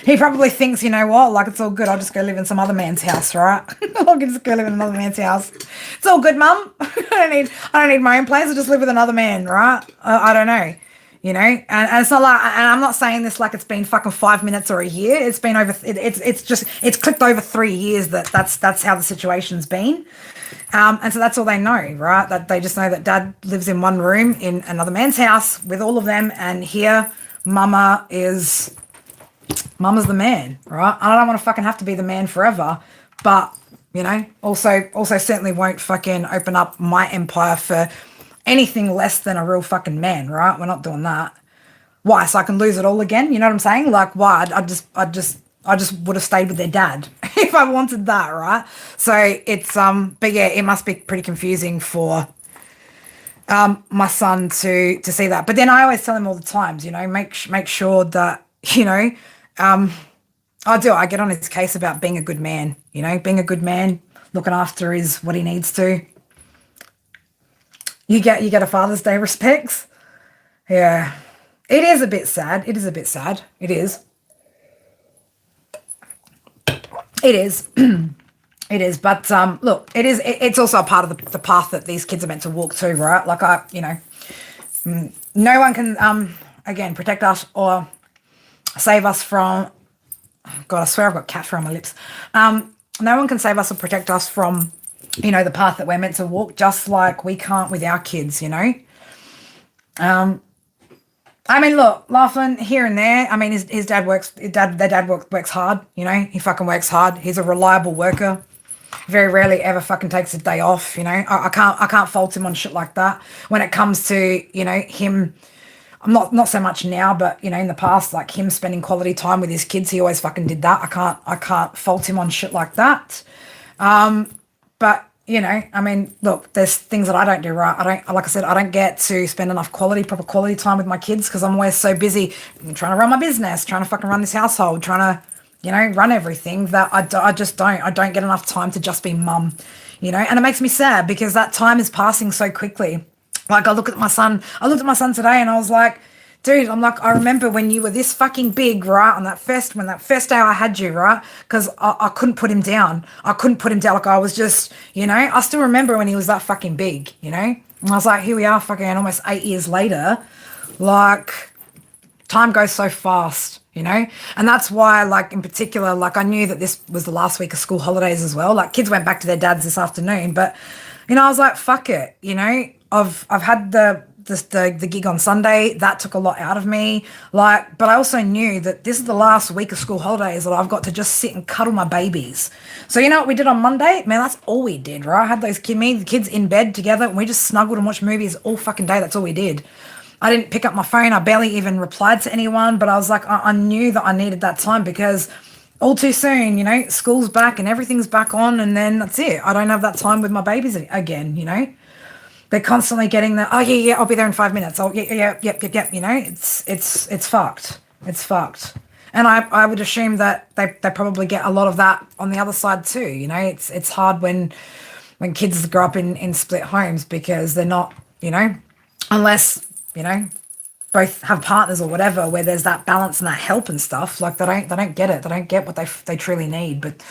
He probably thinks, you know what, like, it's all good. I'll just go live in some other man's house, right? I'll just go live in another man's house. It's all good, mum. I don't need my own place. I'll just live with another man, right? I don't know, you know. And it's not like, and I'm not saying this like it's been fucking 5 minutes or a year. It's been over. It's clicked over 3 years that's how the situation's been. And so that's all they know, right? That they just know that dad lives in one room in another man's house with all of them, and here mama's the man, right? I don't want to fucking have to be the man forever, but, you know, also certainly won't fucking open up my empire for anything less than a real fucking man, right? We're not doing that. Why? So I can lose it all again? You know what I'm saying? Like, why? I just would have stayed with their dad if I wanted that, right? So it's but yeah, it must be pretty confusing for my son to see that. But then I always tell him all the times, you know, make sure that, you know, I get on his case about being a good man, you know, being a good man, looking after is what he needs to. You get a Father's Day respects. Yeah. It is a bit sad. It is. It is. It is. But look, it's also a part of the path that these kids are meant to walk to, right? Like, no one can again protect us or save us from, God, I swear I've got cat fur on my lips. No one can save us or protect us from, you know, the path that we're meant to walk, just like we can't with our kids, you know. I mean, look, Laughlin here and there. I mean, his dad works. Their dad works hard. You know, he fucking works hard. He's a reliable worker. Very rarely ever fucking takes a day off. You know, I can't fault him on shit like that. When it comes to, you know, him, I'm not so much now, but, you know, in the past, like him spending quality time with his kids, he always fucking did that. I can't fault him on shit like that. But, you know, I mean, look, there's things that I don't do right. Like I said, I don't get to spend enough proper quality time with my kids because I'm always so busy trying to run my business, trying to fucking run this household, trying to, you know, run everything, that I just don't get enough time to just be mum, you know. And it makes me sad because that time is passing so quickly. Like, I looked at my son today and I was like, dude, I'm like, I remember when you were this fucking big, right? On that first day I had you, right? Because I couldn't put him down. Like, I was just, you know, I still remember when he was that fucking big, you know? And I was like, here we are fucking almost 8 years later. Like, time goes so fast, you know? And that's why, like, in particular, like, I knew that this was the last week of school holidays as well. Like, kids went back to their dads this afternoon, but, you know, I was like, fuck it, you know? I've had the gig on Sunday. That took a lot out of me. Like, but I also knew that this is the last week of school holidays that I've got to just sit and cuddle my babies. So you know what we did on Monday? Man, that's all we did, right? I had the kids in bed together and we just snuggled and watched movies all fucking day. That's all we did. I didn't pick up my phone. I barely even replied to anyone, but I was like, I knew that I needed that time because all too soon, you know, school's back and everything's back on, and then that's it. I don't have that time with my babies again, you know. They're constantly getting the, oh yeah, I'll be there in 5 minutes. Oh yeah, yep. You know, it's fucked. It's fucked. And I would assume that they probably get a lot of that on the other side too. You know, it's hard when kids grow up in split homes because they're not, you know, unless, you know, both have partners or whatever where there's that balance and that help and stuff. Like they don't get it. They don't get what they truly need. But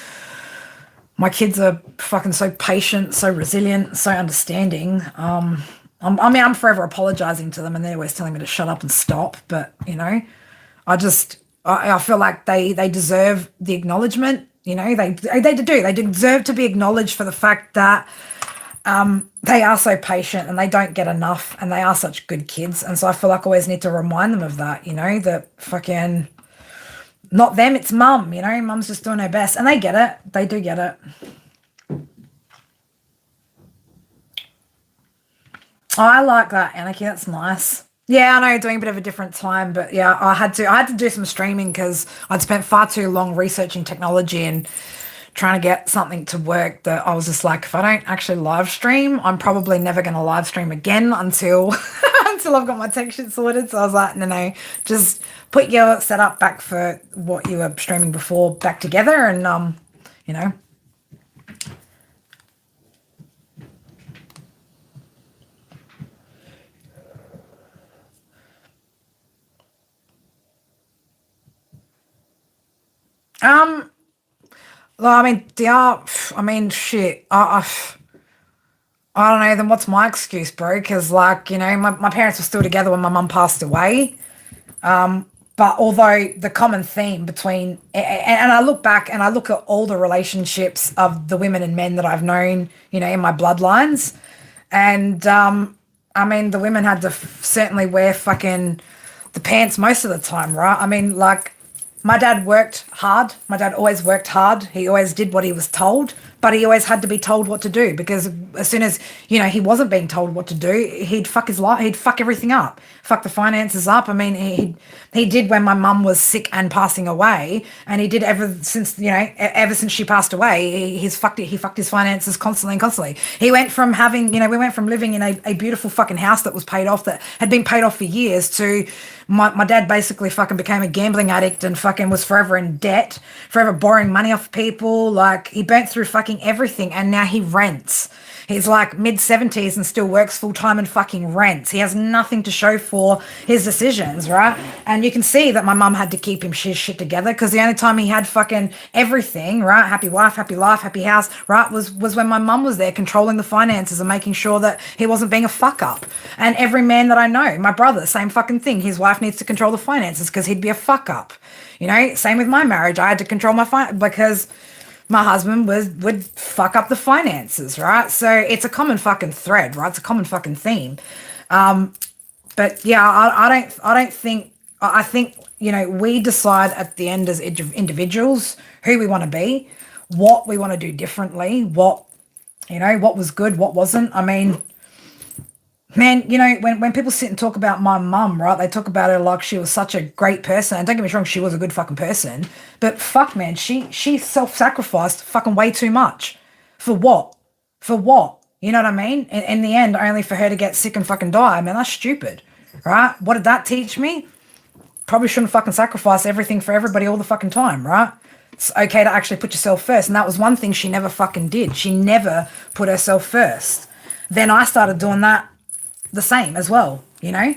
my kids are fucking so patient, so resilient, so understanding. I'm forever apologizing to them and they're always telling me to shut up and stop. But, you know, I feel like they deserve the acknowledgement. You know, they do. They deserve to be acknowledged for the fact that they are so patient and they don't get enough and they are such good kids. And so I feel like I always need to remind them of that, you know, that fucking Not them, it's mum, you know, mum's just doing her best. And they get it. They do get it. Oh, I like that, Anarchy. That's nice. Yeah, I know, doing a bit of a different time, but yeah, I had to do some streaming because I'd spent far too long researching technology and trying to get something to work that I was just like, if I don't actually live stream, I'm probably never going to live stream again until until I've got my tech shit sorted. So I was like, no, no, just put your setup back for what you were streaming before back together, and you know. Um, well, I mean, I mean, shit. I don't know. Then what's my excuse, bro? Because, like, you know, my parents were still together when my mum passed away. But although the common theme between, and I look back and I look at all the relationships of the women and men that I've known, you know, in my bloodlines, and I mean, the women had to certainly wear fucking the pants most of the time, right? I mean, like, my dad worked hard. My dad always worked hard. He always did what he was told, but he always had to be told what to do because as soon as, you know, he wasn't being told what to do, he'd fuck his life, he'd fuck everything up, fuck the finances up. I mean, he did when my mum was sick and passing away, and he did ever since, you know, ever since she passed away, he fucked his finances constantly and constantly. He went from having, you know, we went from living in a beautiful fucking house that was paid off, that had been paid off for years, to my dad basically fucking became a gambling addict and fucking was forever in debt, forever borrowing money off people. Like, he burnt through fucking everything, and now he rents. He's like mid 70s and still works full time and fucking rents. He has nothing to show for his decisions, right? And you can see that my mum had to keep him shit together because the only time he had fucking everything, right? Happy wife, happy life, happy house, right? Was when my mum was there controlling the finances and making sure that he wasn't being a fuck up. And every man that I know, my brother, same fucking thing. His wife needs to control the finances because he'd be a fuck up. You know, same with my marriage. I had to control my because my husband would fuck up the finances, right? So it's a common fucking thread, right? It's a common fucking theme. But yeah, I don't think, I think, you know, we decide at the end as individuals who we want to be, what we want to do differently, what, you know, what was good, what wasn't. I mean, man, you know, when people sit and talk about my mum, right, they talk about her like she was such a great person. And don't get me wrong, she was a good fucking person. But fuck, man, she self-sacrificed fucking way too much. For what? For what? You know what I mean? In the end, only for her to get sick and fucking die. I mean, that's stupid, right? What did that teach me? Probably shouldn't fucking sacrifice everything for everybody all the fucking time, right? It's okay to actually put yourself first. And that was one thing she never fucking did. She never put herself first. Then I started doing that the same as well, you know?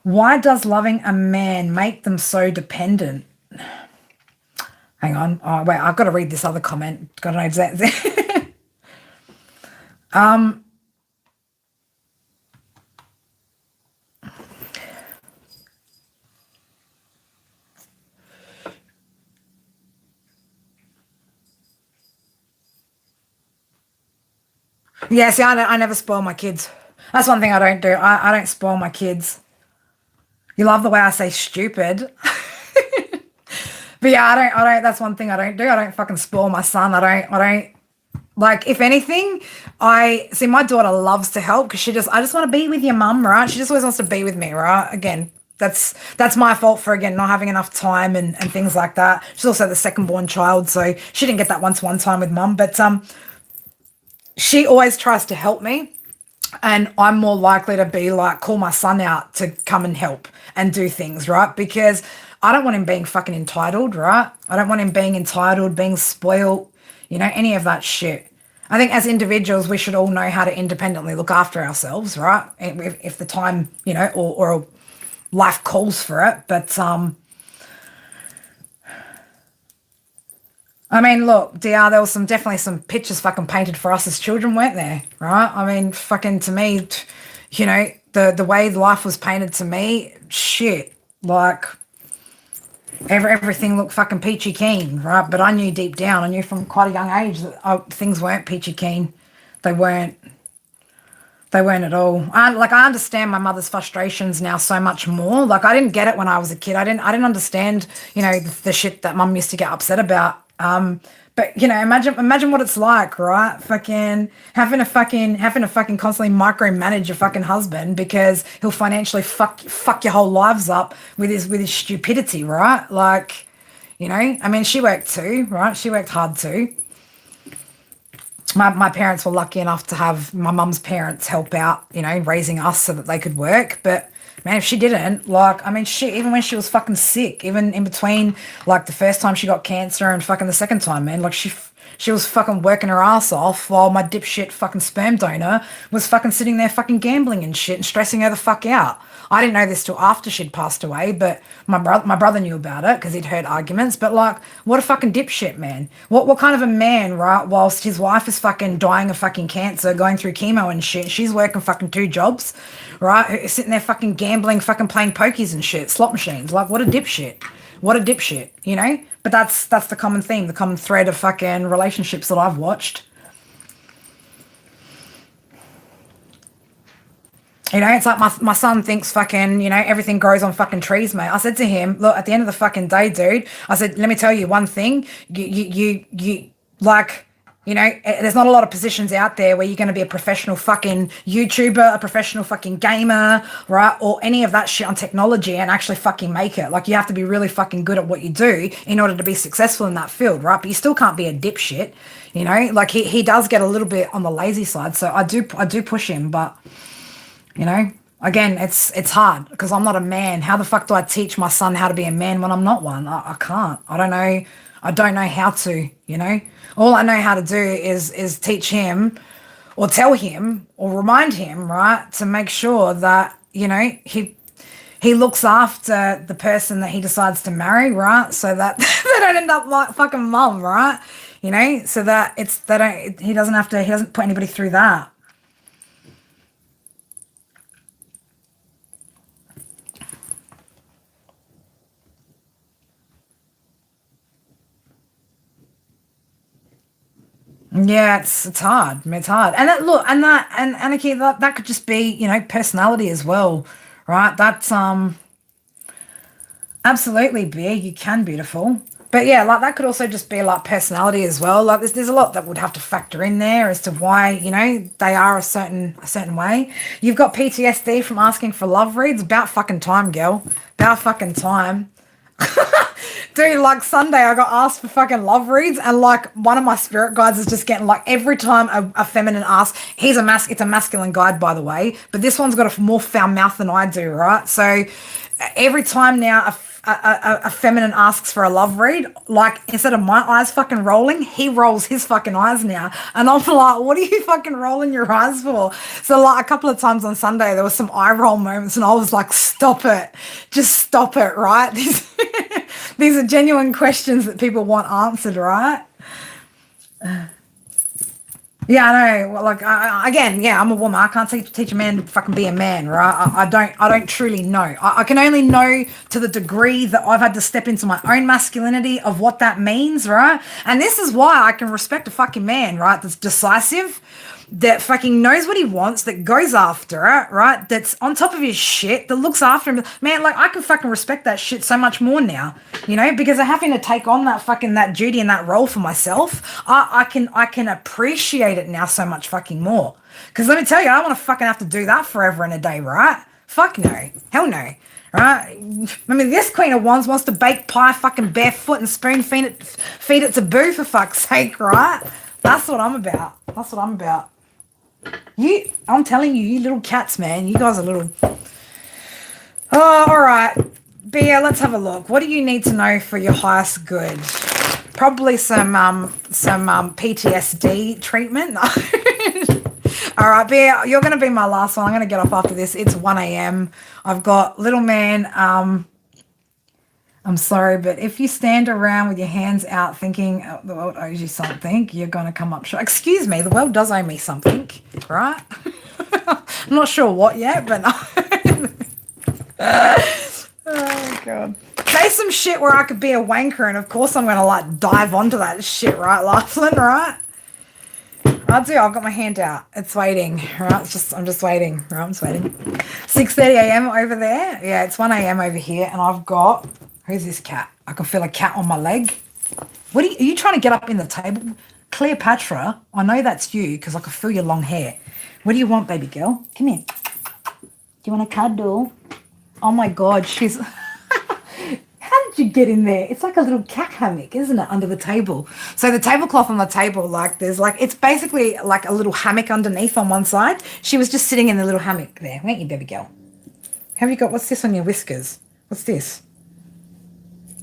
Why does loving a man make them so dependent? Hang on. Oh, wait, I've got to read this other comment. Got to know exactly. um, yeah, see, I never spoil my kids. That's one thing I don't do. I don't spoil my kids. You love the way I say stupid. But yeah, I don't, that's one thing I don't do. I don't fucking spoil my son. I don't, like, if anything, I see my daughter loves to help because I just want to be with your mum, right? She just always wants to be with me, right? Again, that's my fault for, again, not having enough time and things like that. She's also the second born child, so she didn't get that one-to-one time with mum. But she always tries to help me, and I'm more likely to be like, call my son out to come and help and do things, right? Because I don't want him being fucking entitled, right? I don't want him being entitled, being spoiled, you know, any of that shit. I think as individuals, we should all know how to independently look after ourselves, right? If the time, you know, or life calls for it. But I mean, look, DR, there was definitely some pictures fucking painted for us as children, weren't there? Right? I mean, fucking, to me, you know, the way life was painted to me, shit, like, everything looked fucking peachy keen, right? But I knew deep down, I knew from quite a young age that things weren't peachy keen. They weren't. They weren't at all. I understand my mother's frustrations now so much more. Like I didn't get it when I was a kid. I didn't understand, the shit that mum used to get upset about. But imagine what it's like, right? Fucking having to constantly micromanage your fucking husband because he'll financially fuck your whole lives up with his stupidity, right? Like, I mean, she worked too, right? She worked hard too. My parents were lucky enough to have my mum's parents help out, raising us so that they could work. But man, if she didn't, like, I mean, shit, even when she was fucking sick, even in between, like the first time she got cancer and fucking the second time, man, like she was fucking working her ass off while my dipshit fucking sperm donor was fucking sitting there fucking gambling and shit and stressing her the fuck out. I didn't know this till after she'd passed away, but my brother knew about it because he'd heard arguments. But like, what a fucking dipshit, man! What kind of a man, right? Whilst his wife is fucking dying of fucking cancer, going through chemo and shit, she's working fucking two jobs, right? Sitting there fucking gambling, fucking playing pokies and shit, slot machines. Like, what a dipshit! What a dipshit, But that's the common theme, the common thread of fucking relationships that I've watched. It's like my son thinks fucking, everything grows on fucking trees, mate. I said to him, look, at the end of the fucking day, dude, I said, let me tell you one thing. Like, there's not a lot of positions out there where you're going to be a professional fucking YouTuber, a professional fucking gamer, right? Or any of that shit on technology and actually fucking make it. Like, you have to be really fucking good at what you do in order to be successful in that field, right? But you still can't be a dipshit, Like, he does get a little bit on the lazy side. So I do push him, but... Again, it's hard because I'm not a man. How the fuck do I teach my son how to be a man when I'm not one? I can't. I don't know how to, All I know how to do is teach him or tell him or remind him, right, to make sure that, he looks after the person that he decides to marry, right? So that they don't end up like fucking mum, right? So that he doesn't put anybody through that. Yeah, it's hard. It's hard. And that look and that and okay, that could just be, personality as well, right? That's absolutely big. You can beautiful. But yeah, like that could also just be like personality as well. Like there's a lot that would have to factor in there as to why, they are a certain way. You've got PTSD from asking for love reads. About fucking time, girl. About fucking time. Dude, like Sunday, I got asked for fucking love reads, and like one of my spirit guides is just getting like every time a feminine asks, it's a masculine guide, by the way, but this one's got a more foul mouth than I do, right? So every time now a feminine asks for a love read, like instead of my eyes fucking rolling, he rolls his fucking eyes now. And I'm like, what are you fucking rolling your eyes for? So like a couple of times on Sunday, there was some eye roll moments and I was like, stop it. Just stop it, right? These are genuine questions that people want answered, right? Yeah, I know. Well, like, again, yeah, I'm a woman. I can't teach a man to fucking be a man, right? I don't truly know. I can only know to the degree that I've had to step into my own masculinity of what that means, right? And this is why I can respect a fucking man, right? That's decisive, that fucking knows what he wants, that goes after it, right? That's on top of his shit, that looks after him. Man, like, I can fucking respect that shit so much more now, because I'm having to take on that duty and that role for myself. I can appreciate it now so much fucking more. Because let me tell you, I don't want to fucking have to do that forever and a day, right? Fuck no. Hell no. Right? I mean, this Queen of Wands wants to bake pie fucking barefoot and spoon feed it to Boo, for fuck's sake, right? That's what I'm about. That's what I'm about. I'm telling you, you little cats, man. You guys are little. Oh, all right. Bea, let's have a look. What do you need to know for your highest good? Probably some PTSD treatment. All right, Bea, you're going to be my last one. I'm going to get off after this. It's 1 a.m. I've got little man. I'm sorry, but if you stand around with your hands out thinking the world owes you something, you're going to come up short. Excuse me, the world does owe me something, right? I'm not sure what yet, but no. Oh, God. Say some shit where I could be a wanker, and of course I'm going to, like, dive onto that shit, right, Laughlin, right? I'll do. I've got my hand out. It's waiting. Right. I'm just waiting. Right. I'm just waiting. 6:30 a.m. over there. Yeah, it's 1 a.m. over here, and I've got. Who's this cat? I can feel a cat on my leg. What are you trying to get up in the table? Cleopatra, I know that's you because I can feel your long hair. What do you want, baby girl? Come here. Do you want a cuddle? Oh my God, she's... How did you get in there? It's like a little cat hammock, isn't it, under the table? So the tablecloth on the table, like there's like, it's basically like a little hammock underneath on one side. She was just sitting in the little hammock there. Weren't you, baby girl? Have you got, what's this on your whiskers? What's this?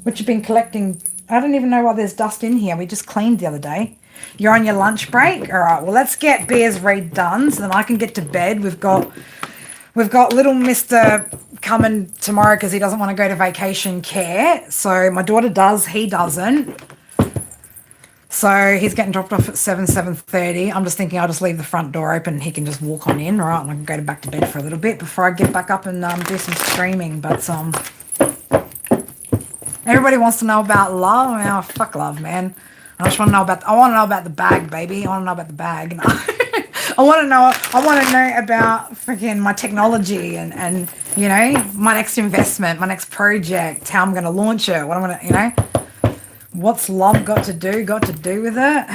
What you've been collecting? I don't even know why there's dust in here. We just cleaned the other day. You're on your lunch break? All right, well, let's get Bear's read done so then I can get to bed. We've got little Mr. coming tomorrow because he doesn't want to go to vacation care. So my daughter does, he doesn't. So he's getting dropped off at 7:30. I'm just thinking I'll just leave the front door open and he can just walk on in, all right? And I can go back to bed for a little bit before I get back up and do some streaming. But everybody wants to know about love. Oh, fuck love, man. I want to know about the bag, baby. I want to know about the bag. I want to know about freaking my technology and you know, my next investment, my next project, how I'm going to launch it, what I'm going to, you know, what's love got to do with it?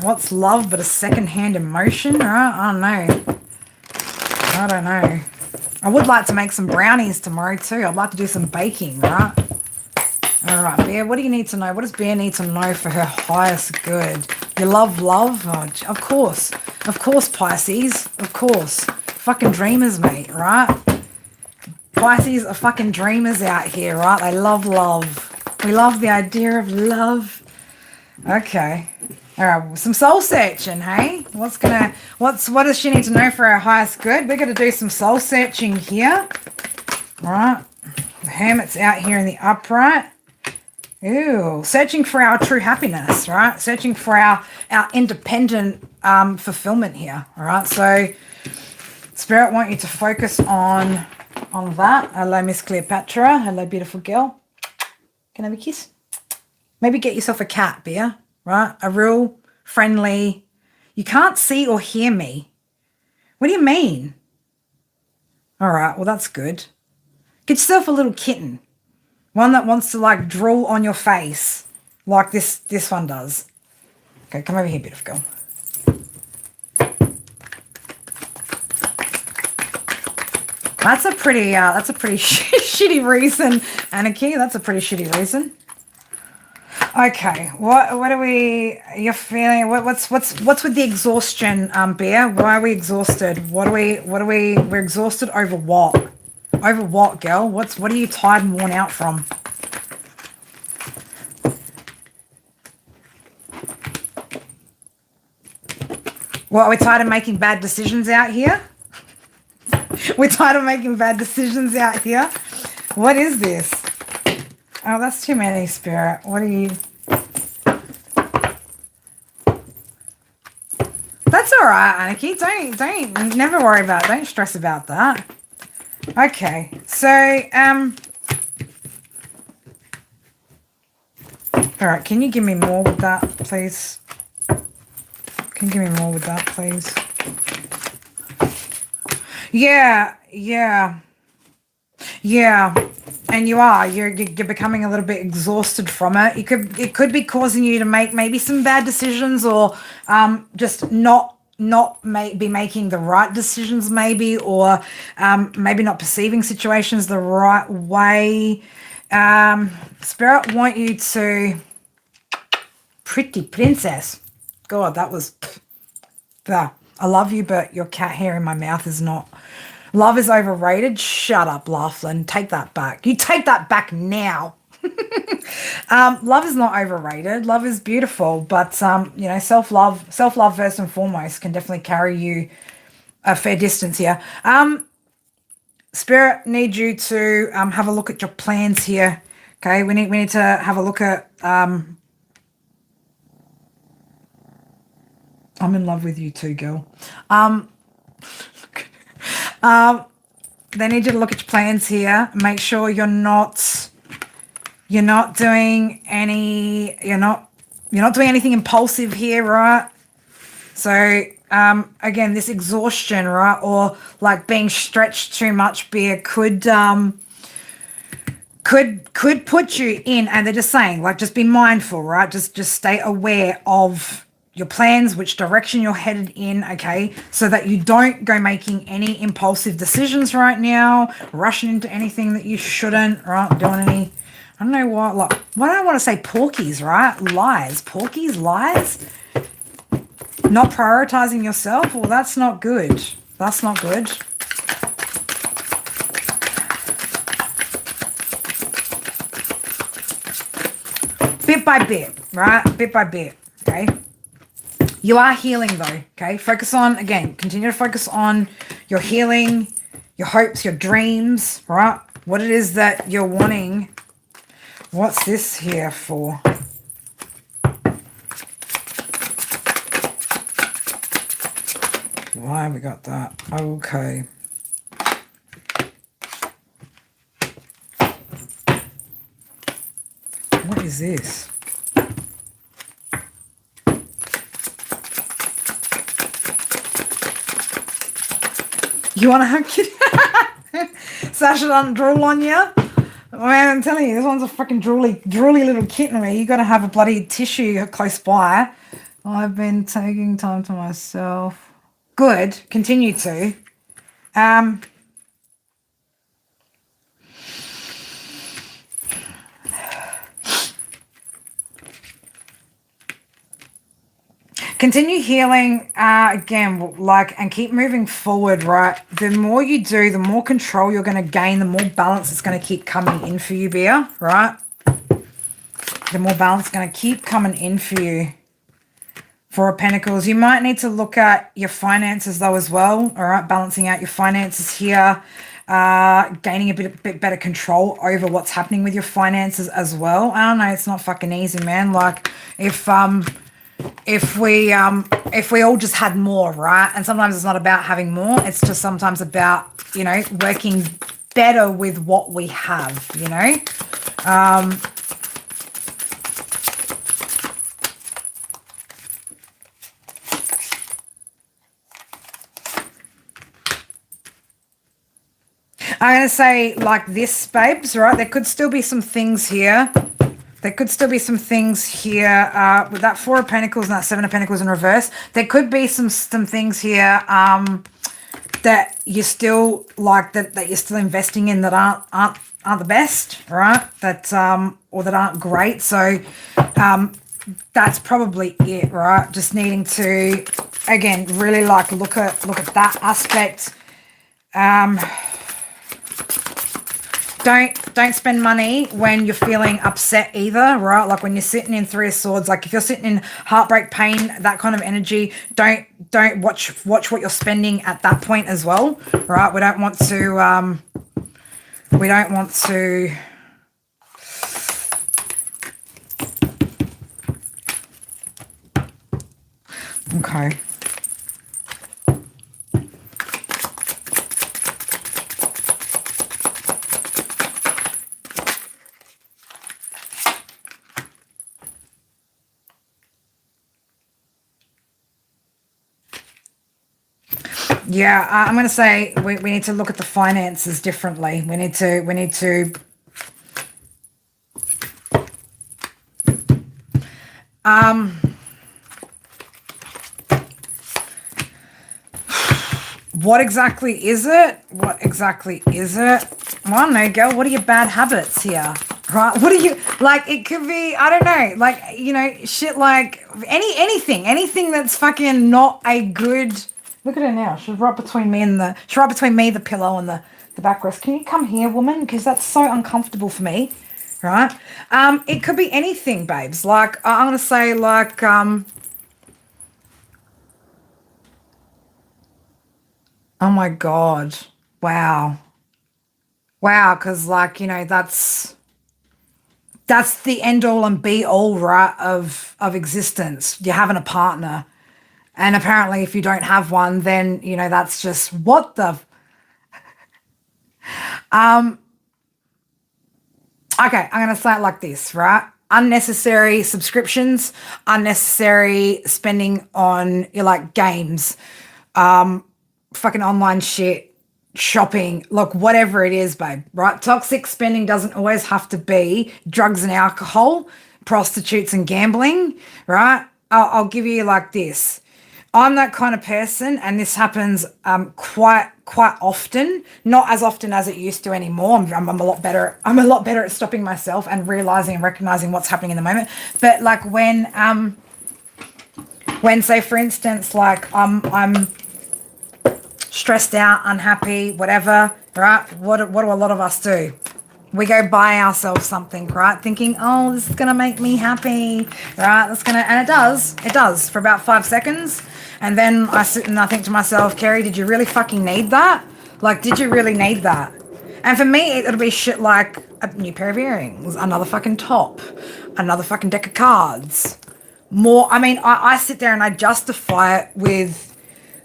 What's love but a second-hand emotion, right? I don't know. I would like to make some brownies tomorrow too. I'd like to do some baking, right? All right, Bear, what do you need to know? What does Bear need to know for her highest good? You love? Oh, of course. Of course, Pisces. Of course. Fucking dreamers, mate, right? Pisces are fucking dreamers out here, right? They love love. We love the idea of love. Okay. All right, some soul searching, hey? What does she need to know for her highest good? We're going to do some soul searching here. All right. The Hermit's out here in the upright. Ooh, searching for our true happiness, right? Searching for our independent fulfillment here, all right? So Spirit want you to focus on that. Hello, Miss Cleopatra. Hello, beautiful girl. Can I have a kiss? Maybe get yourself a cat, Bear, right? A real friendly... You can't see or hear me. What do you mean? All right, well, that's good. Get yourself a little kitten. One that wants to like drool on your face like this one does. Okay, come over here, beautiful girl. That's a pretty shitty reason, Anarchy. That's a pretty shitty reason. Okay, what are we? You're feeling? What's with the exhaustion, Bear? Why are we exhausted? We're exhausted over what? Over what, girl? What are you tired and worn out from? What, are we tired of making bad decisions out here? We're tired of making bad decisions out here? What is this? Oh, that's too many, Spirit. What are you... That's all right, Anarchy. Don't never worry about it. Don't stress about that. Okay, so, all right, can you give me more with that, please? Can you give me more with that, please? Yeah. And you're becoming a little bit exhausted from it. It could be causing you to make maybe some bad decisions or just not be making the right decisions maybe, or maybe not perceiving situations the right way. Spirit want you to... Pretty princess. God, that was... I love you, but your cat hair in my mouth is not... Love is overrated. Shut up, Laughlin. Take that back. You take that back now. Love is not overrated. Love is beautiful, but you know, self-love first and foremost can definitely carry you a fair distance here. Spirit need you to have a look at your plans here. Okay, we need to have a look at I'm in love with you too, girl. They need you to look at your plans here. Make sure you're not doing anything impulsive here, right? So again, this exhaustion, right? Or like being stretched too much, beer could put you in, and they're just saying, like, just be mindful, right? Just stay aware of your plans, which direction you're headed in, okay? So that you don't go making any impulsive decisions right now, rushing into anything that you shouldn't, right? Doing any, I don't know what, like, why do I want to say porkies, right? Lies, porkies, lies. Not prioritizing yourself? Well, that's not good. That's not good. Bit by bit, right? Bit by bit, okay? You are healing though, okay? Focus on, again, continue to focus on your healing, your hopes, your dreams, right? What it is that you're wanting. What's this here for? Why have we got that? Okay. What is this? You want to have kid? Sasha doesn't drool on you? Man, I'm telling you, this one's a fucking drooly little kitten where you got to have a bloody tissue close by. I've been taking time to myself. Good. Continue to. Continue healing, again, like, and keep moving forward, right? The more you do, the more control you're going to gain, the more balance is going to keep coming in for you, Beer, right? The more balance is going to keep coming in for you. Four of Pentacles. You might need to look at your finances, though, as well, all right? Balancing out your finances here. Gaining a bit better control over what's happening with your finances as well. I don't know, it's not fucking easy, man. Like, if we all just had more, right? And sometimes it's not about having more, it's just sometimes about, you know, working better with what we have, you know. I'm going to say like this, babes, right? There could still be some things here. There could still be some things here with that Four of Pentacles and that Seven of Pentacles in reverse. There could be some things here that you're still like that you're still investing in that aren't the best, right? That or that aren't great. So that's probably it, right? Just needing to, again, really like look at that aspect. Don't spend money when you're feeling upset either, right? Like when you're sitting in Three of Swords, like if you're sitting in heartbreak, pain, that kind of energy, don't watch what you're spending at that point as well, right? We don't want to okay. Yeah, I'm going to say we need to look at the finances differently. We need to what exactly is it? What exactly is it? Well, I don't know, girl. What are your bad habits here? Right? What are you, like, it could be, I don't know, like, you know, shit like anything that's fucking not a good, look at her now. She's right between me and the pillow and the backrest. Can you come here, woman? Because that's so uncomfortable for me, right? It could be anything, babes. Like, I'm going to say, like, oh my God. Wow. Wow, because, like, you know, that's the end all and be all, right, of existence. You're having a partner. And apparently if you don't have one, then, you know, that's just what the... Okay, I'm going to say it like this, right? unnecessary subscriptions, unnecessary spending on your like games, fucking online shit, shopping, look, whatever it is, babe, right? Toxic spending doesn't always have to be drugs and alcohol, prostitutes and gambling, right? I'll give you like this. I'm that kind of person, and this happens quite often. Not as often as it used to anymore. I'm a lot better. I'm a lot better at stopping myself and realizing and recognizing what's happening in the moment. But like when say for instance, like I'm stressed out, unhappy, whatever, right? What do a lot of us do? We go buy ourselves something, right? Thinking, oh, this is going to make me happy, right? And it does for about 5 seconds. And then I sit and I think to myself, Kerry, did you really fucking need that? Like, did you really need that? And for me, it'll be shit like a new pair of earrings, another fucking top, another fucking deck of cards. More, I mean, I sit there and I justify it with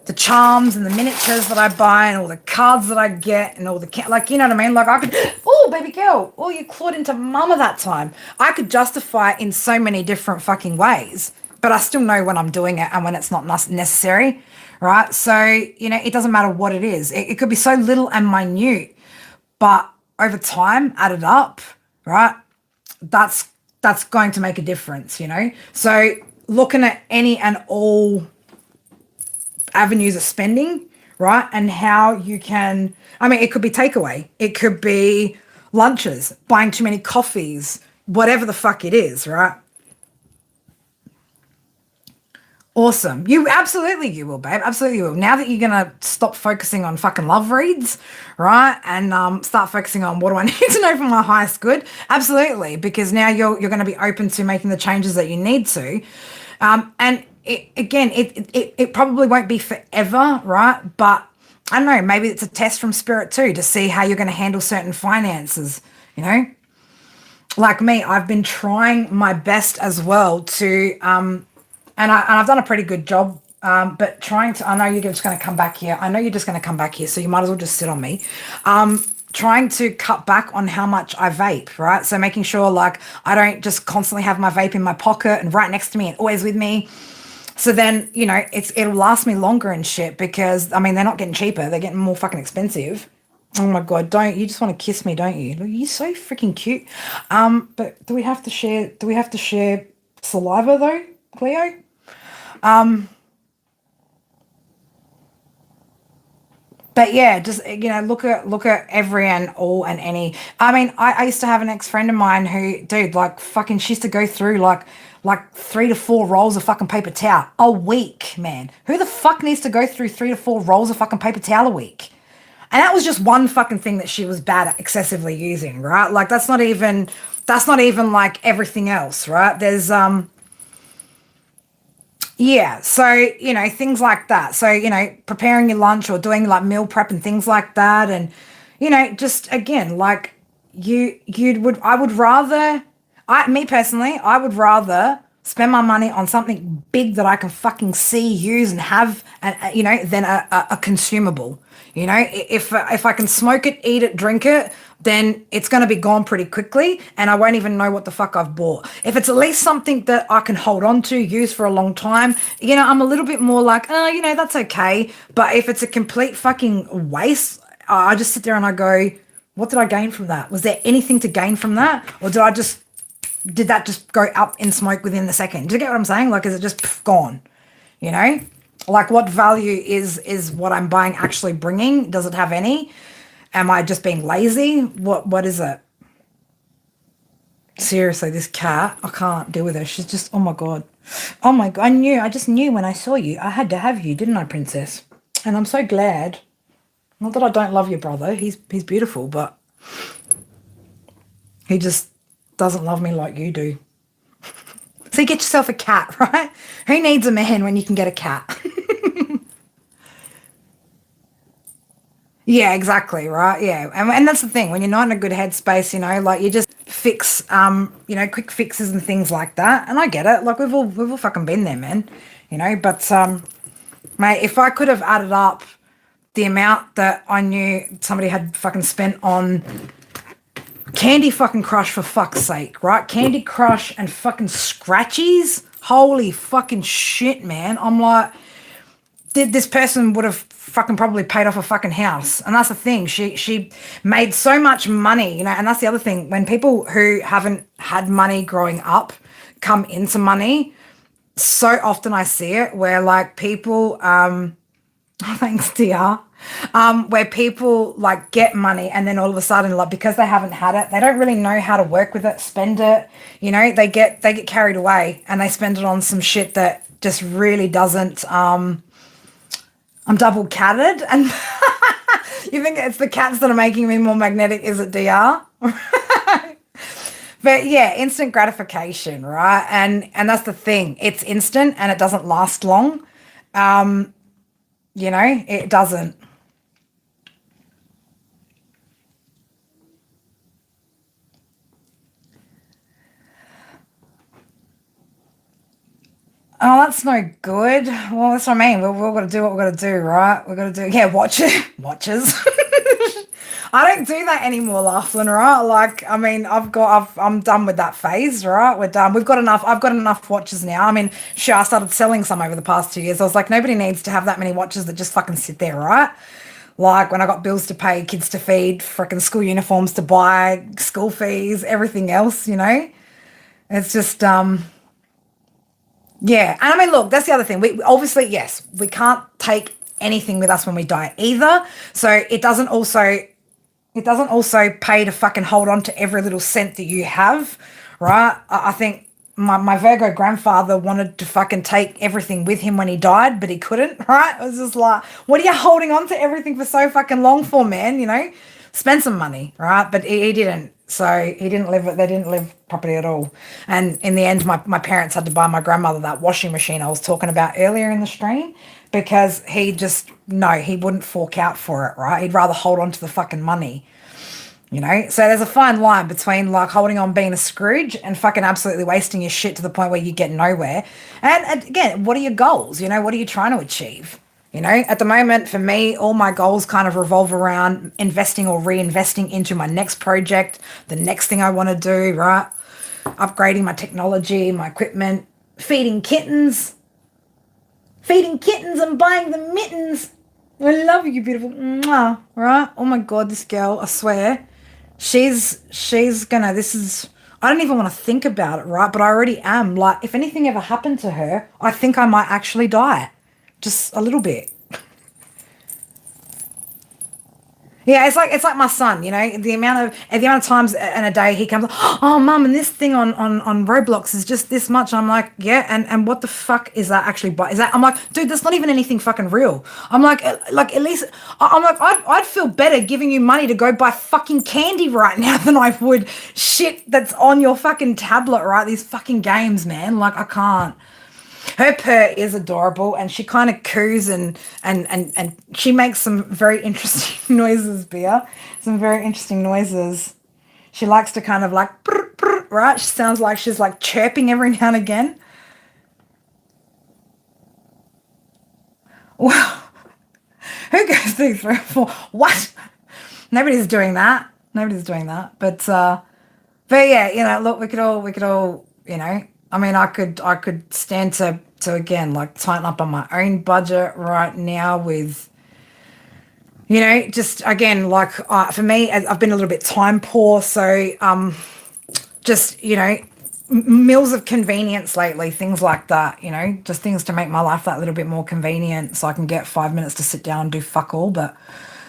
the charms and the miniatures that I buy and all the cards that I get and all the, like, you know what I mean? Like I could, oh, baby girl, oh, you clawed into mama that time. I could justify it in so many different fucking ways, but I still know when I'm doing it and when it's not necessary, right? So, you know, it doesn't matter what it is. It could be so little and minute, but over time, added up, right? That's going to make a difference, you know? So looking at any and all avenues of spending, right? And how you can, I mean, it could be takeaway, it could be lunches, buying too many coffees, whatever the fuck it is, right? Awesome. You will, babe. Absolutely you will. Now that you're gonna stop focusing on fucking love reads, right? And start focusing on what do I need to know for my highest good? Absolutely. Because now you're gonna be open to making the changes that you need to. And it probably won't be forever, right? But I don't know, maybe it's a test from spirit too to see how you're going to handle certain finances, you know? Like me, I've been trying my best as well to, and I've done a pretty good job, but trying to, I know you're just going to come back here. I know you're just going to come back here, so you might as well just sit on me. Trying to cut back on how much I vape, right? So making sure like I don't just constantly have my vape in my pocket and right next to me and always with me. So then, you know, it'll last me longer and shit because, I mean, they're not getting cheaper. They're getting more fucking expensive. Oh my God, you just want to kiss me, don't you? You're so freaking cute. But do we have to share saliva though, Cleo? But yeah, just, you know, look at every and all and any. I mean, I used to have an ex-friend of mine who, dude, like fucking, she used to go through like 3 to 4 rolls of fucking paper towel a week, man. Who the fuck needs to go through 3 to 4 rolls of fucking paper towel a week? And that was just one fucking thing that she was bad at excessively using, right? Like that's not even like everything else, right? There's yeah, so, you know, things like that. So, you know, preparing your lunch or doing like meal prep and things like that. And, you know, just again, like I would rather, me personally, I would rather spend my money on something big that I can fucking see, use and have, and you know, than a consumable. You know, if I can smoke it, eat it, drink it, then it's going to be gone pretty quickly and I won't even know what the fuck I've bought. If it's at least something that I can hold on to, use for a long time, you know, I'm a little bit more like, oh, you know, that's okay. But if it's a complete fucking waste, I just sit there and I go, what did I gain from that? Was there anything to gain from that? Or did that just go up in smoke within the second? Do you get what I'm saying? Like, is it just gone? You know? Like, what value is what I'm buying actually bringing? Does it have any? Am I just being lazy? What is it? Seriously, this cat, I can't deal with her. She's just, oh my God. Oh my God, I just knew when I saw you. I had to have you, didn't I, princess? And I'm so glad. Not that I don't love your brother. He's beautiful, but he just doesn't love me like you do. So you get yourself a cat, right? Who needs a man when you can get a cat? Yeah, exactly, right? Yeah. And that's the thing. When you're not in a good headspace, you know, like you just fix, you know, quick fixes and things like that. And I get it. Like we've all fucking been there, man. You know, but, mate, if I could have added up the amount that I knew somebody had fucking spent on Candy fucking Crush, for fuck's sake, right? Candy Crush and fucking Scratchies. Holy fucking shit, man. I'm like, this person would have fucking probably paid off a fucking house. And that's the thing. She made so much money, you know, and that's the other thing. When people who haven't had money growing up come into money, so often I see it where like people thanks, dear. Where people like get money and then all of a sudden, like because they haven't had it, they don't really know how to work with it, spend it. You know, they get carried away and they spend it on some shit that just really doesn't. I'm double catted, and you think it's the cats that are making me more magnetic? Is it DR? But yeah, instant gratification, right? And that's the thing. It's instant and it doesn't last long. You know, it doesn't. Oh, that's no good. Well, that's what I mean. We've got to do what we've got to do, right? We've got to do, yeah, watch it. Watches. I don't do that anymore, Laughlin, right? Like, I mean, I'm done with that phase, right? We're done. We've got enough. I've got enough watches now. I mean, sure, I started selling some over the past 2 years. I was like, nobody needs to have that many watches that just fucking sit there, right? Like when I got bills to pay, kids to feed, freaking school uniforms to buy, school fees, everything else, you know? It's just, yeah. And I mean, look, that's the other thing. We obviously, yes, we can't take anything with us when we die either. So it doesn't also pay to fucking hold on to every little cent that you have, right? I think my Virgo grandfather wanted to fucking take everything with him when he died, but he couldn't, right? It was just like, what are you holding on to everything for so fucking long for, man? You know, spend some money, right? But he didn't. So he didn't live, they didn't live properly at all. And in the end, my parents had to buy my grandmother that washing machine I was talking about earlier in the stream because he just, no, he wouldn't fork out for it, right? He'd rather hold on to the fucking money. You know, so there's a fine line between like holding on being a Scrooge and fucking absolutely wasting your shit to the point where you get nowhere. And again, what are your goals? You know, what are you trying to achieve? You know, at the moment, for me, all my goals kind of revolve around investing or reinvesting into my next project, the next thing I want to do, right? Upgrading my technology, my equipment, feeding kittens and buying them mittens. I love you, beautiful. Mwah, right? Oh my God, this girl, I swear. She's gonna, this is, I don't even want to think about it, right? But I already am. Like, if anything ever happened to her, I think I might actually die. Just a little bit. Yeah, it's like my son, you know, the amount of times in a day he comes, oh mum, and this thing on Roblox is just this much. I'm like, yeah, and what the fuck is that actually? Is that? I'm like, dude, that's not even anything fucking real. I'm like at least I'm like I'd feel better giving you money to go buy fucking candy right now than I would shit that's on your fucking tablet, right? These fucking games, man. Like I can't. Her purr is adorable and she kind of coos and she makes some very interesting noises, Bea. Some very interesting noises. She likes to kind of like, brr, brr, right? She sounds like she's like chirping every now and again. Well, who goes through 3 or 4? What? Nobody's doing that. Nobody's doing that. But yeah, you know, look, we could all, you know, I mean, I could stand to again, like tighten up on my own budget right now with, you know, just again, like for me, I've been a little bit time poor. So, just, you know, meals of convenience lately, things like that, you know, just things to make my life that little bit more convenient so I can get 5 minutes to sit down and do fuck all. But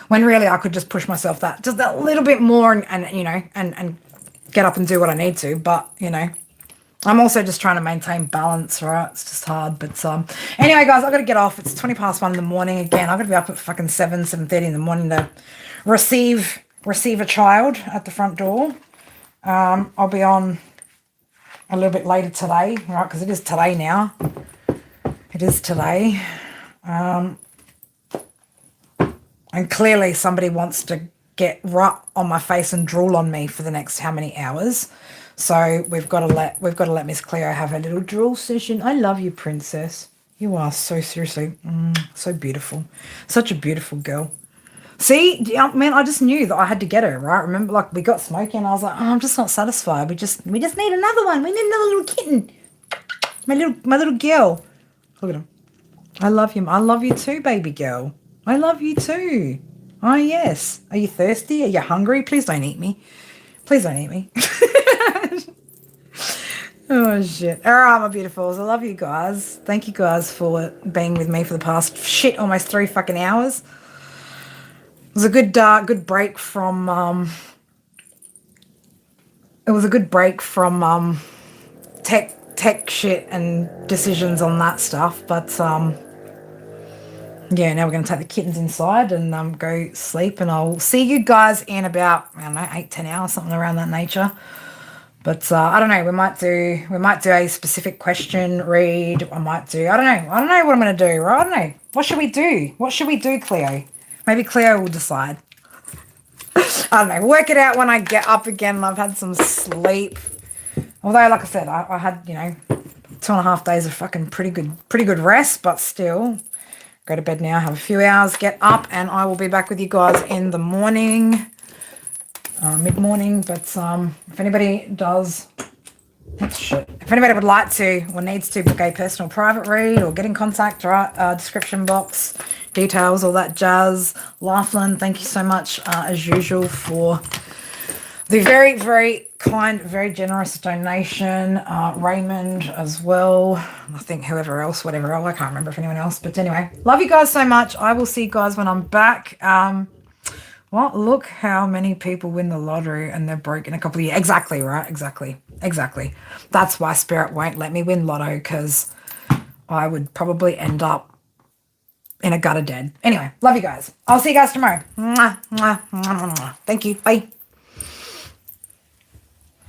when really I could just push myself that just that little bit more and you know, and get up and do what I need to. But, you know, I'm also just trying to maintain balance, right? It's just hard. But anyway, guys, I've got to get off. It's 1:20 in the morning again. I've got to be up at fucking 7:30 in the morning to receive a child at the front door. I'll be on a little bit later today, right? Because it is today now. It is today. And clearly somebody wants to get right on my face and drool on me for the next how many hours. So we've got to let Miss Cleo have her little drool session. I love you, princess. You are so seriously so beautiful. Such a beautiful girl. See, man, I just knew that I had to get her, right? Remember, like, we got Smokey and I was like, oh, I'm just not satisfied. We just need another one. We need another little kitten. My little girl. Look at him. I love him. I love you too, baby girl. I love you too. Oh, yes. Are you thirsty? Are you hungry? Please don't eat me. Please don't eat me. Oh, shit. All right, my beautifuls. I love you guys. Thank you guys for being with me for the past, almost 3 fucking hours. It was a good break from, tech shit and decisions on that stuff. But, yeah, now we're going to take the kittens inside and go sleep. And I'll see you guys in about, I don't know, 8-10 hours, something around that nature. But I don't know. We might do a specific question read. I don't know what I'm going to do. Right? I don't know. What should we do? What should we do, Cleo? Maybe Cleo will decide. I don't know. Work it out when I get up again and I've had some sleep. Although, like I said, I had 2.5 days of fucking pretty good rest, but still. Go to bed now, have a few hours, get up, and I will be back with you guys in the morning, mid-morning. But if anybody does, if anybody would like to or needs to book a personal private read or get in contact, right, description box, details, all that jazz. Laughlin, thank you so much, as usual, for the very, very kind, very generous donation. Raymond as well. I think whoever else, whatever else. I can't remember if anyone else. But anyway, love you guys so much. I will see you guys when I'm back. Well, look how many people win the lottery and they're broke in a couple of years. Exactly, right? Exactly. That's why Spirit won't let me win lotto, because I would probably end up in a gutter dead. Anyway, love you guys. I'll see you guys tomorrow. Mwah, mwah, mwah, mwah. Thank you. Bye.